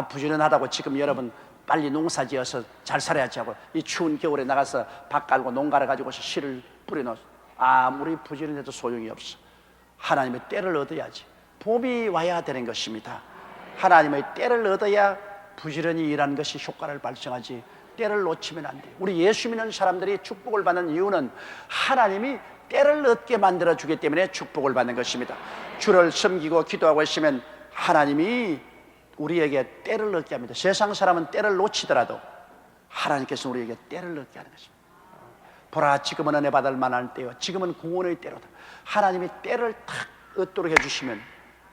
부지런하다고 지금 여러분 빨리 농사 지어서 잘 살아야지 하고 이 추운 겨울에 나가서 밭 깔고 농가를 가지고서 씨를 뿌려놓아서 아무리 부지런해도 소용이 없어. 하나님의 때를 얻어야지. 봄이 와야 되는 것입니다. 하나님의 때를 얻어야 부지런히 일하는 것이 효과를 발생하지 때를 놓치면 안 돼요. 우리 예수 믿는 사람들이 축복을 받는 이유는 하나님이 때를 얻게 만들어주기 때문에 축복을 받는 것입니다. 주를 섬기고 기도하고 있으면 하나님이 우리에게 때를 얻게 합니다. 세상 사람은 때를 놓치더라도 하나님께서 우리에게 때를 얻게 하는 것입니다. 보라, 지금은 은혜 받을 만한 때요, 지금은 구원의 때로다. 하나님이 때를 탁 얻도록 해주시면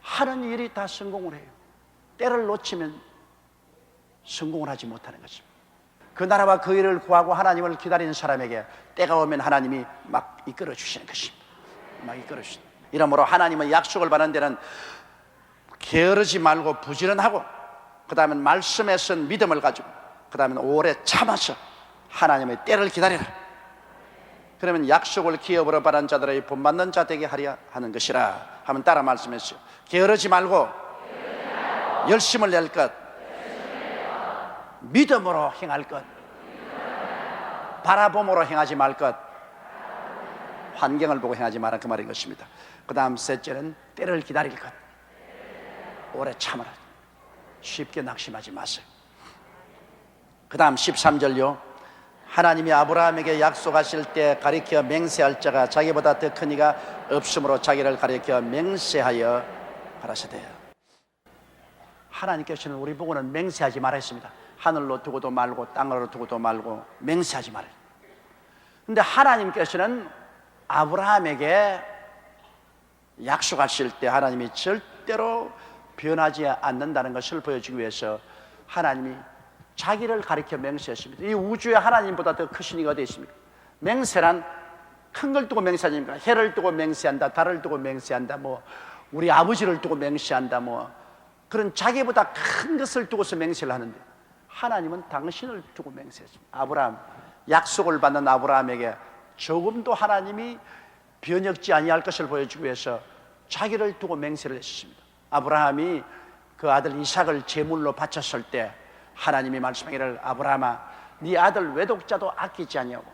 하는 일이 다 성공을 해요. 때를 놓치면 성공을 하지 못하는 것입니다. 그 나라와 그 일을 구하고 하나님을 기다리는 사람에게 때가 오면 하나님이 막 이끌어 주시는 것입니다. 막 이끌어 주시는. 이러므로 하나님의 약속을 받는 데는 게으르지 말고 부지런하고, 그 다음엔 말씀에 선 믿음을 가지고, 그 다음엔 오래 참아서 하나님의 때를 기다리라. 그러면 약속을 기업으로 받은 자들의 본받는 자 되게 하려 하는 것이라 하면 따라 말씀했어요. 게으르지 말고 열심을 낼 것, 믿음으로 행할 것, 바라봄으로 행하지 말 것, 환경을 보고 행하지 마라, 그 말인 것입니다. 그 다음 셋째는 때를 기다릴 것. 오래 참으라. 쉽게 낙심하지 마세요. 그 다음 13절요. 하나님이 아브라함에게 약속하실 때 가리켜 맹세할 자가 자기보다 더 큰 이가 없으므로 자기를 가리켜 맹세하여 가라사대요. 하나님께서는 우리 보고는 맹세하지 말아 했습니다. 하늘로 두고도 말고 땅으로 두고도 말고 맹세하지 말아요. 근데 하나님께서는 아브라함에게 약속하실 때 하나님이 절대로 변하지 않는다는 것을 보여주기 위해서 하나님이 자기를 가리켜 맹세했습니다. 이 우주에 하나님보다 더 크신 이가 어디 있습니까? 맹세란 큰 걸 두고 맹세하니까 해를 두고 맹세한다, 달을 두고 맹세한다, 뭐 우리 아버지를 두고 맹세한다, 뭐 그런 자기보다 큰 것을 두고서 맹세를 하는데 하나님은 당신을 두고 맹세했습니다. 아브라함, 약속을 받는 아브라함에게 조금도 하나님이 변혁지 아니할 것을 보여주기 위해서 자기를 두고 맹세를 했습니다. 아브라함이 그 아들 이삭을 제물로 바쳤을 때 하나님이 말씀하기를 아브라함아, 네 아들 외독자도 아끼지 아니하고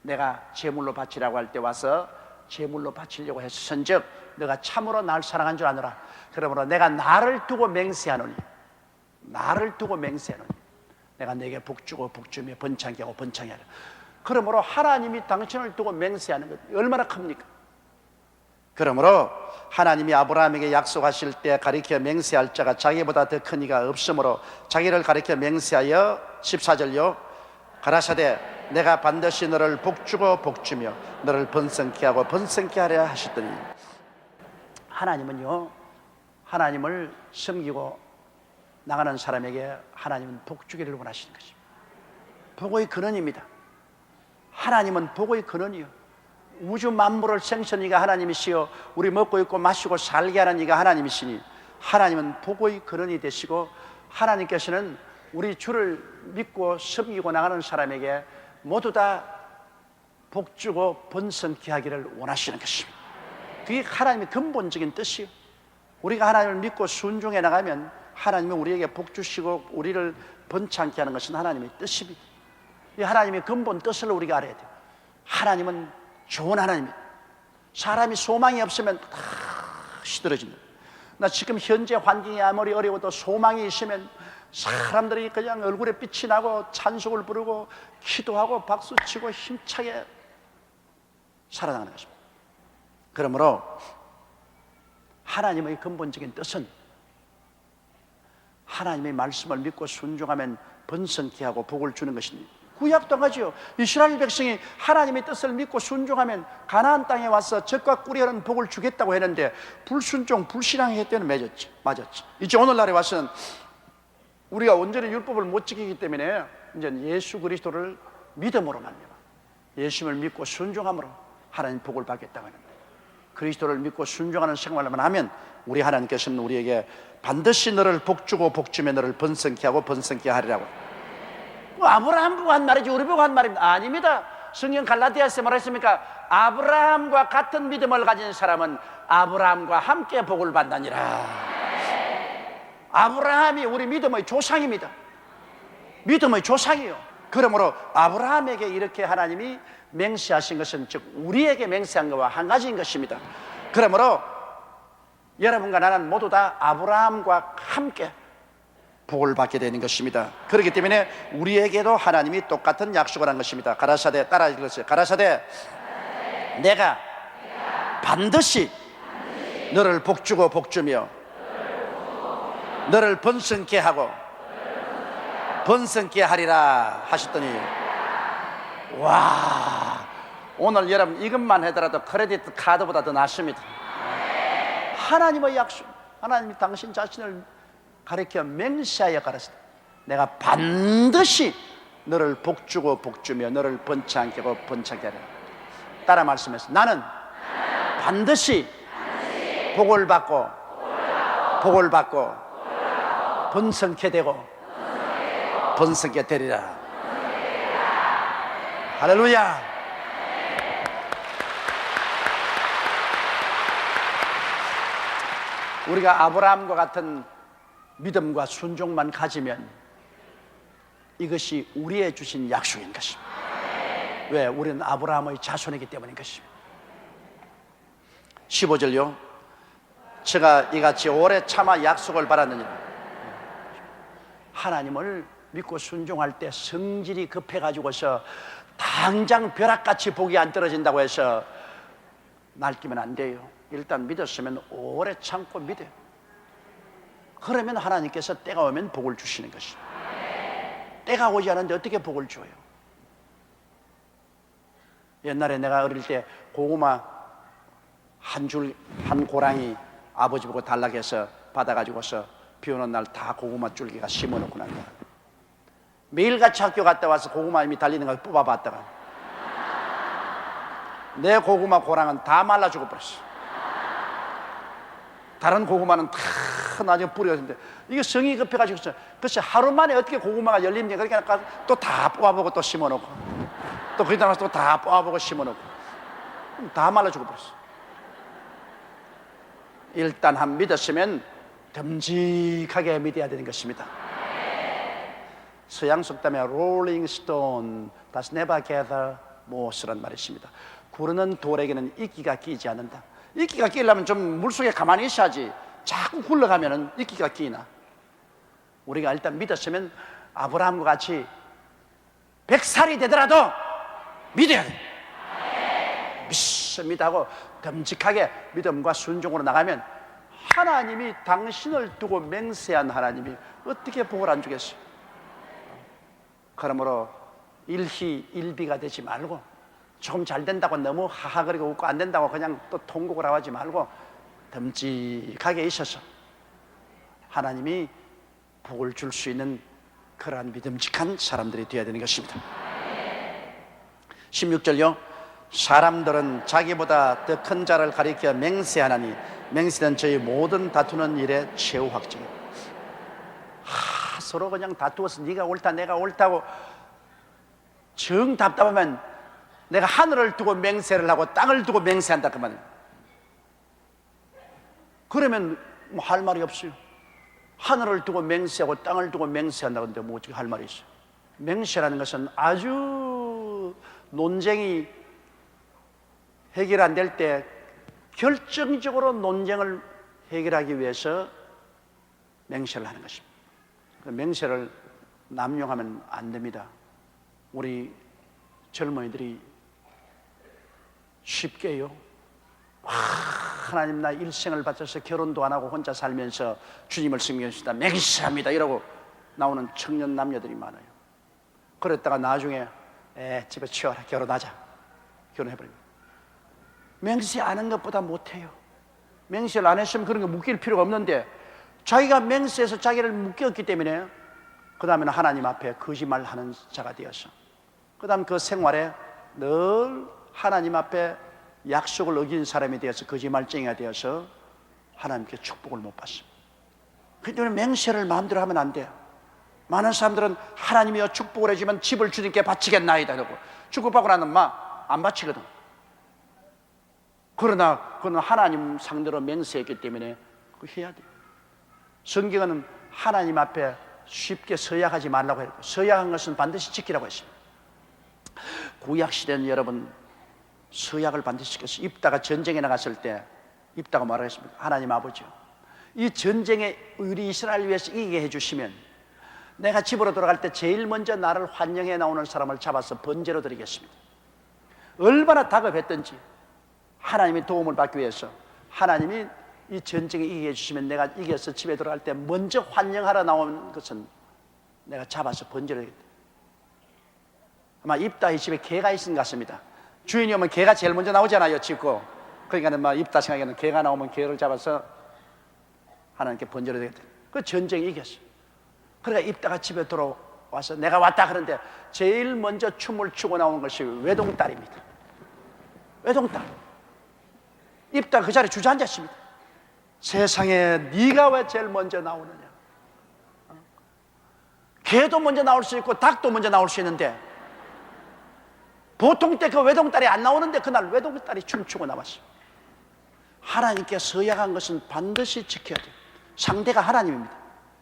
내가 제물로 바치라고 할 때 와서 제물로 바치려고 했은즉 너가 참으로 날 사랑한 줄 아노라. 그러므로 내가 나를 두고 맹세하노니, 나를 두고 맹세하노니 내가 내게 복주고 복주며 번창케 하고 번창케 하라. 그러므로 하나님이 당신을 두고 맹세하는 것 얼마나 큽니까? 그러므로 하나님이 아브라함에게 약속하실 때 가리켜 맹세할 자가 자기보다 더 큰 이가 없으므로 자기를 가리켜 맹세하여 14절요 가라사대 내가 반드시 너를 복주고 복주며 너를 번성케 하고 번성케 하려 하셨더니, 하나님은요, 하나님을 섬기고 나가는 사람에게 하나님은 복주기를 원하시는 것입니다. 복의 근원입니다. 하나님은 복의 근원이요, 우주 만물을 생선 이가 하나님이시여 우리 먹고 입고 마시고 살게 하는 이가 하나님이시니, 하나님은 복의 근원이 되시고, 하나님께서는 우리 주를 믿고 섬기고 나가는 사람에게 모두 다 복주고 번성케 하기를 원하시는 것입니다. 그게 하나님의 근본적인 뜻이요, 우리가 하나님을 믿고 순종해 나가면 하나님은 우리에게 복주시고 우리를 번창케 하는 것은 하나님의 뜻입니다. 이 하나님의 근본 뜻을 우리가 알아야 돼요. 하나님은 좋은 하나님입니다. 사람이 소망이 없으면 다 시들어집니다. 나 지금 현재 환경이 아무리 어려워도 소망이 있으면 사람들이 그냥 얼굴에 빛이 나고 찬송을 부르고 기도하고 박수치고 힘차게 살아나가는 것입니다. 그러므로 하나님의 근본적인 뜻은 하나님의 말씀을 믿고 순종하면 번성케 하고 복을 주는 것입니다. 구약도 하지요. 이스라엘 백성이 하나님의 뜻을 믿고 순종하면 가나안 땅에 와서 젖과 꿀이 흐르는 복을 주겠다고 했는데 불순종, 불신앙했을 때는 맞았지. 이제 오늘날에 와서는 우리가 온전히 율법을 못 지키기 때문에 이제 예수 그리스도를 믿음으로 말미암아 예수를 믿고 순종함으로 하나님 복을 받겠다고 하는데, 그리스도를 믿고 순종하는 생활만 하면 우리 하나님께서는 우리에게 반드시 너를 복주고 복주며 너를 번성케 하고 번성케 하리라고. 아브라함 보고 한 말이지 우리 보고 한 말입니다. 아닙니다. 성경 갈라디아서에 말했습니까? 아브라함과 같은 믿음을 가진 사람은 아브라함과 함께 복을 받느니라. 아브라함이 우리 믿음의 조상입니다. 믿음의 조상이요. 그러므로 아브라함에게 이렇게 하나님이 맹세하신 것은 즉 우리에게 맹세한 것과 한 가지인 것입니다. 그러므로 여러분과 나는 모두 다 아브라함과 함께 복을 받게 되는 것입니다. 그렇기 때문에 우리에게도 하나님이 똑같은 약속을 한 것입니다. 가라사대, 따라 읽으세요. 가라사대 내가 반드시 너를 복주고 복주며 너를 번성케 하고 번성케 하리라 하셨더니, 와, 오늘 여러분 이것만 하더라도 크레딧 카드보다 더 낫습니다. 하나님의 약속, 하나님이 당신 자신을 가리켜 맹세하여 가라사대 내가 반드시 너를 복주고 복주며 너를 번창케 하고 번창케 하리라. 따라 말씀했어요. 나는 반드시 복을 받고 복을 받고 번성케 되고 번성케 되리라. 할렐루야. 우리가 아브라함과 같은 믿음과 순종만 가지면 이것이 우리의 주신 약속인 것입니다. 왜? 우리는 아브라함의 자손이기 때문인 것입니다. 15절요. 제가 이같이 오래 참아 약속을 받았느니라. 하나님을 믿고 순종할 때 성질이 급해가지고서 당장 벼락같이 복이 안 떨어진다고 해서 날뛰면 안 돼요. 일단 믿었으면 오래 참고 믿어요. 그러면 하나님께서 때가 오면 복을 주시는 것입니다. 때가 오지 않은데 어떻게 복을 줘요? 옛날에 내가 어릴 때 고구마 한 고랑이 아버지 보고 달라고 해서 받아가지고서 비 오는 날 다 고구마 줄기가 심어놓고 난 거야. 매일같이 학교 갔다 와서 고구마 이미 달리는 걸 뽑아봤다가 내 고구마 고랑은 다 말라 죽어버렸어. 다른 고구마는 다 나중에 뿌렸는데 이게 성이 급해가지고 글쎄 하루 만에 어떻게 고구마가 열립니까? 그러니까 또 다 뽑아보고 또 심어놓고 또 거기다 나서 또 다 뽑아보고 심어놓고 다 말라 죽어버렸어. 일단 한 믿었으면 듬직하게 믿어야 되는 것입니다. 서양 속담에 Rolling Stone does never gather moss란 말이 있습니다. 구르는 돌에게는 이끼가 끼지 않는다. 이끼가 끼려면 좀 물속에 가만히 있어야지. 자꾸 굴러가면 이끼가 끼나. 우리가 일단 믿었으면 아브라함과 같이 100살이 되더라도 믿어야 돼. 알겠습니다 하고 듬직하게 믿음과 순종으로 나가면 하나님이 당신을 두고 맹세한 하나님이 어떻게 복을 안 주겠어요? 그러므로 일희일비가 되지 말고 조금 잘 된다고 너무 하하거리고 웃고 안 된다고 그냥 또 통곡을 하지 말고 듬직하게 있어서 하나님이 복을 줄 수 있는 그러한 믿음직한 사람들이 되어야 되는 것입니다. 16절요. 사람들은 자기보다 더 큰 자를 가리켜 맹세하나니 맹세는 저희 모든 다투는 일의 최후 확정입니다. 서로 그냥 다투어서 네가 옳다 내가 옳다고 정 답답하면 내가 하늘을 두고 맹세를 하고 땅을 두고 맹세한다 그 말이에요. 그러면 뭐 할 말이 없어요. 하늘을 두고 맹세하고 땅을 두고 맹세한다고 하는데 뭐 어떻게 할 말이 있어요? 맹세라는 것은 아주 논쟁이 해결 안 될 때 결정적으로 논쟁을 해결하기 위해서 맹세를 하는 것입니다. 맹세를 남용하면 안 됩니다. 우리 젊은이들이 쉽게요, 하나님 나 일생을 바쳐서 결혼도 안 하고 혼자 살면서 주님을 섬기겠습니다 맹세합니다 이러고 나오는 청년 남녀들이 많아요. 그랬다가 나중에 집에 치워라 결혼하자 결혼해버립니다. 맹세 안 한 것보다 못해요. 맹세를 안 했으면 그런 거 묶일 필요가 없는데 자기가 맹세해서 자기를 묶였기 때문에 그 다음에는 하나님 앞에 거짓말하는 자가 되어서 그 다음 그 생활에 늘 하나님 앞에 약속을 어긴 사람이 되어서 거짓말쟁이가 되어서 하나님께 축복을 못 받습니다. 그렇기 때문에 맹세를 마음대로 하면 안 돼요. 많은 사람들은 하나님이여 축복을 해주면 집을 주님께 바치겠나이다 이러고 축복받고 나면 막 안 바치거든. 그러나 그는 하나님 상대로 맹세했기 때문에 그거 해야 돼요. 성경은 하나님 앞에 쉽게 서약하지 말라고 했고 서약한 것은 반드시 지키라고 했습니다. 구약시대는 여러분 서약을 반드시 지켰어요. 입다가 전쟁에 나갔을 때 입다가 뭐라고 했습니까? 하나님 아버지요, 이 전쟁에 우리 이스라엘 위해서 이기게 해주시면 내가 집으로 돌아갈 때 제일 먼저 나를 환영해 나오는 사람을 잡아서 번제로 드리겠습니다. 얼마나 다급했던지 하나님의 도움을 받기 위해서 하나님이 이 전쟁에 이기게 해주시면 내가 이겨서 집에 돌아갈 때 먼저 환영하러 나오는 것은 내가 잡아서 번제로 드리겠다. 아마 입다의 집에 개가 있은 것 같습니다. 주인이 오면 개가 제일 먼저 나오잖아요, 짚고. 그러니까는 막 입다 생각에는 개가 나오면 개를 잡아서 하나님께 번제로 드리겠다. 그 전쟁에 이겼어. 그러니까 입다가 집에 돌아와서 내가 왔다 그러는데 제일 먼저 춤을 추고 나오는 것이 외동딸입니다. 외동딸. 입다가 그 자리에 주저앉았습니다. 세상에 네가 왜 제일 먼저 나오느냐. 개도 먼저 나올 수 있고 닭도 먼저 나올 수 있는데 보통 때 그 외동딸이 안 나오는데 그날 외동딸이 춤추고 나왔어요. 하나님께 서약한 것은 반드시 지켜야 돼요. 상대가 하나님입니다.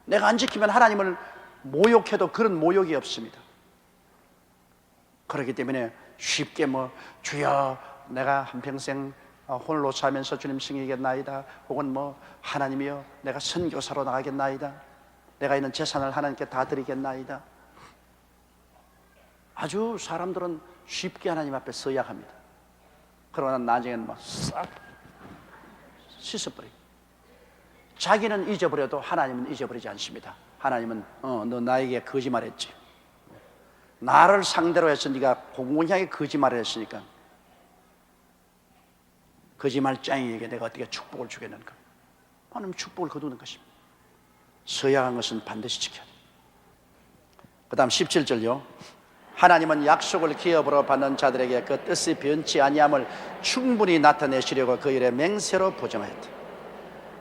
내가 안 지키면 하나님을 모욕해도 그런 모욕이 없습니다. 그렇기 때문에 쉽게 뭐 주여 내가 한평생 홀로 살면서 주님 섬기겠나이다, 혹은 뭐 하나님이여 내가 선교사로 나가겠나이다, 내가 있는 재산을 하나님께 다 드리겠나이다. 아주 사람들은 쉽게 하나님 앞에 서약합니다. 그러나 나중에는 막 싹 씻어버리고 자기는 잊어버려도 하나님은 잊어버리지 않습니다. 하나님은 너 나에게 거짓말했지, 나를 상대로 해서 네가 공공하게 거짓말을 했으니까 거짓말쟁이에게 내가 어떻게 축복을 주겠는가. 하나님 축복을 거두는 것입니다. 서약한 것은 반드시 지켜야 돼요. 그 다음 17절요. 하나님은 약속을 기업으로 받는 자들에게 그 뜻이 변치 아니함을 충분히 나타내시려고 그 일에 맹세로 보증하였다.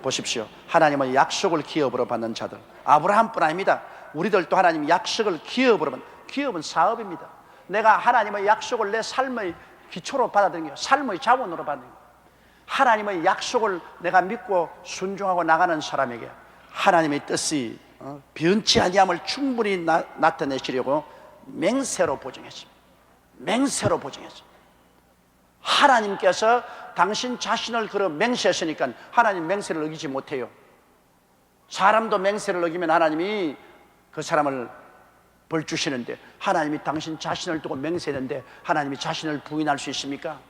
보십시오. 하나님은 약속을 기업으로 받는 자들, 아브라함뿐 아닙니다. 우리들도 하나님 약속을 기업으로 받는, 기업은 사업입니다. 내가 하나님의 약속을 내 삶의 기초로 받아들이는 거예요. 삶의 자원으로 받는 거예요. 하나님의 약속을 내가 믿고 순종하고 나가는 사람에게 하나님의 뜻이 변치 아니함을 충분히 나타내시려고 맹세로 보증했습니다. 맹세로 보증했습니다. 하나님께서 당신 자신을 그런 맹세했으니까 하나님 맹세를 어기지 못해요. 사람도 맹세를 어기면 하나님이 그 사람을 벌 주시는데 하나님이 당신 자신을 두고 맹세했는데 하나님이 자신을 부인할 수 있습니까?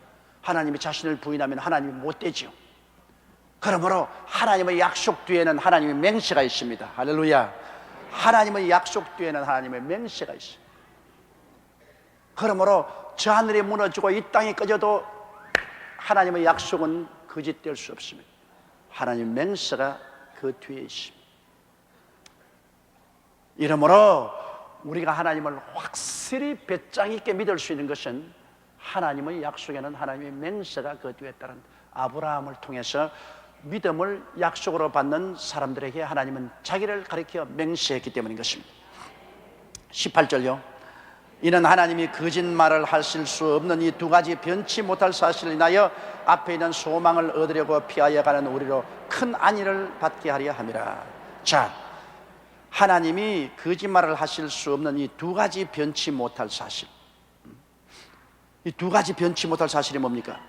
하나님이 자신을 부인하면 하나님이 못 되지요. 그러므로 하나님의 약속 뒤에는 하나님의 맹세가 있습니다. 할렐루야. 하나님의 약속 뒤에는 하나님의 맹세가 있어요. 그러므로 저 하늘이 무너지고 이 땅이 꺼져도 하나님의 약속은 거짓될 수 없습니다. 하나님의 맹세가 그 뒤에 있습니다. 이러므로 우리가 하나님을 확실히 배짱 있게 믿을 수 있는 것은 하나님의 약속에는 하나님의 맹세가 그 뒤에 따른 아브라함을 통해서 믿음을 약속으로 받는 사람들에게 하나님은 자기를 가리켜 맹세했기 때문인 것입니다. 18절요. 이는 하나님이 거짓말을 하실 수 없는 이 두 가지 변치 못할 사실을 인하여 앞에 있는 소망을 얻으려고 피하여 가는 우리로 큰 안위를 받게 하려 함이라. 자, 하나님이 거짓말을 하실 수 없는 이 두 가지 변치 못할 사실, 이 두 가지 변치 못할 사실이 뭡니까?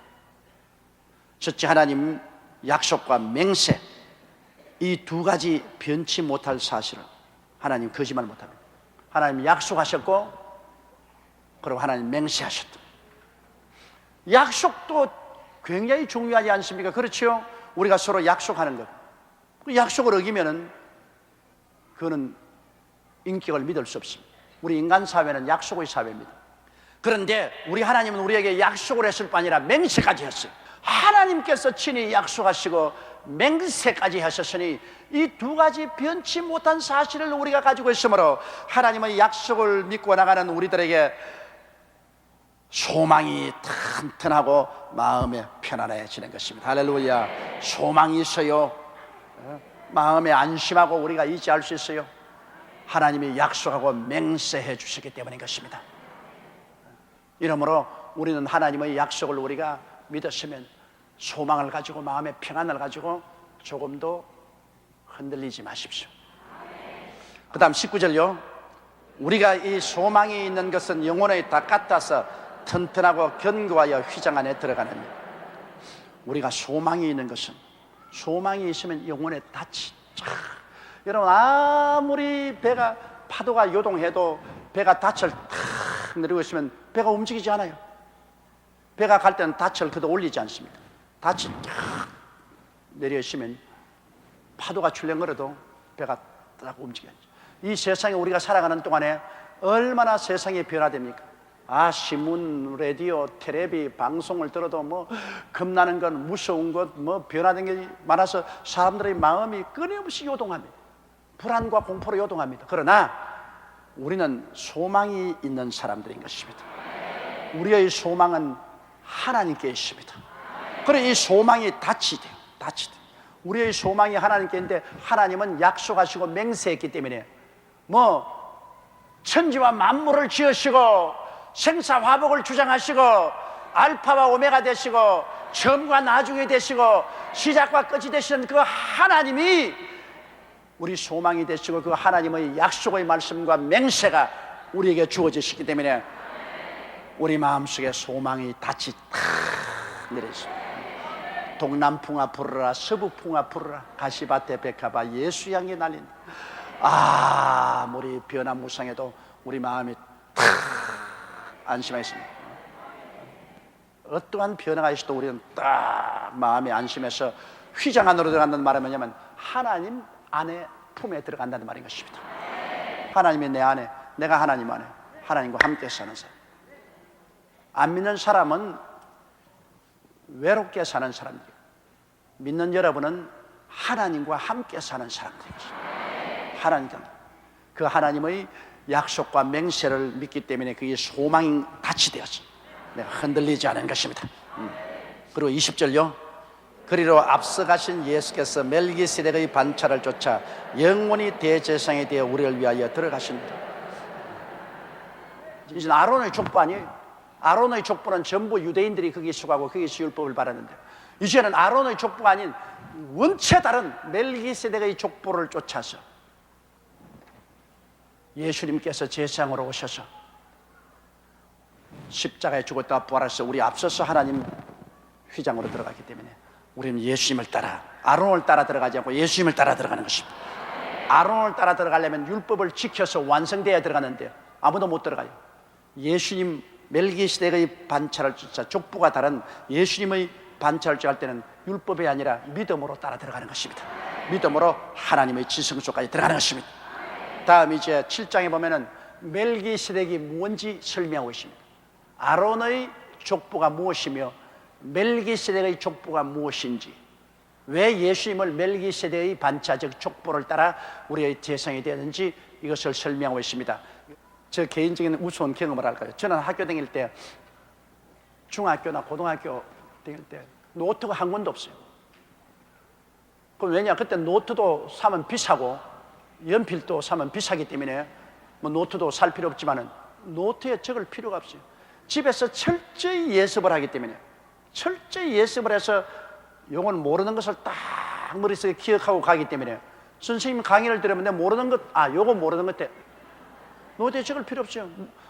첫째, 하나님 약속과 맹세, 이 두 가지 변치 못할 사실을 하나님 거짓말 못합니다. 하나님 약속하셨고 그리고 하나님 맹세하셨다. 약속도 굉장히 중요하지 않습니까? 그렇죠? 우리가 서로 약속하는 것, 그 약속을 어기면은 그거는 인격을 믿을 수 없습니다. 우리 인간 사회는 약속의 사회입니다. 그런데 우리 하나님은 우리에게 약속을 했을 뿐 아니라 맹세까지 했어요. 하나님께서 친히 약속하시고 맹세까지 하셨으니 이 두 가지 변치 못한 사실을 우리가 가지고 있으므로 하나님의 약속을 믿고 나가는 우리들에게 소망이 튼튼하고 마음에 편안해지는 것입니다. 할렐루야. 소망이 있어요. 마음에 안심하고 우리가 의지할 수 있어요. 하나님이 약속하고 맹세해 주시기 때문인 것입니다. 이러므로 우리는 하나님의 약속을 우리가 믿었으면 소망을 가지고 마음의 평안을 가지고 조금도 흔들리지 마십시오. 그 다음 19절요. 우리가 이 소망이 있는 것은 영혼의 다 같아서 튼튼하고 견고하여 휘장 안에 들어가느니. 우리가 소망이 있는 것은, 소망이 있으면 영혼의 닻이 여러분, 아무리 배가 파도가 요동해도 배가 닻을 탁 내리고 있으면 배가 움직이지 않아요. 배가 갈 때는 닻을 그도 올리지 않습니다. 닻이 탁 내려 있으면 파도가 출렁거려도 배가 딱 움직여요. 이 세상에 우리가 살아가는 동안에 얼마나 세상이 변화됩니까? 신문, 라디오, 텔레비, 방송을 들어도 뭐 겁나는 건, 무서운 것, 뭐 변화된 게 많아서 사람들의 마음이 끊임없이 요동합니다. 불안과 공포로 요동합니다. 그러나 우리는 소망이 있는 사람들인 것입니다. 우리의 소망은 하나님께 있습니다. 그래, 이 소망이 닻이 돼요. 닻이 돼요. 우리의 소망이 하나님께 있는데 하나님은 약속하시고 맹세했기 때문에 천지와 만물을 지으시고 생사화복을 주장하시고 알파와 오메가 되시고 처음과 나중에 되시고 시작과 끝이 되시는 그 하나님이 우리 소망이 되시고 그 하나님의 약속의 말씀과 맹세가 우리에게 주어지시기 때문에 우리 마음속에 소망이 닻이 탁 내려있습니다. 동남풍아 불어라, 서북풍아 불어라, 가시밭에 백합아 예수 향기 날린다. 아무리 변화무쌍해도 우리 마음이 탁 안심하겠습니다. 어떠한 변화가 있어도 우리는 딱 마음에 안심해서 휘장 안으로 들어간다는 말은 뭐냐면 하나님 안에 품에 들어간다는 말인 것입니다. 하나님이 내 안에, 내가 하나님 안에, 하나님과 함께 사는 사람. 안 믿는 사람은 외롭게 사는 사람들이에요. 믿는 여러분은 하나님과 함께 사는 사람들이죠. 하나님과 그 하나님의 약속과 맹세를 믿기 때문에 그게 소망이 닻이 되었어. 내가 흔들리지 않은 것입니다. 그리고 20절요. 그리로 앞서가신 예수께서 멜기세덱의 반차를 쫓아 영원히 대제사장이 되어 우리를 위하여 들어가십니다. 이제 아론의 족보 아니에요. 아론의 족보는 전부 유대인들이 거기에 속하고 거기서 율법을 받았는데 이제는 아론의 족보가 아닌 원체 다른 멜기세덱의 족보를 쫓아서 예수님께서 제사장으로 오셔서 십자가에 죽었다가 부활하셔서 우리 앞서서 하나님 휘장으로 들어갔기 때문에 우리는 예수님을 따라, 아론을 따라 들어가지 않고 예수님을 따라 들어가는 것입니다. 아론을 따라 들어가려면 율법을 지켜서 완성되어야 들어가는데 아무도 못 들어가요. 예수님 멜기세덱의 반차를 족보가 다른 예수님의 반차를 할 때는 율법이 아니라 믿음으로 따라 들어가는 것입니다. 믿음으로 하나님의 지성소까지 들어가는 것입니다. 다음 이제 7장에 보면은 멜기세덱이 뭔지 설명하고 있습니다. 아론의 족보가 무엇이며 멜기세덱의 족보가 무엇인지, 왜 예수님을 멜기세덱의 반차적 족보를 따라 우리의 대상이 되었는지 이것을 설명하고 있습니다. 저 개인적인 우스운 경험을 할까요? 저는 학교 다닐 때, 중학교나 고등학교 다닐 때 노트가 한 권도 없어요. 그럼 왜냐? 그때 노트도 사면 비싸고 연필도 사면 비싸기 때문에 뭐 노트도 살 필요 없지만은 노트에 적을 필요가 없어요. 집에서 철저히 예습을 하기 때문에, 철저히 예습을 해서 요건 모르는 것을 딱 머릿속에 기억하고 가기 때문에 선생님 강의를 들으면 모르는 것, 요거 모르는 것 때 노트에 적을 필요 없어요.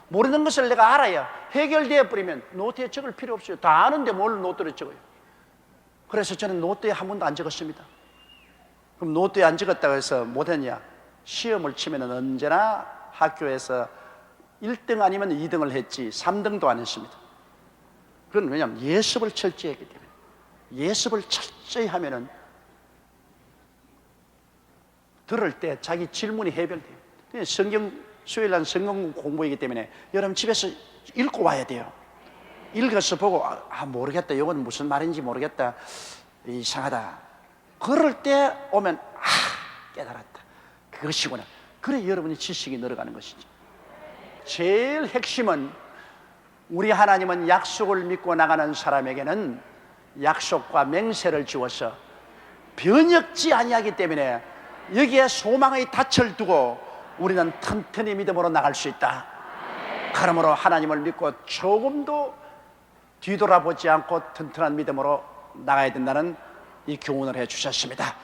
모르는 것을 내가 알아야 해결되어 버리면 노트에 적을 필요 없어요. 다 아는데 뭘 노트를 적어요. 그래서 저는 노트에 한 번도 안 적었습니다. 그럼 노트에 안 적었다고 해서 못했냐? 시험을 치면 언제나 학교에서 1등 아니면 2등을 했지 3등도 안 했습니다. 그건 왜냐하면 예습을 철저히 했기 때문에. 예습을 철저히 하면은 들을 때 자기 질문이 해결돼요. 성경 수요일날 성경 공부이기 때문에 여러분 집에서 읽고 와야 돼요. 읽어서 보고 모르겠다, 이건 무슨 말인지 모르겠다, 이상하다, 그럴 때 오면 깨달았다, 그것이구나. 그래 여러분이 지식이 늘어가는 것이죠. 제일 핵심은 우리 하나님은 약속을 믿고 나가는 사람에게는 약속과 맹세를 주어서 변혁지 아니하기 때문에 여기에 소망의 닻을 두고 우리는 튼튼히 믿음으로 나갈 수 있다. 그러므로 하나님을 믿고 조금도 뒤돌아보지 않고 튼튼한 믿음으로 나가야 된다는 이 교훈을 해 주셨습니다.